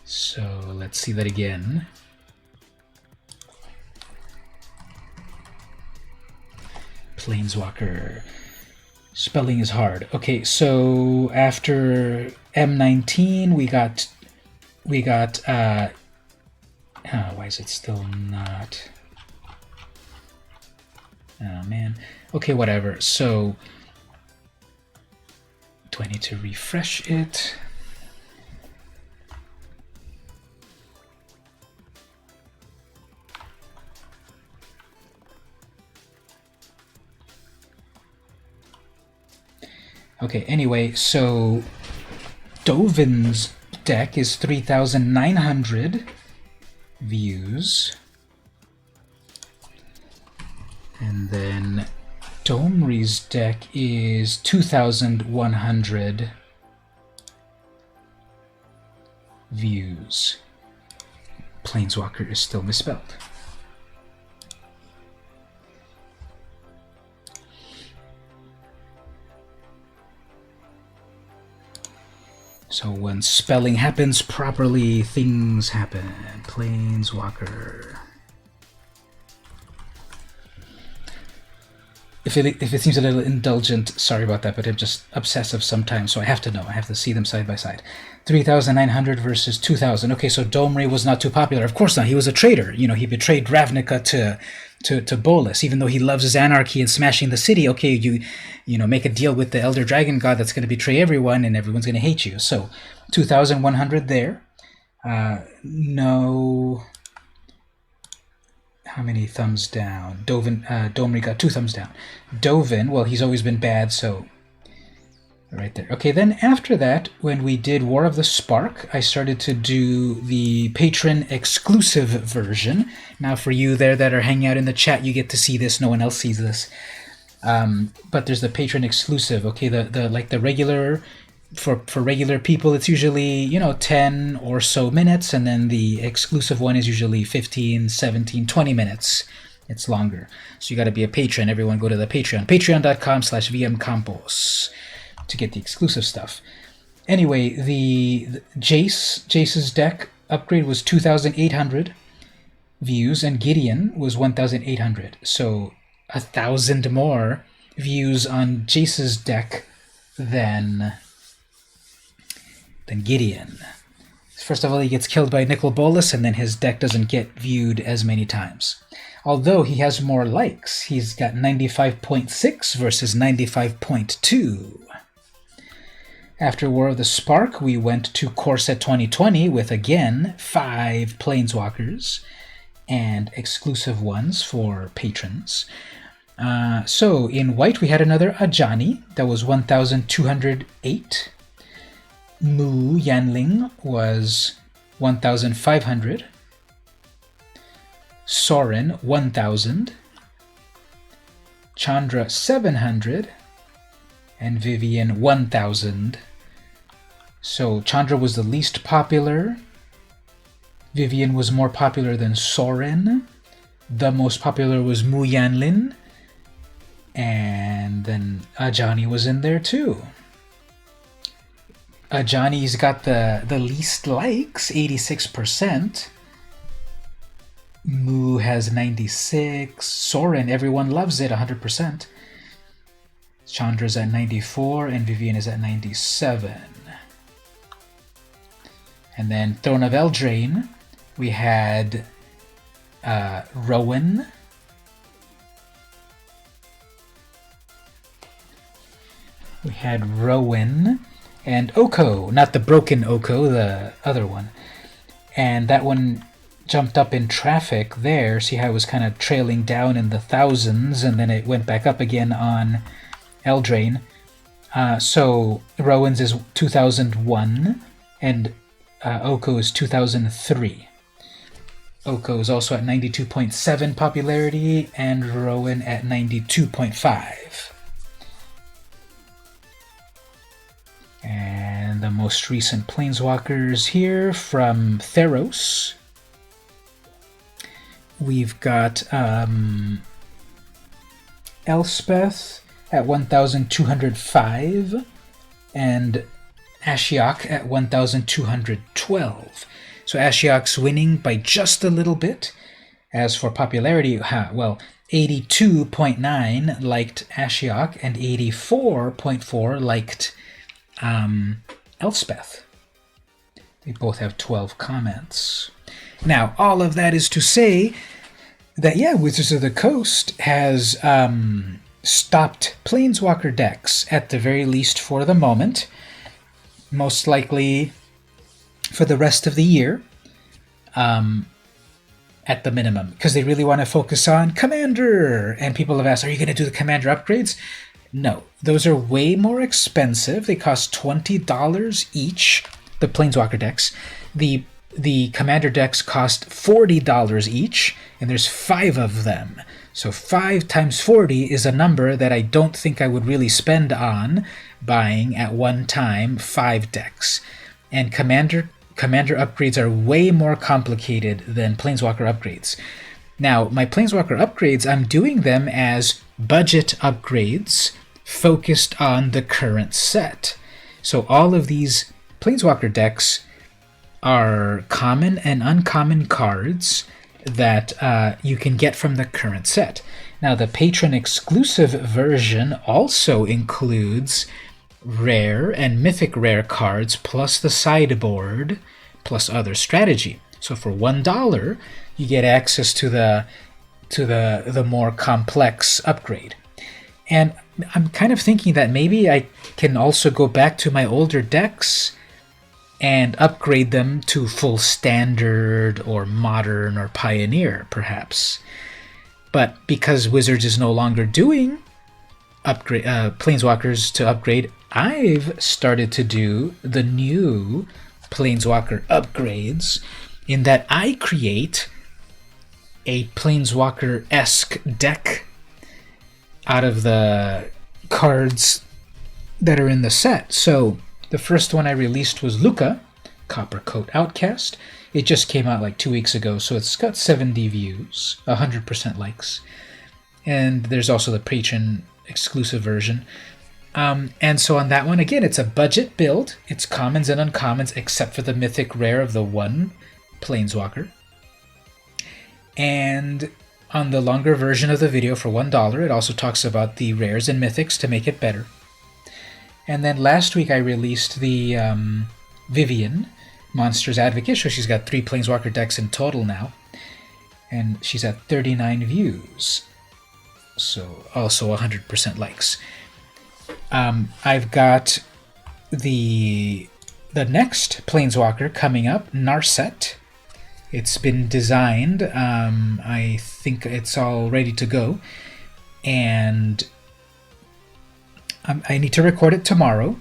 So, let's see that again. Planeswalker. Spelling is hard. Okay, so after M19, we got why is it still not? Oh man. Okay, whatever. So do I need to refresh it? Okay, anyway, so Dovin's deck is 3,900 views. And then Domri's deck is 2,100 views. Planeswalker is still misspelled. So when spelling happens properly, things happen. Planeswalker. If it seems a little indulgent, sorry about that, but I'm just obsessive sometimes, so I have to know. I have to see them side by side. 3,900 versus 2,000. Okay, so Domri was not too popular. Of course not. He was a traitor. You know, he betrayed Ravnica to Bolas, even though he loves his anarchy and smashing the city. Okay, you know, make a deal with the Elder Dragon God that's going to betray everyone, and everyone's going to hate you. So 2,100 there. No... How many thumbs down? Domri got 2 thumbs down. Dovin, well, he's always been bad, so... Right there. Okay, then after that, when we did War of the Spark, I started to do the patron exclusive version. Now for you there that are hanging out in the chat, you get to see this. No one else sees this. But there's the patron exclusive. Okay, the regular... For regular people, it's usually, 10 or so minutes, and then the exclusive one is usually 15, 17, 20 minutes. It's longer. So you got to be a patron. Everyone go to the Patreon. Patreon.com/vmcampos to get the exclusive stuff. Anyway, the Jace's deck upgrade was 2,800 views, and Gideon was 1,800. So 1,000 more views on Jace's deck than Gideon. First of all, he gets killed by Nicol Bolas, and then his deck doesn't get viewed as many times. Although he has more likes. He's got 95.6 versus 95.2. After War of the Spark, we went to Core Set 2020 with, again, 5 Planeswalkers and exclusive ones for patrons. So in white, we had another Ajani. That was 1,208. Mu Yanling was 1,500. Sorin 1,000. Chandra 700. And Vivian 1,000. So Chandra was the least popular. Vivian was more popular than Sorin. The most popular was Mu Yanlin. And then Ajani was in there too. Johnny's got the least likes, 86%. Moo has 96. Soren, everyone loves it, 100%. Chandra's at 94, and Vivian is at 97. And then Throne of Eldraine, we had Rowan. We had Rowan and Oko, not the broken Oko, the other one. And that one jumped up in traffic there. See how it was kind of trailing down in the thousands, and then it went back up again on Eldraine. So Rowan's is 2001, and Oko is 2003. Oko is also at 92.7 popularity, and Rowan at 92.5. And the most recent Planeswalkers here from Theros. We've got Elspeth at 1,205 and Ashiok at 1,212. So Ashiok's winning by just a little bit. As for popularity, well, 82.9 liked Ashiok and 84.4 liked Elspeth. They both have 12 comments. Now, all of that is to say that, yeah, Wizards of the Coast has stopped Planeswalker decks, at the very least for the moment. Most likely for the rest of the year, at the minimum, because they really want to focus on Commander. And people have asked, are you going to do the Commander upgrades? No, those are way more expensive. They cost $20 each, the Planeswalker decks. The Commander decks cost $40 each, and there's 5 of them. So 5 times 40 is a number that I don't think I would really spend on buying at one time 5 decks. And Commander upgrades are way more complicated than Planeswalker upgrades. Now, my Planeswalker upgrades, I'm doing them as budget upgrades focused on the current set. So all of these Planeswalker decks are common and uncommon cards that you can get from the current set. Now, the Patron exclusive version also includes rare and mythic rare cards plus the sideboard plus other strategy. So for $1, you get access to the more complex upgrade. And I'm kind of thinking that maybe I can also go back to my older decks and upgrade them to full standard or modern or pioneer, perhaps. But because Wizards is no longer doing Planeswalkers to upgrade, I've started to do the new Planeswalker upgrades, in that I create a Planeswalker-esque deck out of the cards that are in the set. So the first one I released was Luca, Coppercoat Outcast. It just came out like 2 weeks ago, so it's got 70 views, 100% likes. And there's also the Patron exclusive version. And so on that one, again, it's a budget build. It's commons and uncommons, except for the mythic rare of the one Planeswalker. And on the longer version of the video for $1, it also talks about the rares and mythics to make it better. And then last week I released the Vivian, Monsters Advocate. So she's got 3 Planeswalker decks in total now. And she's at 39 views. So also 100% likes. I've got the next Planeswalker coming up, Narset. It's been designed. I think it's all ready to go. And I need to record it tomorrow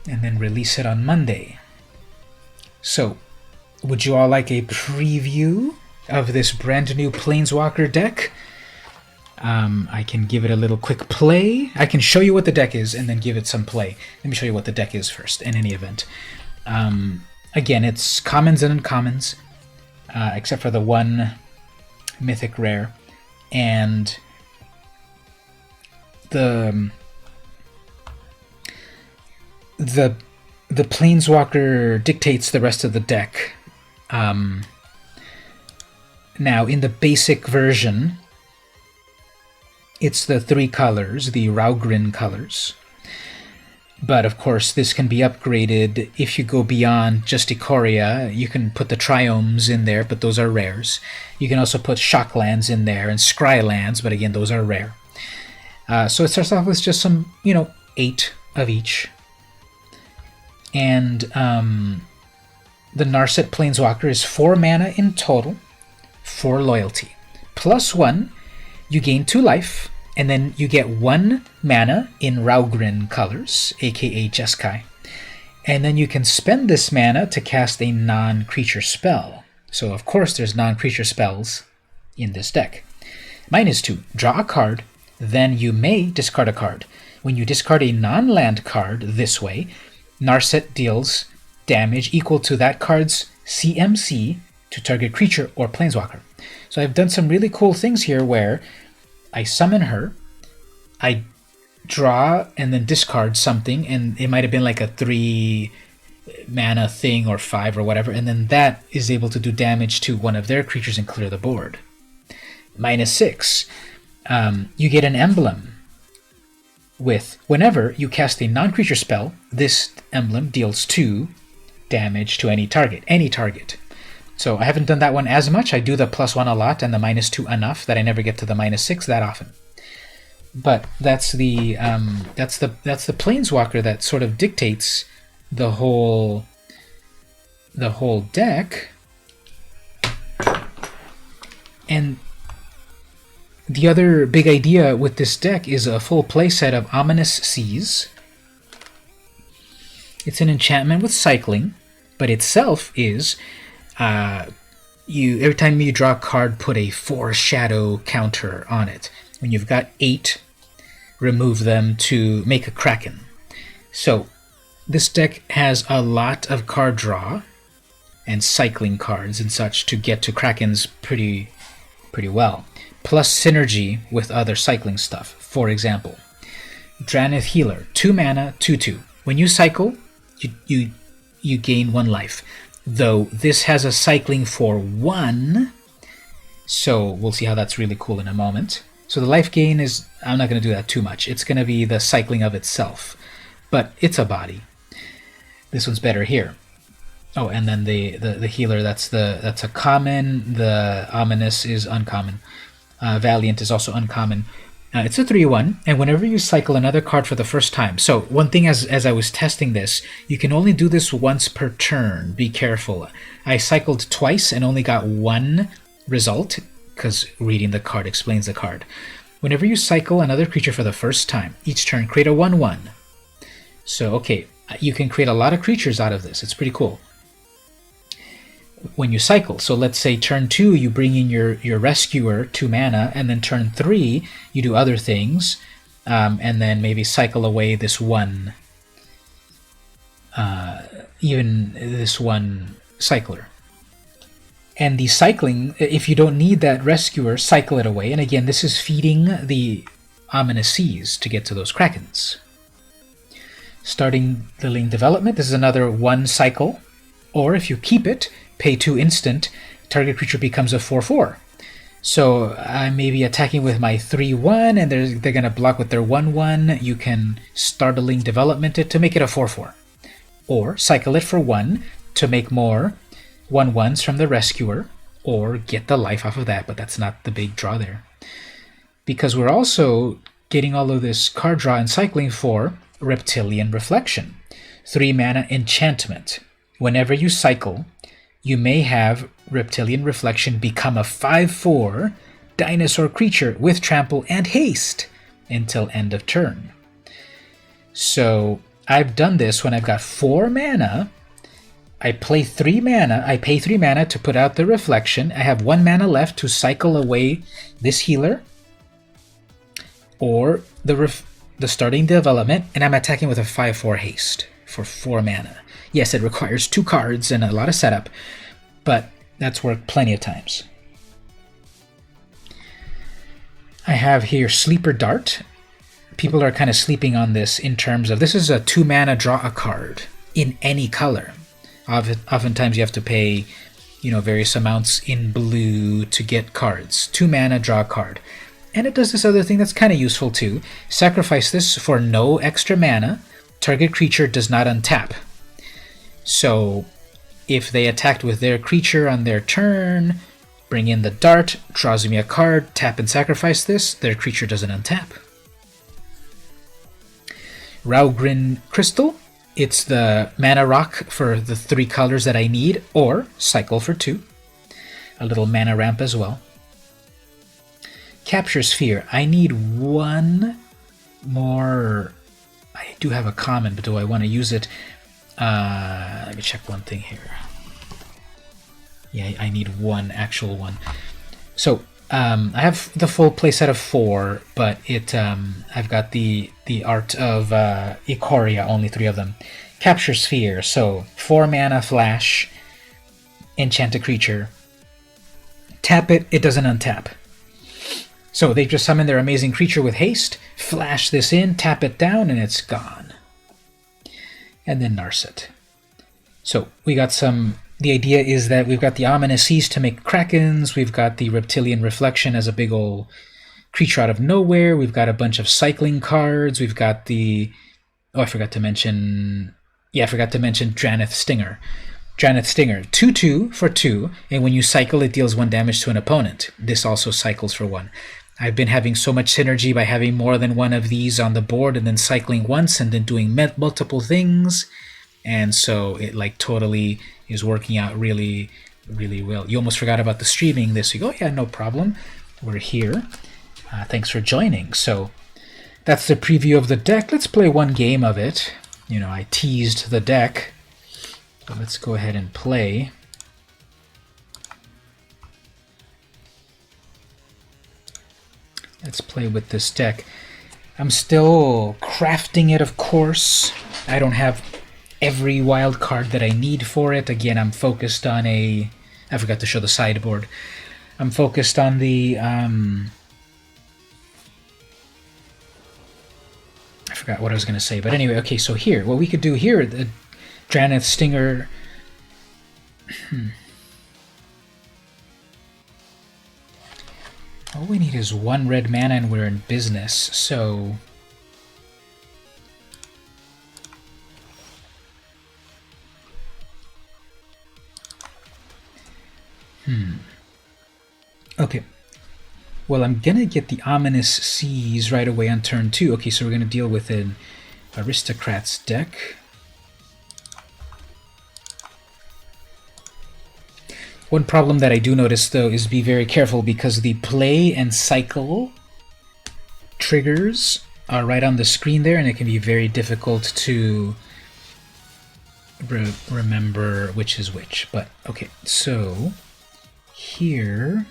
and then release it on Monday. So, would you all like a preview of this brand new Planeswalker deck? I can give it a little quick play. I can show you what the deck is and then give it some play. Let me show you what the deck is first, in any event. Again, it's commons and uncommons, except for the one mythic rare. And the the Planeswalker dictates the rest of the deck. Now, in the basic version, it's the 3 colors, the Raugrin colors. But of course, this can be upgraded if you go beyond just Ikoria. You can put the Triomes in there, but those are rares. You can also put Shocklands in there and Scrylands, but again, those are rare. So it starts off with just some, 8 of each. And the Narset Planeswalker is 4 mana in total, 4 loyalty. +1, you gain 2 life, and then you get 1 mana in Raugrin colors, aka Jeskai. And then you can spend this mana to cast a non-creature spell. So of course there's non-creature spells in this deck. -2, draw a card, then you may discard a card. When you discard a non-land card this way, Narset deals damage equal to that card's CMC to target creature or planeswalker. So I've done some really cool things here where I summon her, I draw and then discard something, and it might have been like a 3 mana thing or 5 or whatever, and then that is able to do damage to one of their creatures and clear the board. -6, you get an emblem with whenever you cast a non-creature spell, this emblem deals 2 damage to any target. So I haven't done that one as much. I do the +1 a lot and the -2 enough that I never get to the -6 that often. But that's the Planeswalker that sort of dictates the whole deck. And the other big idea with this deck is a full playset of Ominous Seas. It's an enchantment with cycling, but itself is every time you draw a card, put a 4 shadow counter on it. When you've got 8, remove them to make a Kraken. So this deck has a lot of card draw and cycling cards and such to get to Krakens pretty well. Plus synergy with other cycling stuff. For example, Drannith Healer, 2 mana, 2/2. When you cycle, you gain 1 life. Though this has a cycling for 1, so we'll see how that's really cool in a moment. So the life gain is, I'm not going to do that too much. It's going to be the cycling of itself, but it's a body. This one's better here. Oh, and then the healer, that's a common. The Ominous is uncommon. Valiant is also uncommon. It's a 3/1, and whenever you cycle another card for the first time. So one thing, as I was testing this, you can only do this once per turn. Be careful. I cycled twice and only got 1 result, because reading the card explains the card. Whenever you cycle another creature for the first time, each turn create a 1/1. So, okay, you can create a lot of creatures out of this. It's pretty cool. When you cycle, so let's say turn 2 you bring in your rescuer, 2 mana, and then turn 3 you do other things, and then maybe cycle away this one cycler. And the cycling, if you don't need that rescuer, cycle it away. And again, this is feeding the Ominous Seas to get to those Krakens. Starting Lillian Development, this is another 1 cycle. Or if you keep it, pay 2 instant, target creature becomes a 4/4. So I may be attacking with my 3/1, and they're going to block with their 1/1. You can Startling Development it to make it a 4/4. Or cycle it for 1 to make more 1/1s from the rescuer, or get the life off of that, but that's not the big draw there. Because we're also getting all of this card draw and cycling for Reptilian Reflection. 3 mana enchantment. Whenever you cycle, you may have Reptilian Reflection become a 5/4 dinosaur creature with trample and haste until end of turn. So I've done this when I've got 4 mana. I pay 3 mana to put out the Reflection. I have 1 mana left to cycle away this healer or the Starting Development, and I'm attacking with a 5/4 haste for 4 mana. Yes, it requires 2 cards and a lot of setup, but that's worked plenty of times. I have here Sleeper Dart. People are kind of sleeping on this in terms of this is a 2 mana draw a card. in any color. Oftentimes you have to pay, various amounts in blue to get cards. 2 mana, draw a card. And it does this other thing that's kind of useful too. Sacrifice this for no extra mana. Target creature does not untap. So if they attacked with their creature on their turn, bring in the dart, draws me a card, tap and sacrifice this, their creature doesn't untap. Raugrin Crystal. It's the mana rock for the 3 colors that I need, or cycle for 2. A little mana ramp as well. Capture Sphere. I need 1 more. I do have a common, but do I want to use it? Let me check one thing here. Yeah, I need 1 actual one. So I have the full playset of 4, but I've got the art of Ikoria, only 3 of them. Capture Sphere. So 4 mana flash, enchant a creature, tap it, it doesn't untap. So they just summon their amazing creature with haste, flash this in, tap it down, and it's gone. And then Narset. So we got the idea is that we've got the Ominous Seas to make Krakens, we've got the Reptilian Reflection as a big old creature out of nowhere, we've got a bunch of cycling cards, we've got I forgot to mention Drannith Stinger. Drannith Stinger, 2/2 for 2, and when you cycle it deals 1 damage to an opponent. This also cycles for 1. I've been having so much synergy by having more than 1 of these on the board and then cycling once and then doing multiple things, and so it totally is working out really, really well. You almost forgot about the streaming this week. Oh yeah, no problem. We're here. Thanks for joining. So that's the preview of the deck. Let's play 1 game of it. I teased the deck, but let's go ahead and play. Let's play with this deck. I'm still crafting it, of course. I don't have every wild card that I need for it. Again, I'm focused on I forgot to show the sideboard. I'm focused on the I forgot what I was going to say, but anyway, okay, so here, what we could do here, the Drannith Stinger. All we need is 1 red mana and we're in business, so okay. Well, I'm gonna get the Ominous Seas right away on turn 2. Okay, so we're gonna deal with an Aristocrats deck. One problem that I do notice, though, is be very careful because the play and cycle triggers are right on the screen there, and it can be very difficult to remember which is which. But, okay, so here...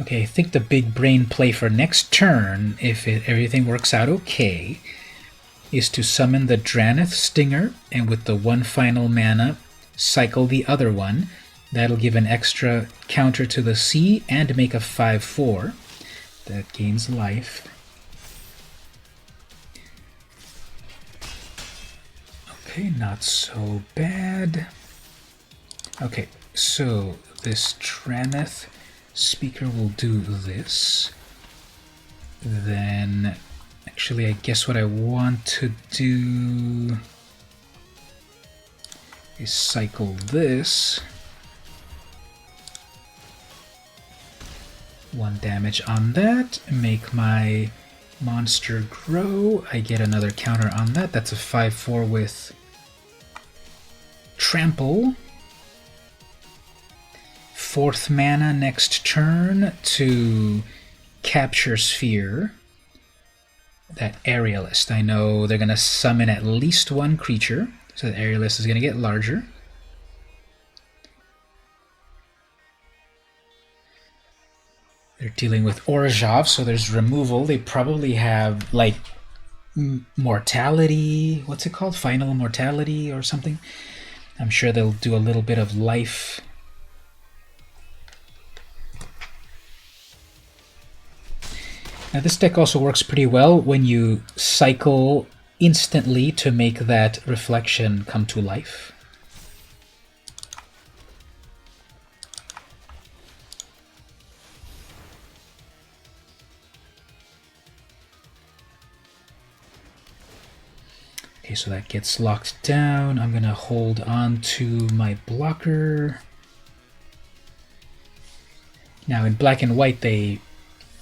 Okay, I think the big brain play for next turn, if everything works out okay, is to summon the Drannith Stinger, and with the 1 final mana, cycle the other one. That'll give an extra counter to the sea and make a 5/4 that gains life. Okay, not so bad. Okay, so this Drannith Speaker will do this. Then, actually, I guess what I want to do is cycle this. 1 damage on that, make my monster grow. I get another counter on that. That's a 5/4 with trample. 4th mana next turn to Capture Sphere. That Aerialist. I know they're going to summon at least 1 creature, so the Aerialist is going to get larger. They're dealing with Orzhov, so there's removal. They probably have, like, mortality. What's it called? Final mortality or something? I'm sure they'll do a little bit of life. Now this deck also works pretty well when you cycle instantly to make that reflection come to life. Okay, so that gets locked down. I'm gonna hold on to my blocker. Now in black and white they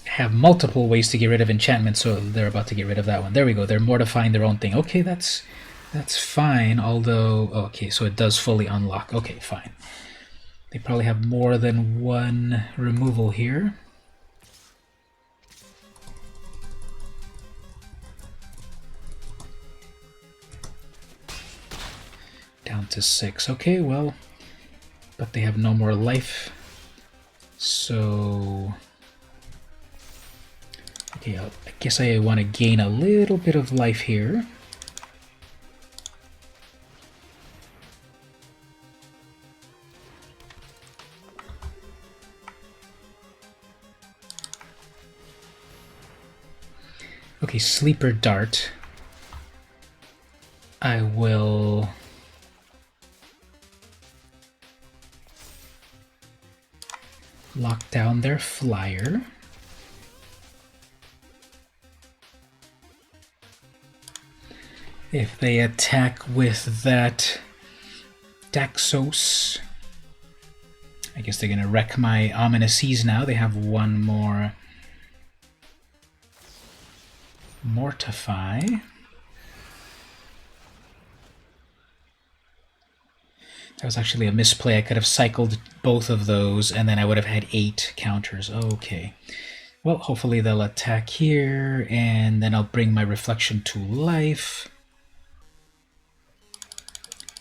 have multiple ways to get rid of enchantments, so they're about to get rid of that one. There we go, they're mortifying their own thing. Okay, that's fine, although... okay, so it does fully unlock. Okay, fine. They probably have more than one removal here. Down to 6. Okay, well, but they have no more life. So... okay, I guess I want to gain a little bit of life here. Okay, Sleeper Dart. I will... lock down their flyer. If they attack with that Daxos, I guess they're gonna wreck my Ominous Seas now. They have one more Mortify. That was actually a misplay. I could have cycled both of those, and then I would have had 8 counters. Okay. Well, hopefully they'll attack here, and then I'll bring my Reflection to life.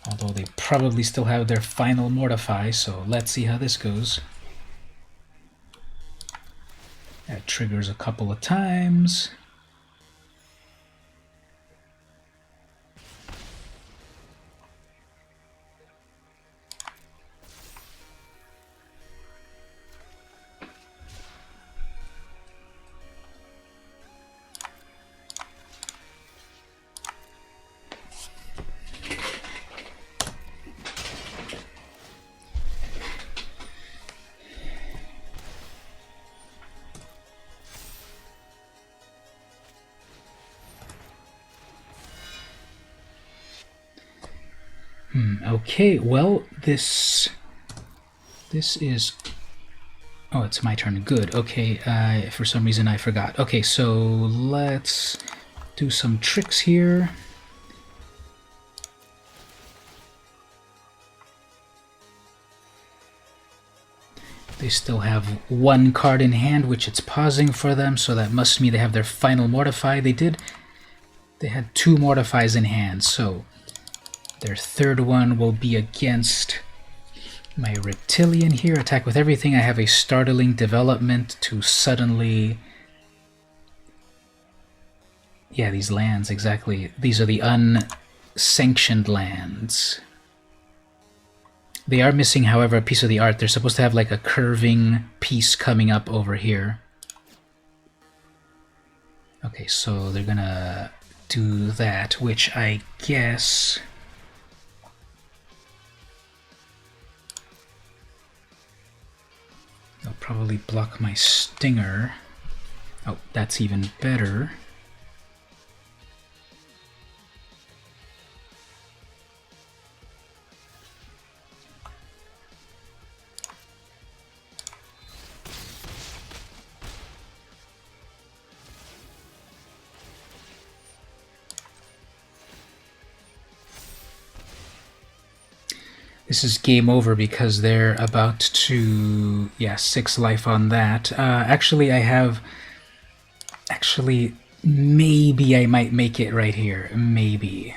Although they probably still have their final Mortify, so let's see how this goes. That triggers a couple of times. Okay, well, this is... oh, it's my turn. Good. Okay, for some reason I forgot. Okay, so let's do some tricks here. They still have one card in hand, which it's pausing for them, so that must mean they have their final Mortify. They had 2 Mortifies in hand, so their third one will be against my Reptilian here. Attack with everything. I have a startling development to suddenly... yeah, these lands, exactly. These are the unsanctioned lands. They are missing, however, a piece of the art. They're supposed to have like a curving piece coming up over here. Okay, so they're gonna do that, which I guess... they'll probably block my Stinger. Oh, that's even better. This is game over because they're about to... yeah, 6 life on that. Actually, I have... actually, maybe I might make it right here. Maybe.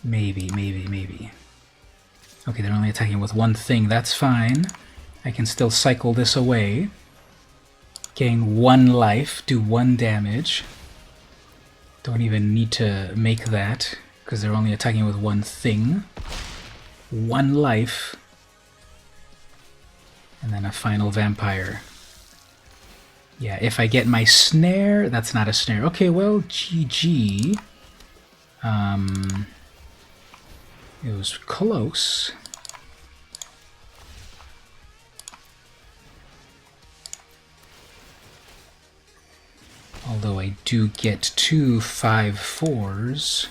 Maybe. Okay, they're only attacking with one thing. That's fine. I can still cycle this away. Gain 1 life, do 1 damage. Don't even need to make that, because they're only attacking with one thing. 1 life, and then a final Vampire. Yeah, if I get my snare, that's not a snare. Okay, well, GG. It was close. Although I do get 2 5/4s.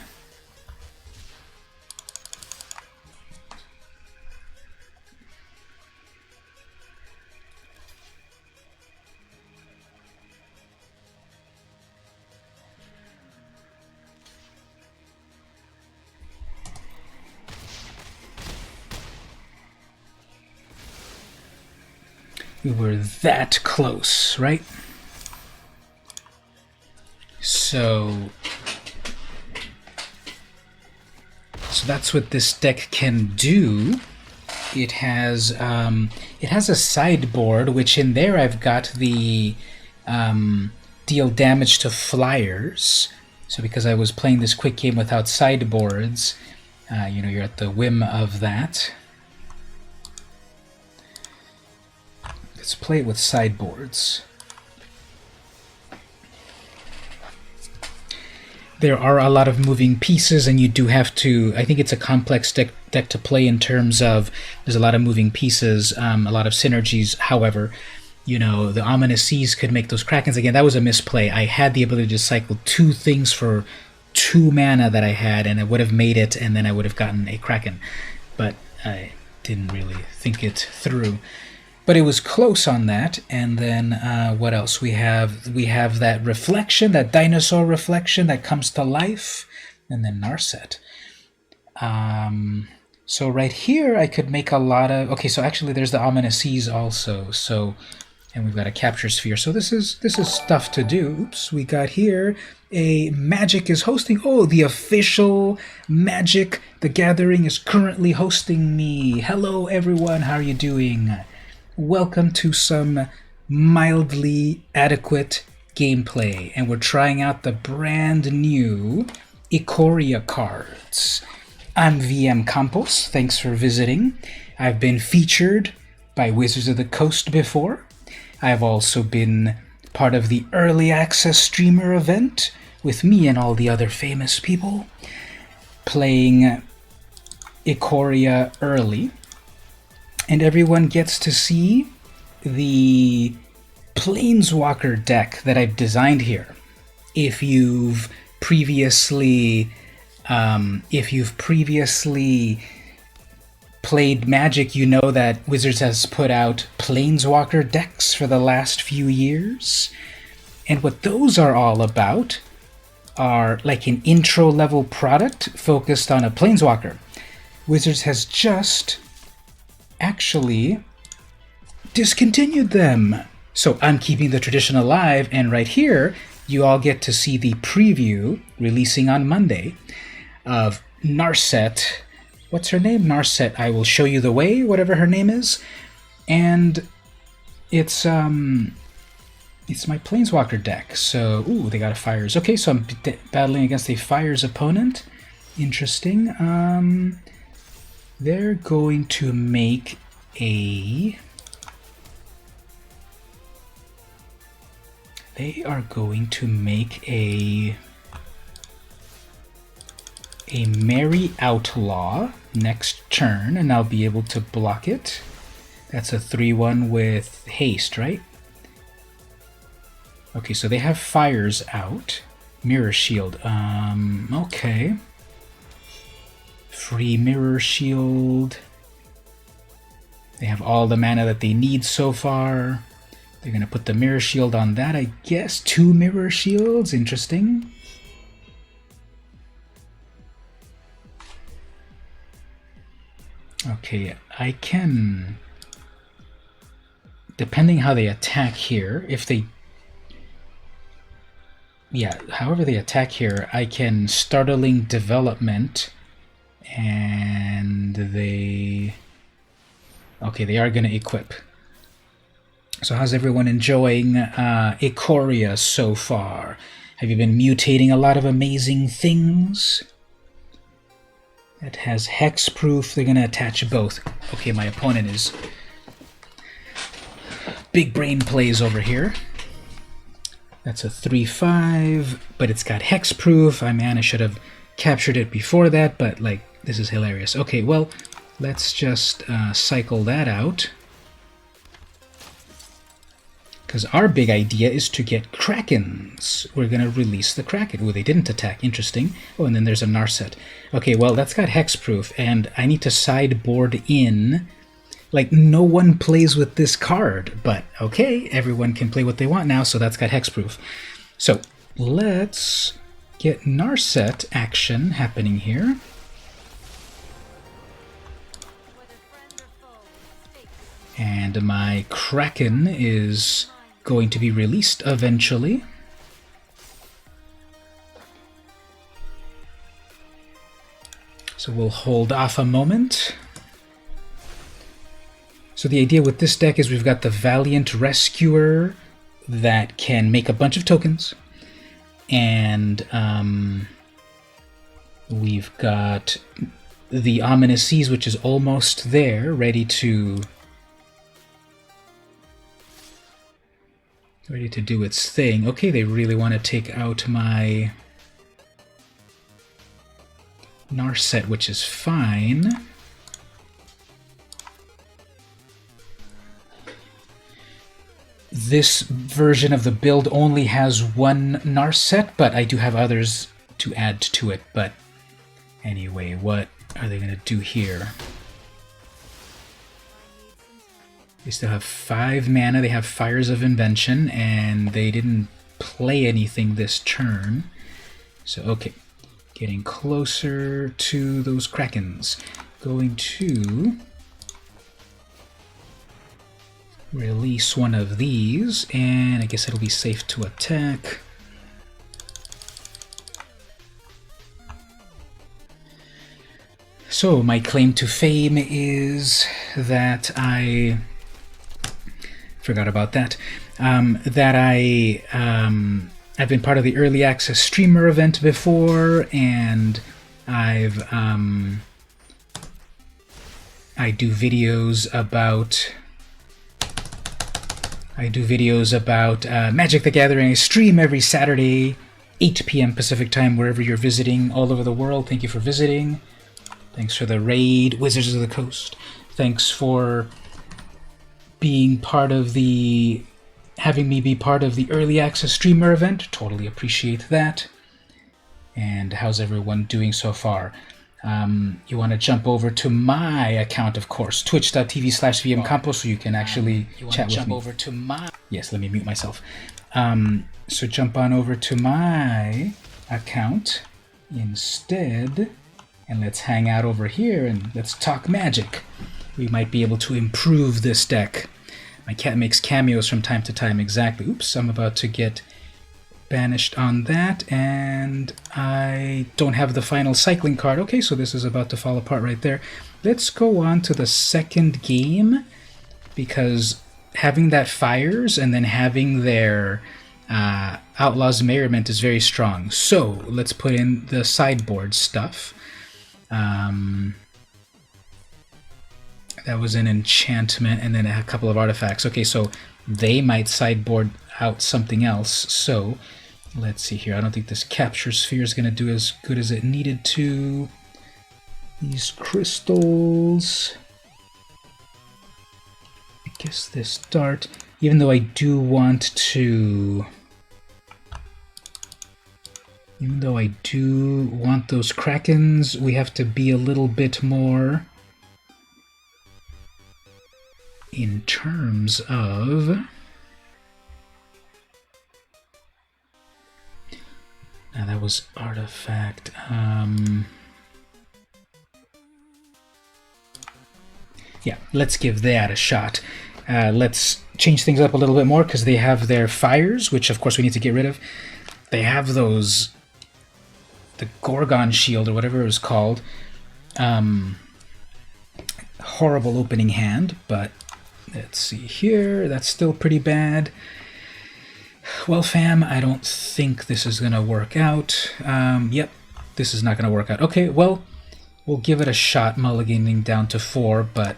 We were that close, right? So that's what this deck can do. It has a sideboard, which in there I've got the deal damage to flyers. So because I was playing this quick game without sideboards, you're at the whim of that. Let's play it with sideboards. There are a lot of moving pieces, and you do have to... I think it's a complex deck to play in terms of there's a lot of moving pieces, a lot of synergies. However, the Ominous Seas could make those Krakens again. That was a misplay. I had the ability to cycle 2 things for 2 mana that I had, and I would have made it, and then I would have gotten a Kraken. But I didn't really think it through. But it was close on that. And then what else? We have that reflection, that dinosaur reflection that comes to life, and then Narset. So right here I could make a lot of... Okay, so actually there's the Ominous Seas also. So, and we've got a Capture Sphere. So this is stuff to do. Oops, we got here a Magic is hosting. Oh, the official Magic the Gathering is currently hosting me. Hello everyone, how are you doing? Welcome to some mildly adequate gameplay, and we're trying out the brand new Ikoria cards. I'm VM Campos, thanks for visiting. I've been featured by Wizards of the Coast before. I've also been part of the early access streamer event with me and all the other famous people, playing Ikoria early. And everyone gets to see the Planeswalker deck that I've designed here. If you've previously played Magic, you know that Wizards has put out Planeswalker decks for the last few years. And what those are all about are like an intro-level product focused on a Planeswalker. Wizards has just actually discontinued them. So I'm keeping the tradition alive, and right here you all get to see the preview releasing on Monday of Narset. What's her name? Narset. I will show you the way, whatever her name is. And it's my Planeswalker deck. So, ooh, they got a Fires. Okay, so I'm battling against a Fires opponent. Interesting. They're going to make a... They are going to make a Merry Outlaw next turn, and I'll be able to block it. That's a 3/1 with haste, right? Okay, so they have Fires out. Mirror Shield. Okay. Free Mirror Shield. They have all the mana that they need so far. They're going to put the Mirror Shield on that, I guess. 2 Mirror Shields. Interesting. Okay, I can... Depending how they attack here, if they... Yeah, however they attack here, I can Startling Development, and they... Okay, they are going to equip. So how's everyone enjoying Ikoria so far? Have you been mutating a lot of amazing things? It has hexproof. They're going to attach both. Okay, my opponent is... Big brain plays over here. That's a 3/5, but it's got hexproof. I should have captured it before that, but like, this is hilarious. Okay, well, let's just cycle that out. Because our big idea is to get Krakens. We're going to release the Kraken. Oh, they didn't attack. Interesting. Oh, and then there's a Narset. Okay, well, that's got hexproof, and I need to sideboard in. Like, no one plays with this card, but okay, everyone can play what they want now, so that's got hexproof. So, let's get Narset action happening here. And my Kraken is going to be released eventually. So we'll hold off a moment. So the idea with this deck is we've got the Valiant Rescuer that can make a bunch of tokens. And we've got the Ominous Seas, which is almost there, ready to do its thing. Okay, they really want to take out my Narset, which is fine. This version of the build only has one Narset, but I do have others to add to it. But anyway, what are they going to do here? They still have 5 mana, they have Fires of Invention, and they didn't play anything this turn. So, okay. Getting closer to those Krakens. Going to release one of these, and I guess it'll be safe to attack. So, my claim to fame is that I forgot about that. I've been part of the early access streamer event before, and I do videos about Magic the Gathering. I stream every Saturday, 8 p.m. Pacific time, wherever you're visiting all over the world. Thank you for visiting. Thanks for the raid, Wizards of the Coast. Thanks for being part of having me be part of the early access streamer event. Totally appreciate that. And how's everyone doing so far? You want to jump over to my account, of course, twitch.tv/vmcampos, so you can actually chat with me. Over to my... Yes, let me mute myself. So jump on over to my account instead, and let's hang out over here and let's talk Magic. We might be able to improve this deck. My cat makes cameos from time to time, exactly. Oops, I'm about to get banished on that, and I don't have the final cycling card. Okay, so this is about to fall apart right there. Let's go on to the second game, because having that Fires and then having their Outlaw's Merriment is very strong. So let's put in the sideboard stuff. That was an enchantment and then a couple of artifacts. Okay, so they might sideboard out something else. So let's see here. I don't think this Capture Sphere is going to do as good as it needed to. These crystals. I guess this dart. Even though I do want to... Even though I do want those Krakens, we have to be a little bit more... in terms of... Now that was artifact. Yeah, let's give that a shot. Let's change things up a little bit more because they have their Fires, which of course we need to get rid of. They have those... the Gorgon Shield or whatever it was called. Horrible opening hand, but... Let's see here, that's still pretty bad. Well, fam, I don't think this is going to work out. Yep, this is not going to work out. Okay, well, we'll give it a shot, mulliganing down to 4, but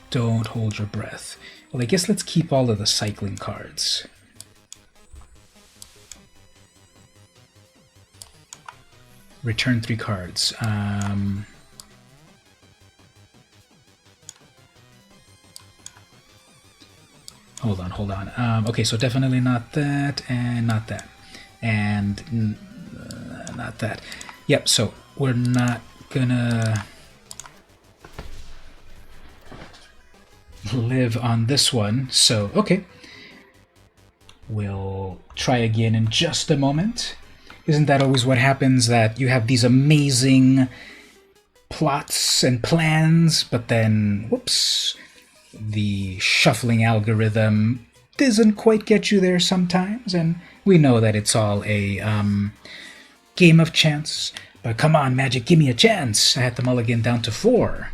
don't hold your breath. Well, I guess let's keep all of the cycling cards. Return 3 cards. Hold on. Okay, so definitely not that, and not that, and not that. Yep, so we're not gonna live on this one, so okay. We'll try again in just a moment. Isn't that always what happens, that you have these amazing plots and plans, but then, whoops, the shuffling algorithm doesn't quite get you there sometimes, and we know that it's all a game of chance. But come on, Magic, give me a chance. I had the mulligan down to 4.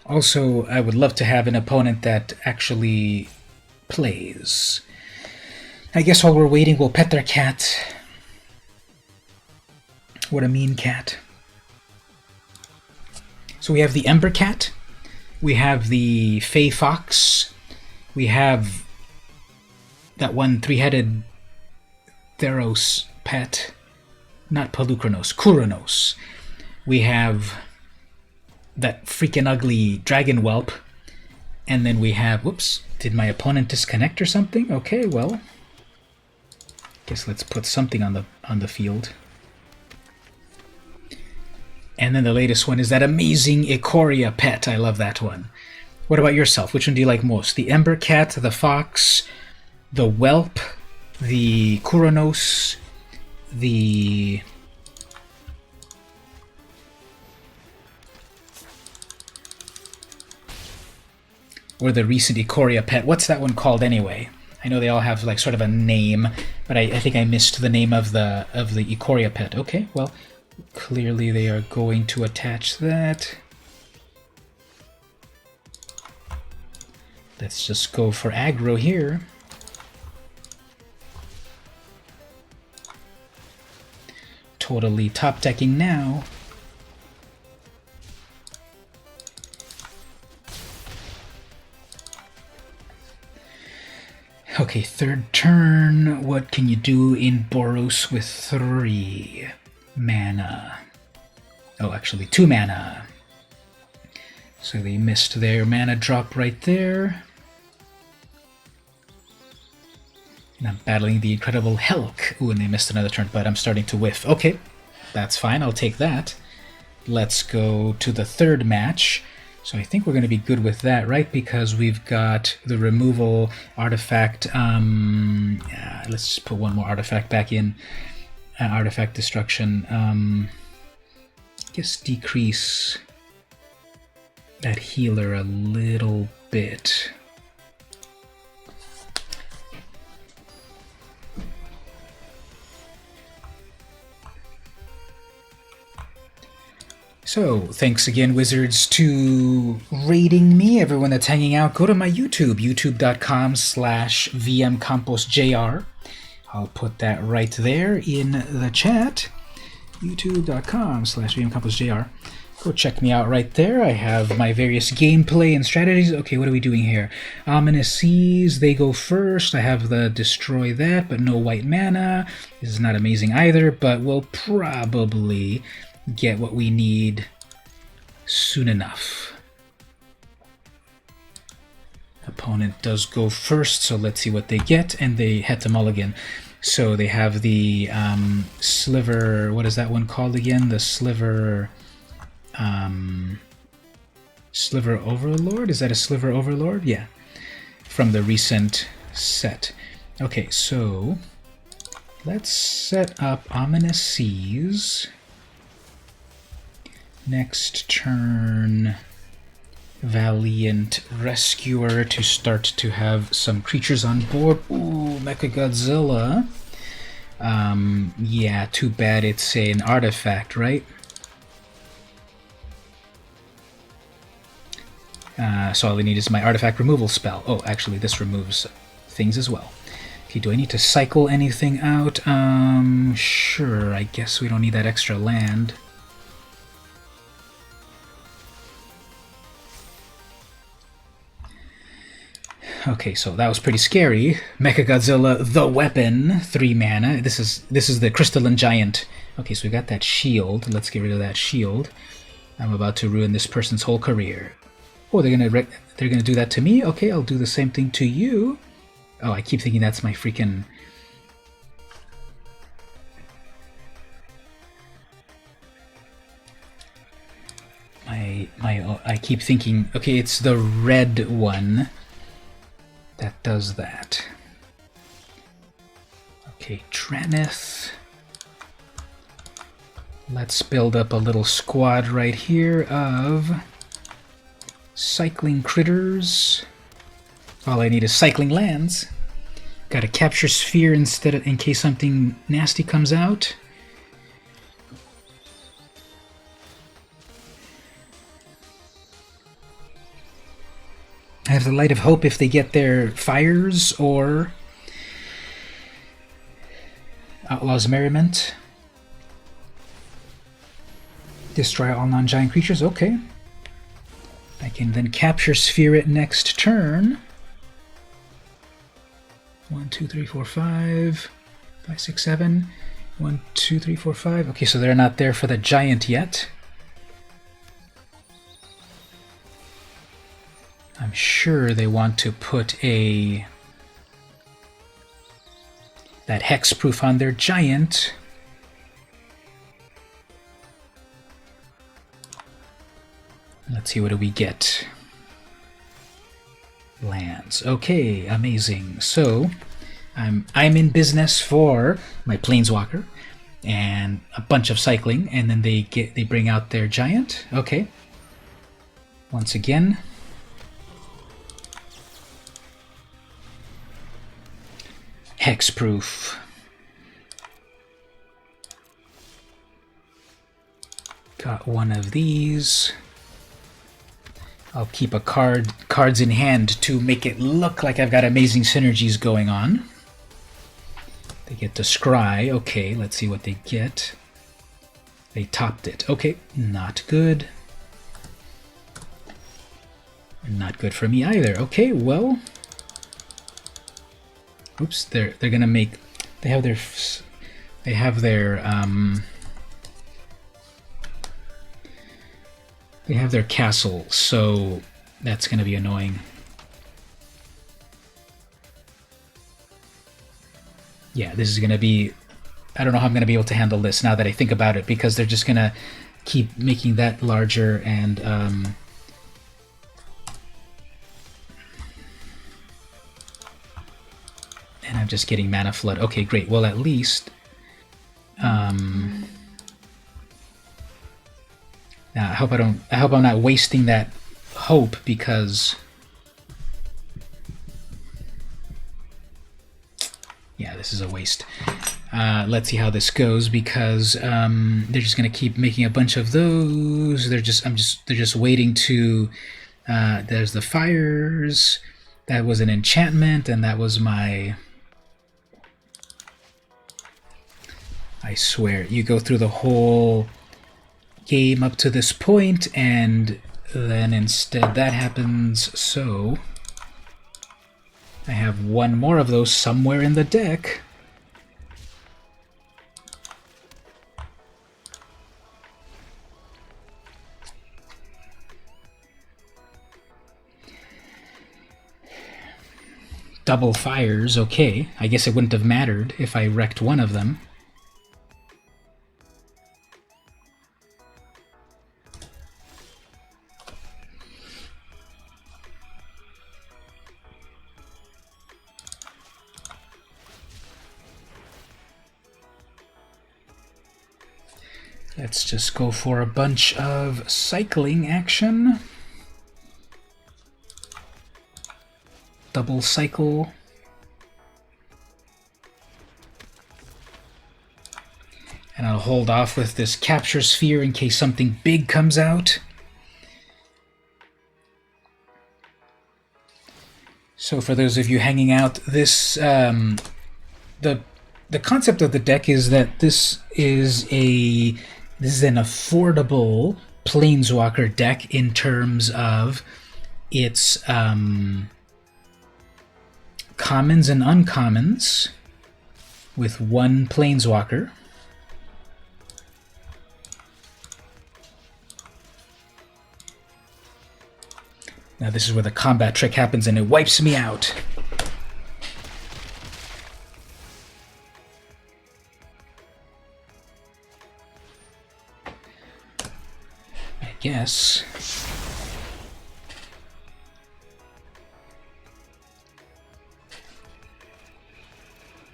Also, I would love to have an opponent that actually plays. I guess while we're waiting, we'll pet their cat. What a mean cat. So we have the Ember Cat. We have the Fey Fox. We have that one 3-headed Theros pet. Not Pelucranos, Kuranos. We have that freaking ugly Dragon Whelp. And then we have... Whoops, did my opponent disconnect or something? Okay, well... Guess let's put something on the field. And then the latest one is that amazing Ikoria pet. I love that one. What about yourself? Which one do you like most? The Ember Cat, the Fox, the Whelp, the Kuranos, the... or the recent Ikoria pet. What's that one called anyway? I know they all have like sort of a name, but I think I missed the name of the Ikoria pet. Okay, well... Clearly they are going to attach that. Let's just go for aggro here. Totally top decking now. Okay, third turn. What can you do in Boros with 3 mana? Oh, actually 2 mana. So they missed their mana drop right there. And I'm battling the Incredible Helk. Ooh, and they missed another turn, but I'm starting to whiff. Okay, that's fine, I'll take that. Let's go to the third match. So I think we're going to be good with that, right? Because we've got the removal artifact. Let's just put one more artifact back in. Artifact destruction. I guess decrease that healer a little bit. So, thanks again, Wizards, to rating me. Everyone that's hanging out, go to my YouTube, youtube.com/vmcomposjr. I'll put that right there in the chat, youtube.com/vmcomposjr. Go check me out right there. I have my various gameplay and strategies. Okay, what are we doing here? Ominous Seas, they go first. I have the destroy that, but no white mana. This is not amazing either, but we'll probably get what we need soon enough. Opponent does go first, so let's see what they get, and they head to mulligan. So they have the Sliver, what is that one called again? The Sliver Sliver Overlord? Is that a Sliver Overlord? Yeah, from the recent set. Okay, so let's set up Ominous Seas. Next turn, Valiant Rescuer to start to have some creatures on board. Ooh, Mechagodzilla. Yeah, too bad it's an artifact, right? So all I need is my artifact removal spell. Oh, actually, this removes things as well. Okay, do I need to cycle anything out? Sure, I guess we don't need that extra land. Okay, so that was pretty scary. Mechagodzilla, the weapon, 3 mana. This is the Crystalline Giant Okay, so we got that shield. Let's get rid of that shield. I'm about to ruin this person's whole career. Oh, they're gonna do that to me? Okay, I'll do the same thing to you. Oh, I keep thinking that's my freaking... I keep thinking, okay, it's the red one that does that. Okay, Traneth. Let's build up a little squad right here of cycling critters. All I need is cycling lands. Got a capture sphere instead of, in case something nasty comes out. I have the Light of Hope if they get their fires, or Outlaw's Merriment. Destroy all non-giant creatures. Okay. I can then capture sphere it next turn. 1, 2, 3, 4, 5, 5, 6, 7. 1, 2, 3, 4, 5. Okay, so they're not there for the giant yet. I'm sure they want to put that hexproof on their giant. Let's see, what do we get? Lands. Okay, amazing. So I'm in business for my Planeswalker and a bunch of cycling, and then they bring out their giant. Okay. Once again. Hexproof. Got one of these. I'll keep cards in hand to make it look like I've got amazing synergies going on. They get to scry. Okay, let's see what they get. They topped it. Okay, not good. Not good for me either. Okay, well. Oops, they're gonna make. They have their castle, so that's going to be annoying. Yeah, this is going to be... I don't know how I'm going to be able to handle this now that I think about it, because they're just going to keep making that larger, and I'm just getting mana flood. Okay, great. Well, at least... Now, I hope I'm not wasting that hope, because yeah, this is a waste. Let's see how this goes, because they're just gonna keep making a bunch of those. They're just waiting to. There's the fires. That was an enchantment, and that was my. I swear, you go through the whole game up to this point, and then instead that happens, so I have one more of those somewhere in the deck. Double fires, okay. I guess it wouldn't have mattered if I wrecked one of them. Let's just go for a bunch of cycling action. Double cycle. And I'll hold off with this capture sphere in case something big comes out. So for those of you hanging out, this the concept of the deck is that this is an affordable Planeswalker deck in terms of its commons and uncommons with one Planeswalker. Now this is where the combat trick happens and it wipes me out. I guess.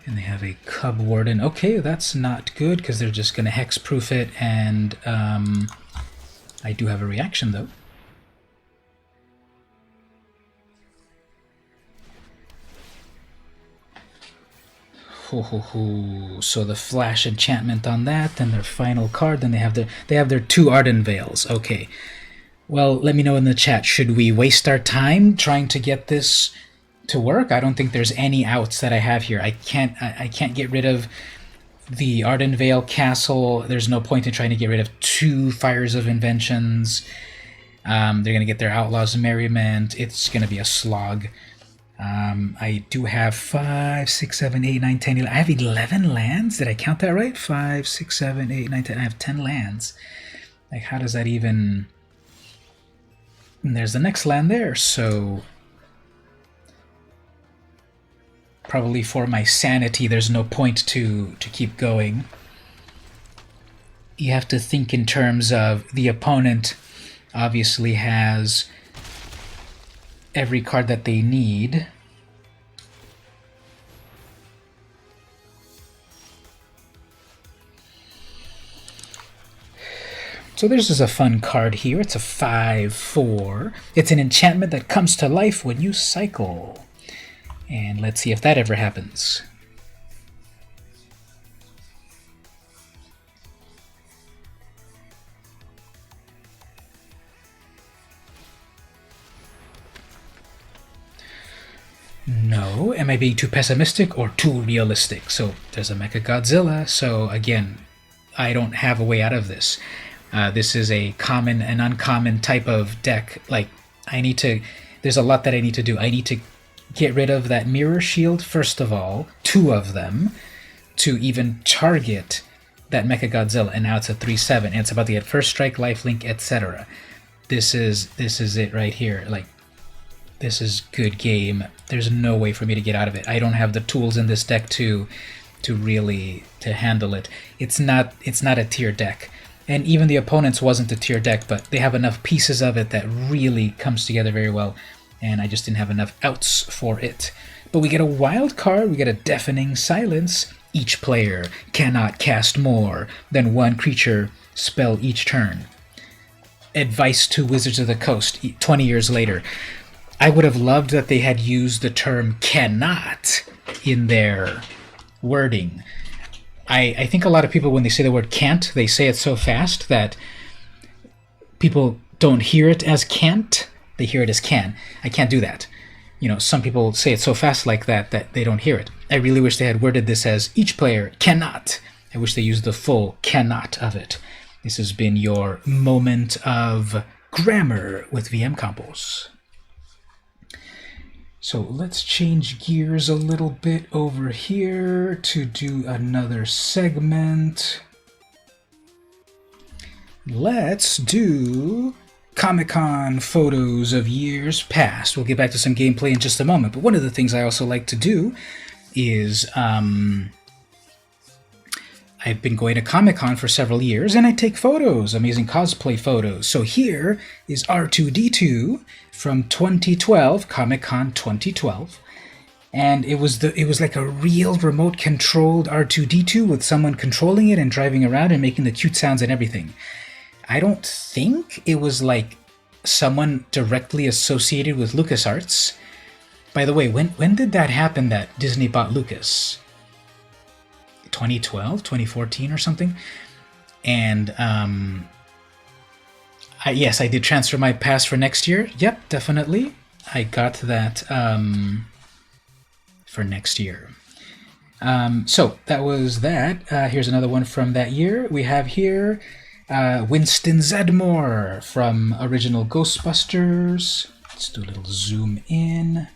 And they have a Cub Warden. Okay, that's not good because they're just going to hexproof it, and I do have a reaction though. So the flash enchantment on that, then their final card, then they have their 2 Arden Veils. Okay. Well, let me know in the chat. Should we waste our time trying to get this to work? I don't think there's any outs that I have here. I can't get rid of the Ardenvale Castle. There's no point in trying to get rid of 2 Fires of Inventions. They're going to get their Outlaws Merriment. It's going to be a slog. I do have 5, 6, 7, 8, 9, 10, 11. I have 11 lands. Did I count that right? 5, 6, 7, 8, 9, 10. I have 10 lands. Like, how does that even... And there's the next land there, so... Probably for my sanity, there's no point to keep going. You have to think in terms of the opponent obviously has every card that they need. So this is a fun card here. It's a 5/4. It's an enchantment that comes to life when you cycle. And let's see if that ever happens. No. Am I being too pessimistic or too realistic? So there's a Mechagodzilla. So again, I don't have a way out of this. This is a common and uncommon type of deck. Like, there's a lot that I need to do. I need to get rid of that Mirror Shield, first of all, 2 of them, to even target that Mechagodzilla, and now it's a 3/7, and it's about to get first strike, lifelink, etc. This is it right here. Like, this is good game. There's no way for me to get out of it. I don't have the tools in this deck to really handle it. It's not a tier deck. And even the opponent's wasn't a tier deck, but they have enough pieces of it that really comes together very well, and I just didn't have enough outs for it. But we get a wild card, we get a Deafening Silence. Each player cannot cast more than 1 creature spell each turn. Advice to Wizards of the Coast 20 years later. I would have loved that they had used the term cannot in their wording. I think a lot of people, when they say the word can't, they say it so fast that people don't hear it as can't, they hear it as can. I can't do that. You know, some people say it so fast like that they don't hear it. I really wish they had worded this as each player cannot. I wish they used the full cannot of it. This has been your moment of grammar with VM Campos. So let's change gears a little bit over here to do another segment. Let's do Comic-Con photos of years past. We'll get back to some gameplay in just a moment, but one of the things I also like to do is I've been going to Comic-Con for several years, and I take photos, amazing cosplay photos. So here is R2-D2 from 2012, Comic-Con 2012. And it was like a real remote-controlled R2-D2 with someone controlling it and driving around and making the cute sounds and everything. I don't think it was like someone directly associated with LucasArts. By the way, when did that happen that Disney bought Lucas? 2012, 2014 or something? And yes, I did transfer my pass for next year. Yep, definitely. I got that for next year. So that was that. Here's another one from that year. We have here Winston Zeddemore from original Ghostbusters. Let's do a little zoom in.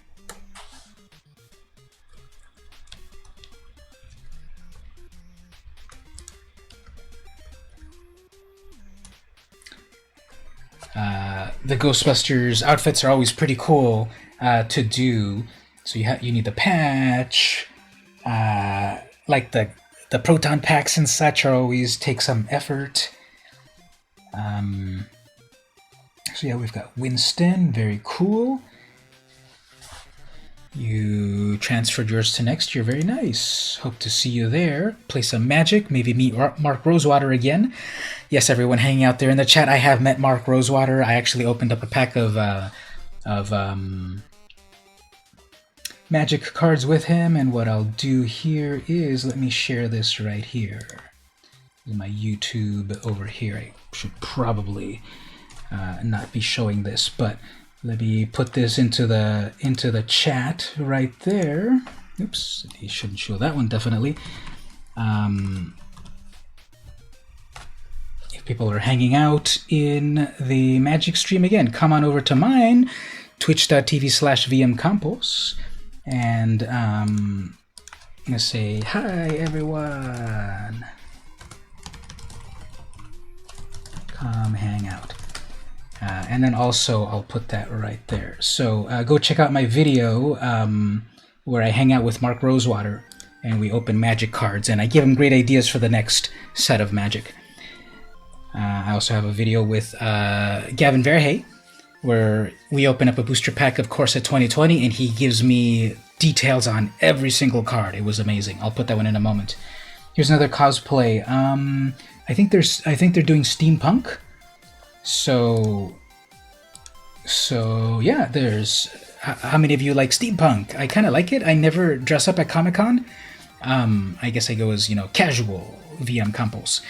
the Ghostbusters outfits are always pretty cool to do. So you need the patch, like the proton packs and such are always take some effort. So yeah, we've got Winston, very cool. You transferred yours to next year, very nice. Hope to see you there. Play some Magic, maybe meet Mark Rosewater again. Yes, everyone hanging out there in the chat, I have met Mark Rosewater. I actually opened up a pack of Magic cards with him, and what I'll do here is, let me share this right here. In my YouTube over here, I should probably not be showing this, but let me put this into the chat right there. Oops, you shouldn't show that one, definitely. If people are hanging out in the Magic stream, again, come on over to mine, twitch.tv/vmcampos, and I'm gonna say hi, everyone. Come hang out. And then also I'll put that right there. So go check out my video where I hang out with Mark Rosewater and we open Magic cards and I give him great ideas for the next set of Magic. I also have a video with Gavin Verhey where we open up a booster pack of Corsa 2020 and he gives me details on every single card. It was amazing. I'll put that one in a moment. Here's another cosplay. I think they're doing steampunk. So yeah, there's how many of you like steampunk? I kind of like it. I never dress up at Comic-Con. I guess I go as, casual VM Campos.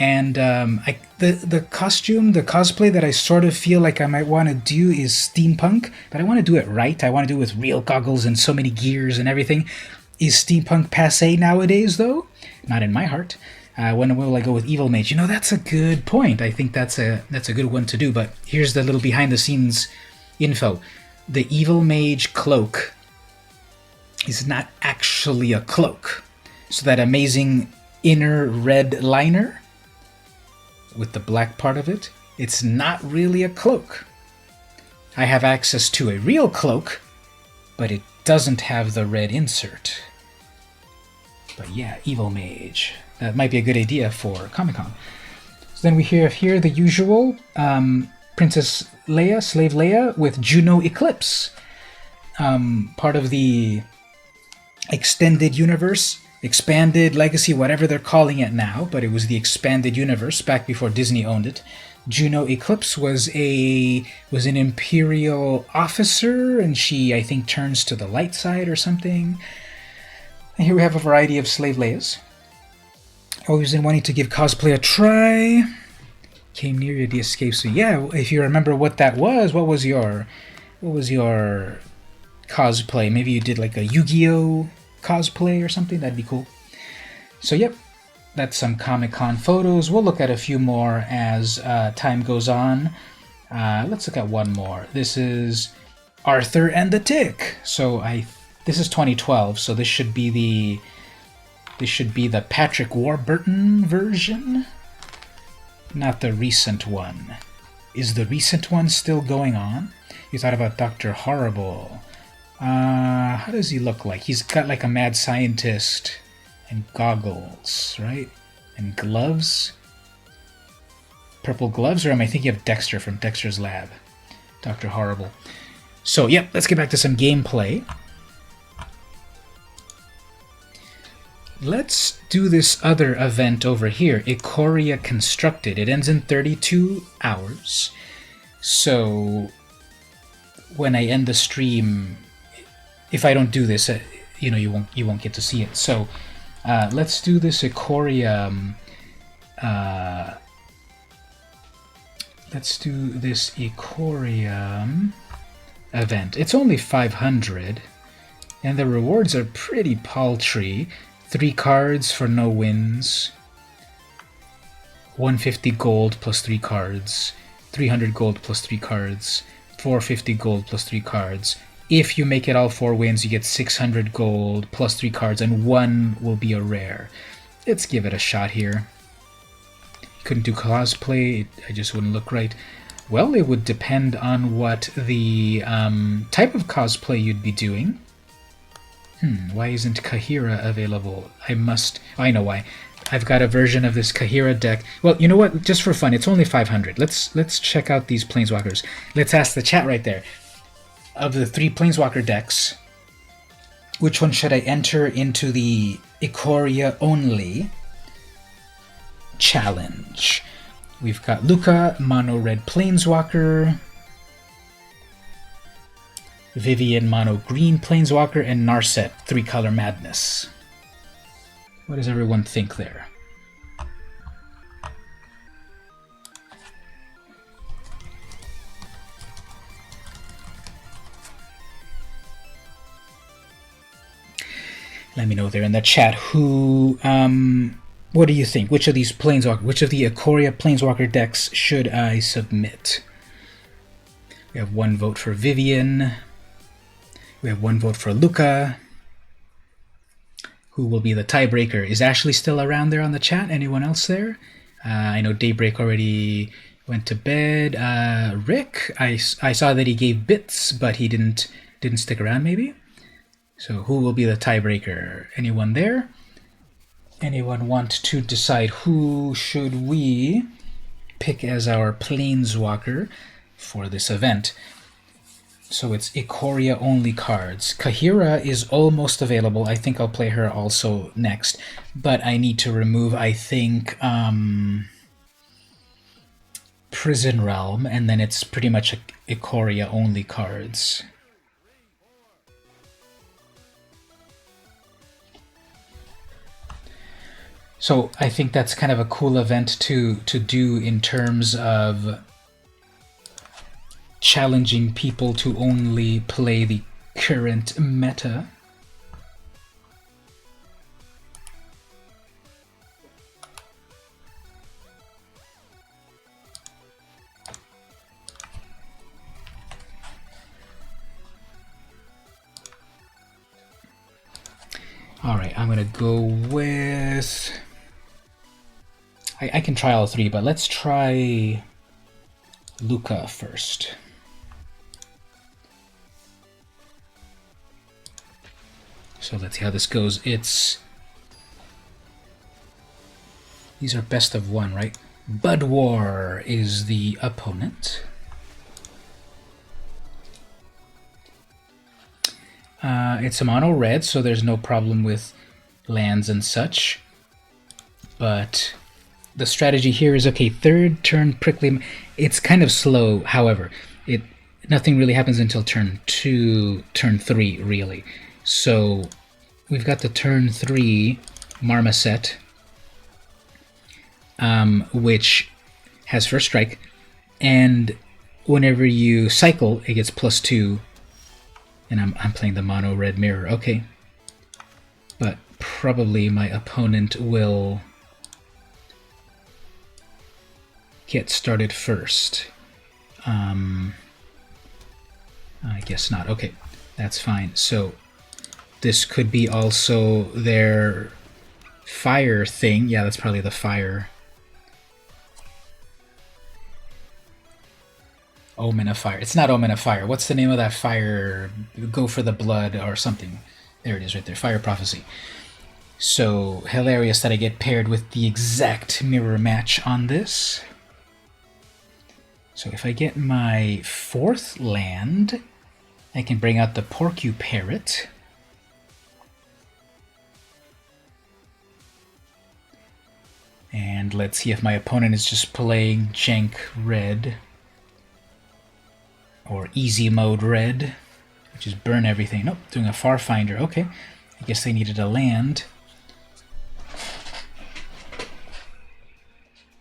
And the costume, the cosplay that I sort of feel like I might want to do is steampunk, but I want to do it right. I want to do it with real goggles and so many gears and everything. Is steampunk passé nowadays, though? Not in my heart. When will I go with Evil Mage? That's a good point. I think that's a good one to do, but here's the little behind-the-scenes info. The Evil Mage cloak is not actually a cloak. So that amazing inner red liner with the black part of it, it's not really a cloak. I have access to a real cloak, but it doesn't have the red insert. But yeah, Evil Mage. That might be a good idea for Comic-Con. So then we have here the usual Princess Leia, Slave Leia, with Juno Eclipse. Part of the extended universe, expanded legacy, whatever they're calling it now, but it was the expanded universe back before Disney owned it. Juno Eclipse was an Imperial officer, and she, I think, turns to the light side or something. And here we have a variety of Slave Leias. Always been wanting to give cosplay a try. Came near the escape. So yeah, if you remember what that was, what was your cosplay? Maybe you did like a Yu-Gi-Oh cosplay or something. That'd be cool. So yep, that's some Comic-Con photos. We'll look at a few more as time goes on. Let's look at one more. This is Arthur and the Tick. So this is 2012. So this should be the Patrick Warburton version, not the recent one. Is the recent one still going on? You thought about Dr. Horrible. How does he look like? He's got like a mad scientist and goggles, right? And gloves? Purple gloves? Or am I thinking of Dexter from Dexter's Lab? Dr. Horrible. So, yep, let's get back to some gameplay. Let's do this other event over here, Ikoria Constructed. It ends in 32 hours. So when I end the stream, if I don't do this, you won't get to see it. So let's do this Ikoria. Let's do this Ikoria event. It's only 500, and the rewards are pretty paltry. 3 cards for no wins, 150 gold plus 3 cards, 300 gold plus 3 cards, 450 gold plus 3 cards. If you make it all 4 wins, you get 600 gold plus 3 cards, and 1 will be a rare. Let's give it a shot here. Couldn't do cosplay, I just wouldn't look right. Well, it would depend on what the type of cosplay you'd be doing. Why isn't Kahira available? I know why. I've got a version of this Kahira deck. Well, you know what? Just for fun, it's only 500. Let's check out these Planeswalkers. Let's ask the chat right there. Of the 3 Planeswalker decks, which one should I enter into the Ikoria only challenge? We've got Luca, Mono Red Planeswalker, Vivian, Mono Green Planeswalker, and Narset, 3-color Madness. What does everyone think there? Let me know there in the chat who, what do you think? Which of these Planeswalker, which of the Ikoria Planeswalker decks should I submit? We have 1 vote for Vivian. We have 1 vote for Luca. Who will be the tiebreaker? Is Ashley still around there on the chat? Anyone else there? I know Daybreak already went to bed. Rick, I saw that he gave bits, but he didn't stick around maybe. So who will be the tiebreaker? Anyone there? Anyone want to decide who should we pick as our Planeswalker for this event? So it's Ikoria only cards. Kahira is almost available. I think I'll play her also next. But I need to remove, I think, Prison Realm, and then it's pretty much Ikoria only cards. So I think that's kind of a cool event to do in terms of challenging people to only play the current meta. All right, I'm gonna go with... I can try all 3, but let's try Luca first. So let's see how this goes. These are best of 1, right? Bud War is the opponent. It's a mono red, so there's no problem with lands and such. But the strategy here is, okay, 3rd turn Prickly... It's kind of slow, however. Nothing really happens until turn 2, turn 3, really. So we've got the turn 3 Marmoset, which has first strike, and whenever you cycle, it gets +2, and I'm playing the mono red mirror. Okay, but probably my opponent will get started first. I guess not. Okay, that's fine. So this could be also their fire thing. Yeah, that's probably the fire. Omen of Fire. It's not Omen of Fire. What's the name of that fire? Go for the blood or something. There it is right there. Fire Prophecy. So hilarious that I get paired with the exact mirror match on this. So if I get my 4th land, I can bring out the Porcuparrot. And let's see if my opponent is just playing Jank Red. Or Easy Mode Red, which is burn everything. Nope, doing a Farfinder. Okay, I guess they needed a land.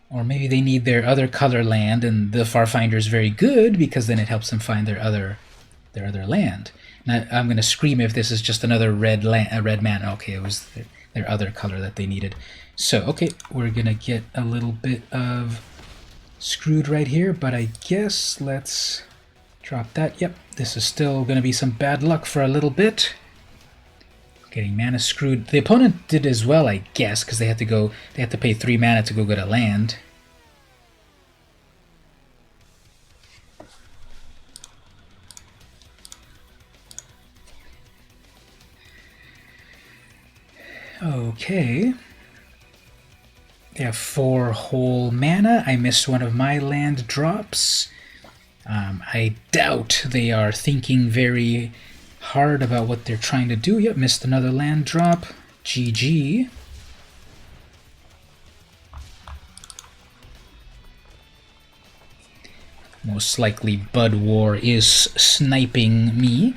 Or maybe they need their other color land, and the Farfinder is very good because then it helps them find their other land. Now I'm going to scream if this is just another red mana. Okay, it was their other color that they needed. So okay, we're going to get a little bit of screwed right here, but I guess let's drop that. Yep, this is still going to be some bad luck for a little bit. Getting mana screwed. The opponent did as well, I guess, because they had to pay 3 mana to go get a land. Okay. They have 4 whole mana. I missed one of my land drops. I doubt they are thinking very hard about what they're trying to do. Yep, missed another land drop. GG. Most likely Bud War is sniping me.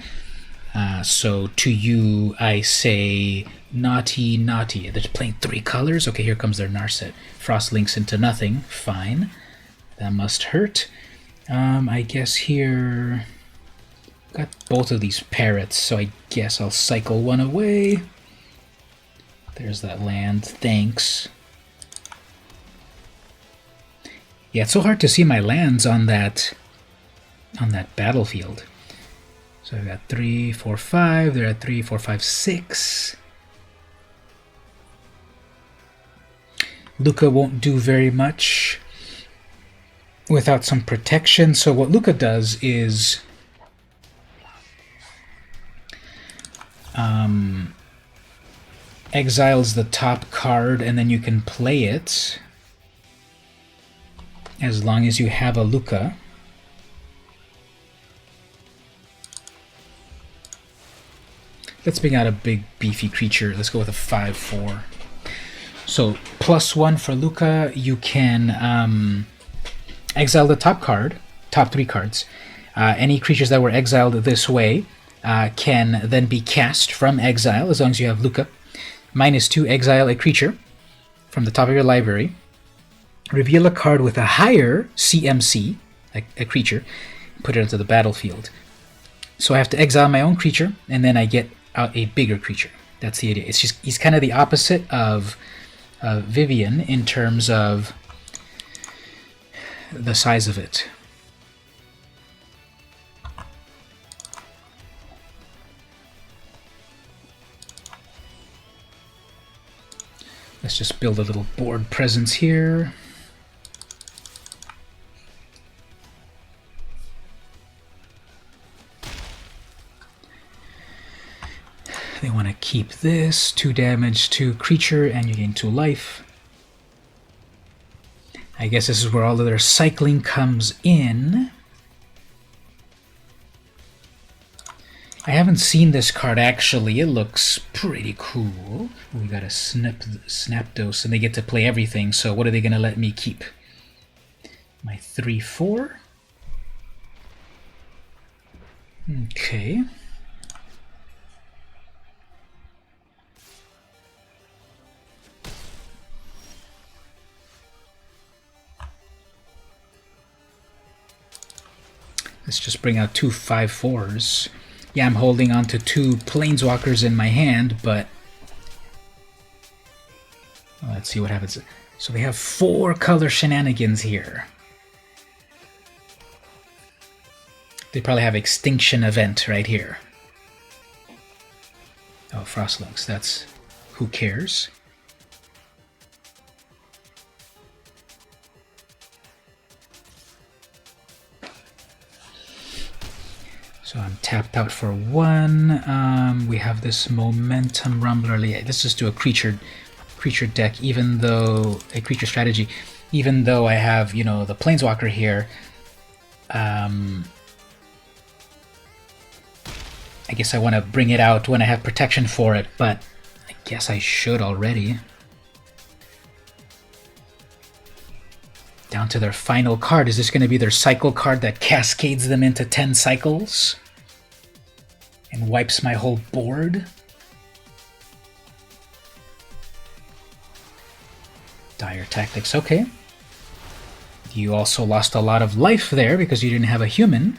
So to you, I say naughty, naughty. They're playing 3 colors. Okay, here comes their Narset. Frost links into nothing. Fine. That must hurt. I guess here... Got both of these parrots, so I guess I'll cycle one away. There's that land. Thanks. Yeah, it's so hard to see my lands on that battlefield. So I've got 3, 4, 5. They're at 3, 4, 5, 6. Lukka won't do very much without some protection. So what Lukka does is exiles the top card, and then you can play it as long as you have a Lukka. Let's bring out a big beefy creature. Let's go with a 5/4. So +1 for Lukka. You can exile the top card, top 3 cards. Any creatures that were exiled this way can then be cast from exile as long as you have Lukka. -2, exile a creature from the top of your library. Reveal a card with a higher CMC, a creature, put it into the battlefield. So I have to exile my own creature, and then I get out a bigger creature. That's the idea. It's just he's kind of the opposite of Vivien in terms of the size of it. Let's just build a little board presence here. They want to keep this. 2 damage to creature, and you gain 2 life. I guess this is where all of their cycling comes in. I haven't seen this card actually. It looks pretty cool. We got a Snapdos, and they get to play everything. So what are they going to let me keep? My 3/4. Okay. Let's just bring out 2 5/4s. Yeah, I'm holding on to 2 Planeswalkers in my hand, but let's see what happens. So they have 4 color shenanigans here. They probably have Extinction Event right here. Oh, Frostlinks, that's... who cares? So I'm tapped out for 1. We have this Momentum Rumbler. Let's just do a creature deck, even though a creature strategy. Even though I have, you know, the Planeswalker here. I guess I want to bring it out when I have protection for it, but I guess I should already. Down to their final card. Is this going to be their cycle card that cascades them into 10 cycles? And wipes my whole board? Dire Tactics, okay. You also lost a lot of life there because you didn't have a human.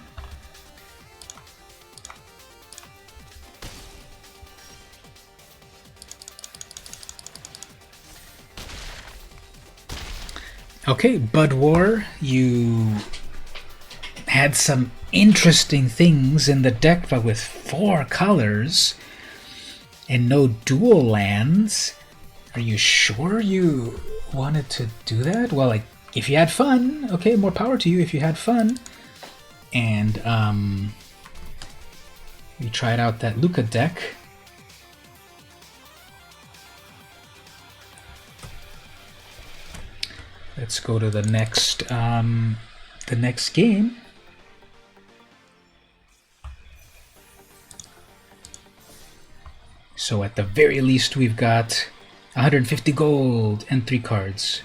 Okay, Bud War, you had some interesting things in the deck, but with 4 colors and no dual lands. Are you sure you wanted to do that? Well, like, if you had fun, okay, more power to you if you had fun. And we tried out that Lukka deck. Let's go to the next game. So at the very least, we've got 150 gold and 3 cards.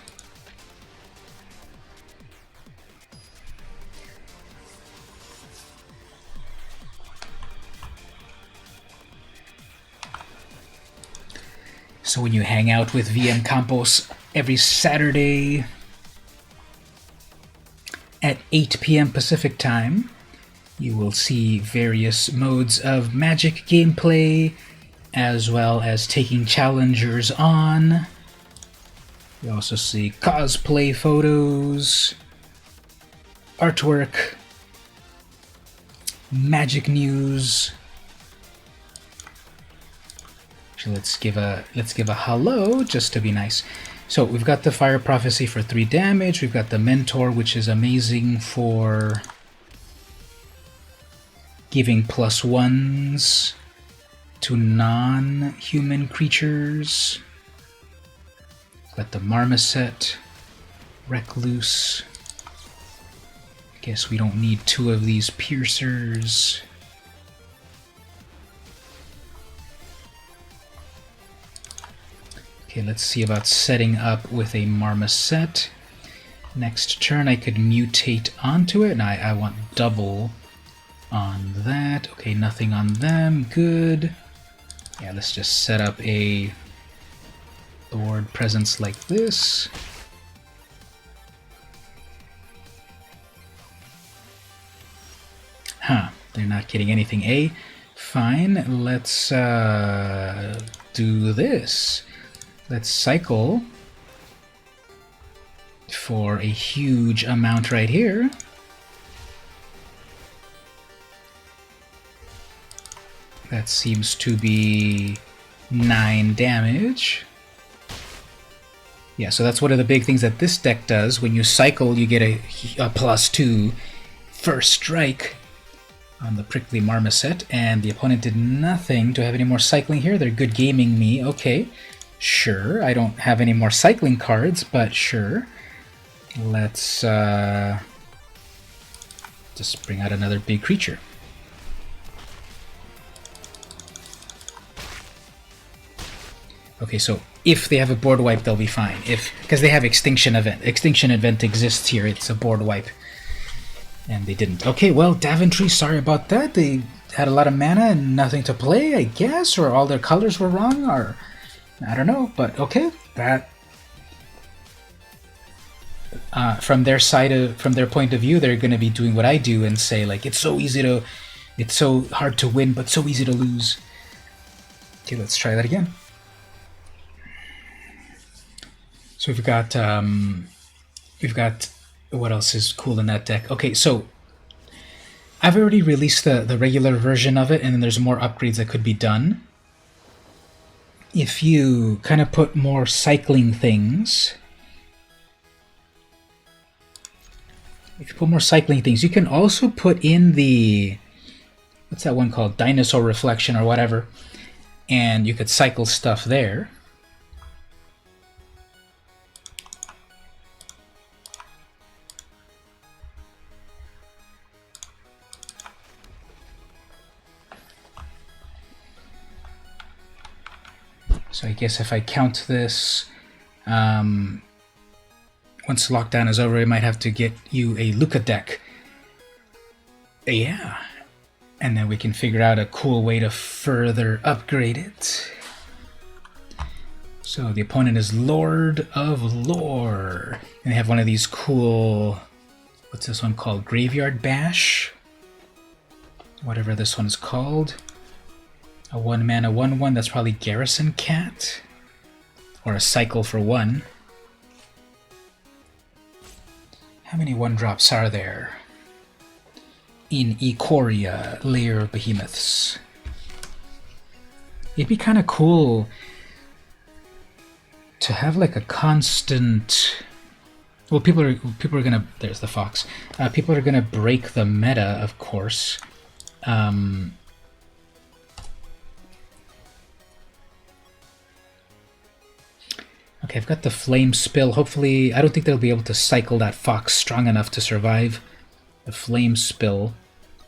So when you hang out with VM Campos every Saturday at 8 p.m. Pacific time, you will see various modes of Magic gameplay, as well as taking challengers on. You also see cosplay photos, artwork, Magic news. Actually, let's give a hello just to be nice. So we've got the Fire Prophecy for 3 damage. We've got the Mentor, which is amazing for giving +1s to non-human creatures. Got the Marmoset, Recluse. Guess we don't need 2 of these Piercers. Okay, let's see about setting up with a Marmoset. Next turn I could mutate onto it, and I want double on that. Okay, nothing on them, good. Yeah, let's just set up a board presence like this. Huh, they're not getting anything, eh? Fine, let's do this. Let's cycle for a huge amount right here. That seems to be 9 damage. Yeah, so that's one of the big things that this deck does. When you cycle, you get a +2 first strike on the Prickly Marmoset, and the opponent did nothing to have any more cycling here. They're good gaming me. Okay, sure. I don't have any more cycling cards, but sure. Let's just bring out another big creature. Okay, so if they have a board wipe, they'll be fine. Because they have Extinction Event. Extinction Event exists here. It's a board wipe. And they didn't. Okay, well, Daventry, sorry about that. They had a lot of mana and nothing to play, I guess, or all their colors were wrong, or I don't know. But okay, that from their side, from their point of view, they're going to be doing what I do and say like, it's so hard to win, but so easy to lose. Okay, let's try that again. So we've got what else is cool in that deck? Okay, so I've already released the regular version of it, and then there's more upgrades that could be done. If you kind of put more cycling things, you can also put in the, what's that one called? Dinosaur Reflection or whatever, and you could cycle stuff there. So I guess if I count this, once lockdown is over, I might have to get you a Luca deck. Yeah. And then we can figure out a cool way to further upgrade it. So the opponent is Lord of Lore. And they have one of these cool, what's this one called? Graveyard Bash? Whatever this one's called. A 1-mana 1/1, that's probably Garrison Cat. Or a cycle for 1. How many 1-drops are there in Ikoria, Lair of Behemoths? It'd be kind of cool to have like a constant. Well, people are gonna. There's the fox. People are gonna break the meta, of course. Okay, I've got the Flame Spill. Hopefully, I don't think they'll be able to cycle that Fox strong enough to survive. The Flame Spill.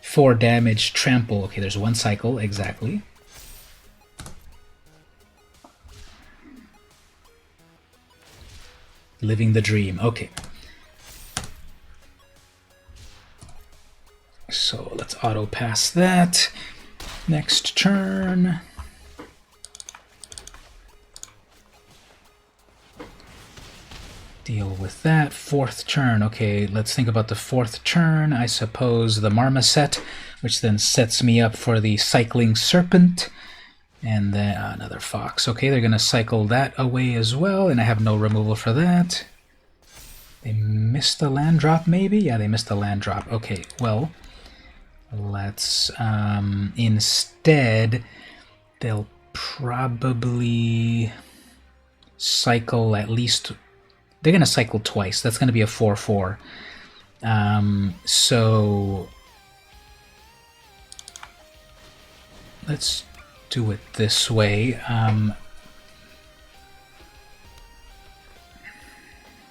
4 damage, Trample. Okay, there's 1 cycle, exactly. Living the Dream. Okay. So let's auto pass that. Next turn. Deal with that. 4th turn. Okay, let's think about the 4th turn. I suppose the Marmoset, which then sets me up for the Cycling Serpent. And then another Fox. Okay, they're going to cycle that away as well, and I have no removal for that. They missed the land drop, maybe? Yeah, they missed the land drop. Okay, well, let's... instead, they'll probably cycle at least... They're going to cycle twice. That's going to be a 4-4. So... let's do it this way.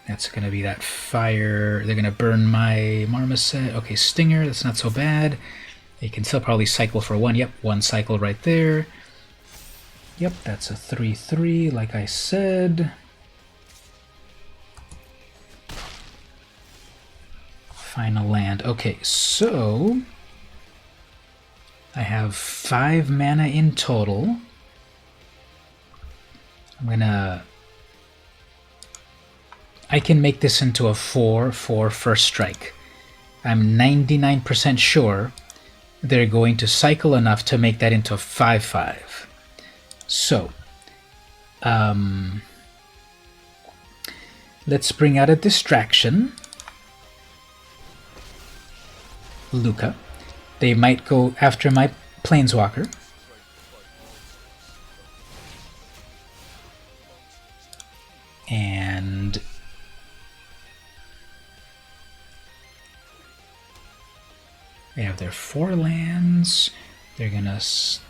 That's going to be that fire. They're going to burn my Marmoset. Okay, Stinger, that's not so bad. They can still probably cycle for 1. Yep, 1 cycle right there. Yep, that's a 3-3, like I said. Final land. Okay, so... I have 5 mana in total. I'm gonna... I can make this into a 4-4 first strike. I'm 99% sure they're going to cycle enough to make that into a 5-5. So, let's bring out a distraction. Luca. They might go after my Planeswalker. And they have their 4 lands. They're gonna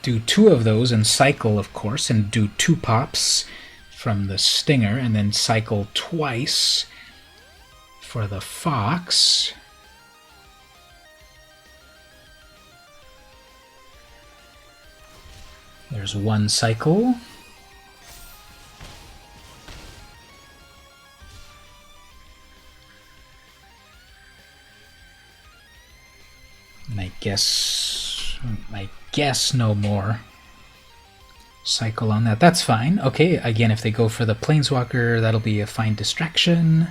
do 2 of those and cycle, of course, and do 2 pops from the Stinger, and then cycle twice for the Fox. There's 1 cycle. And I guess no more cycle on that. That's fine. Okay, again, if they go for the Planeswalker, that'll be a fine distraction.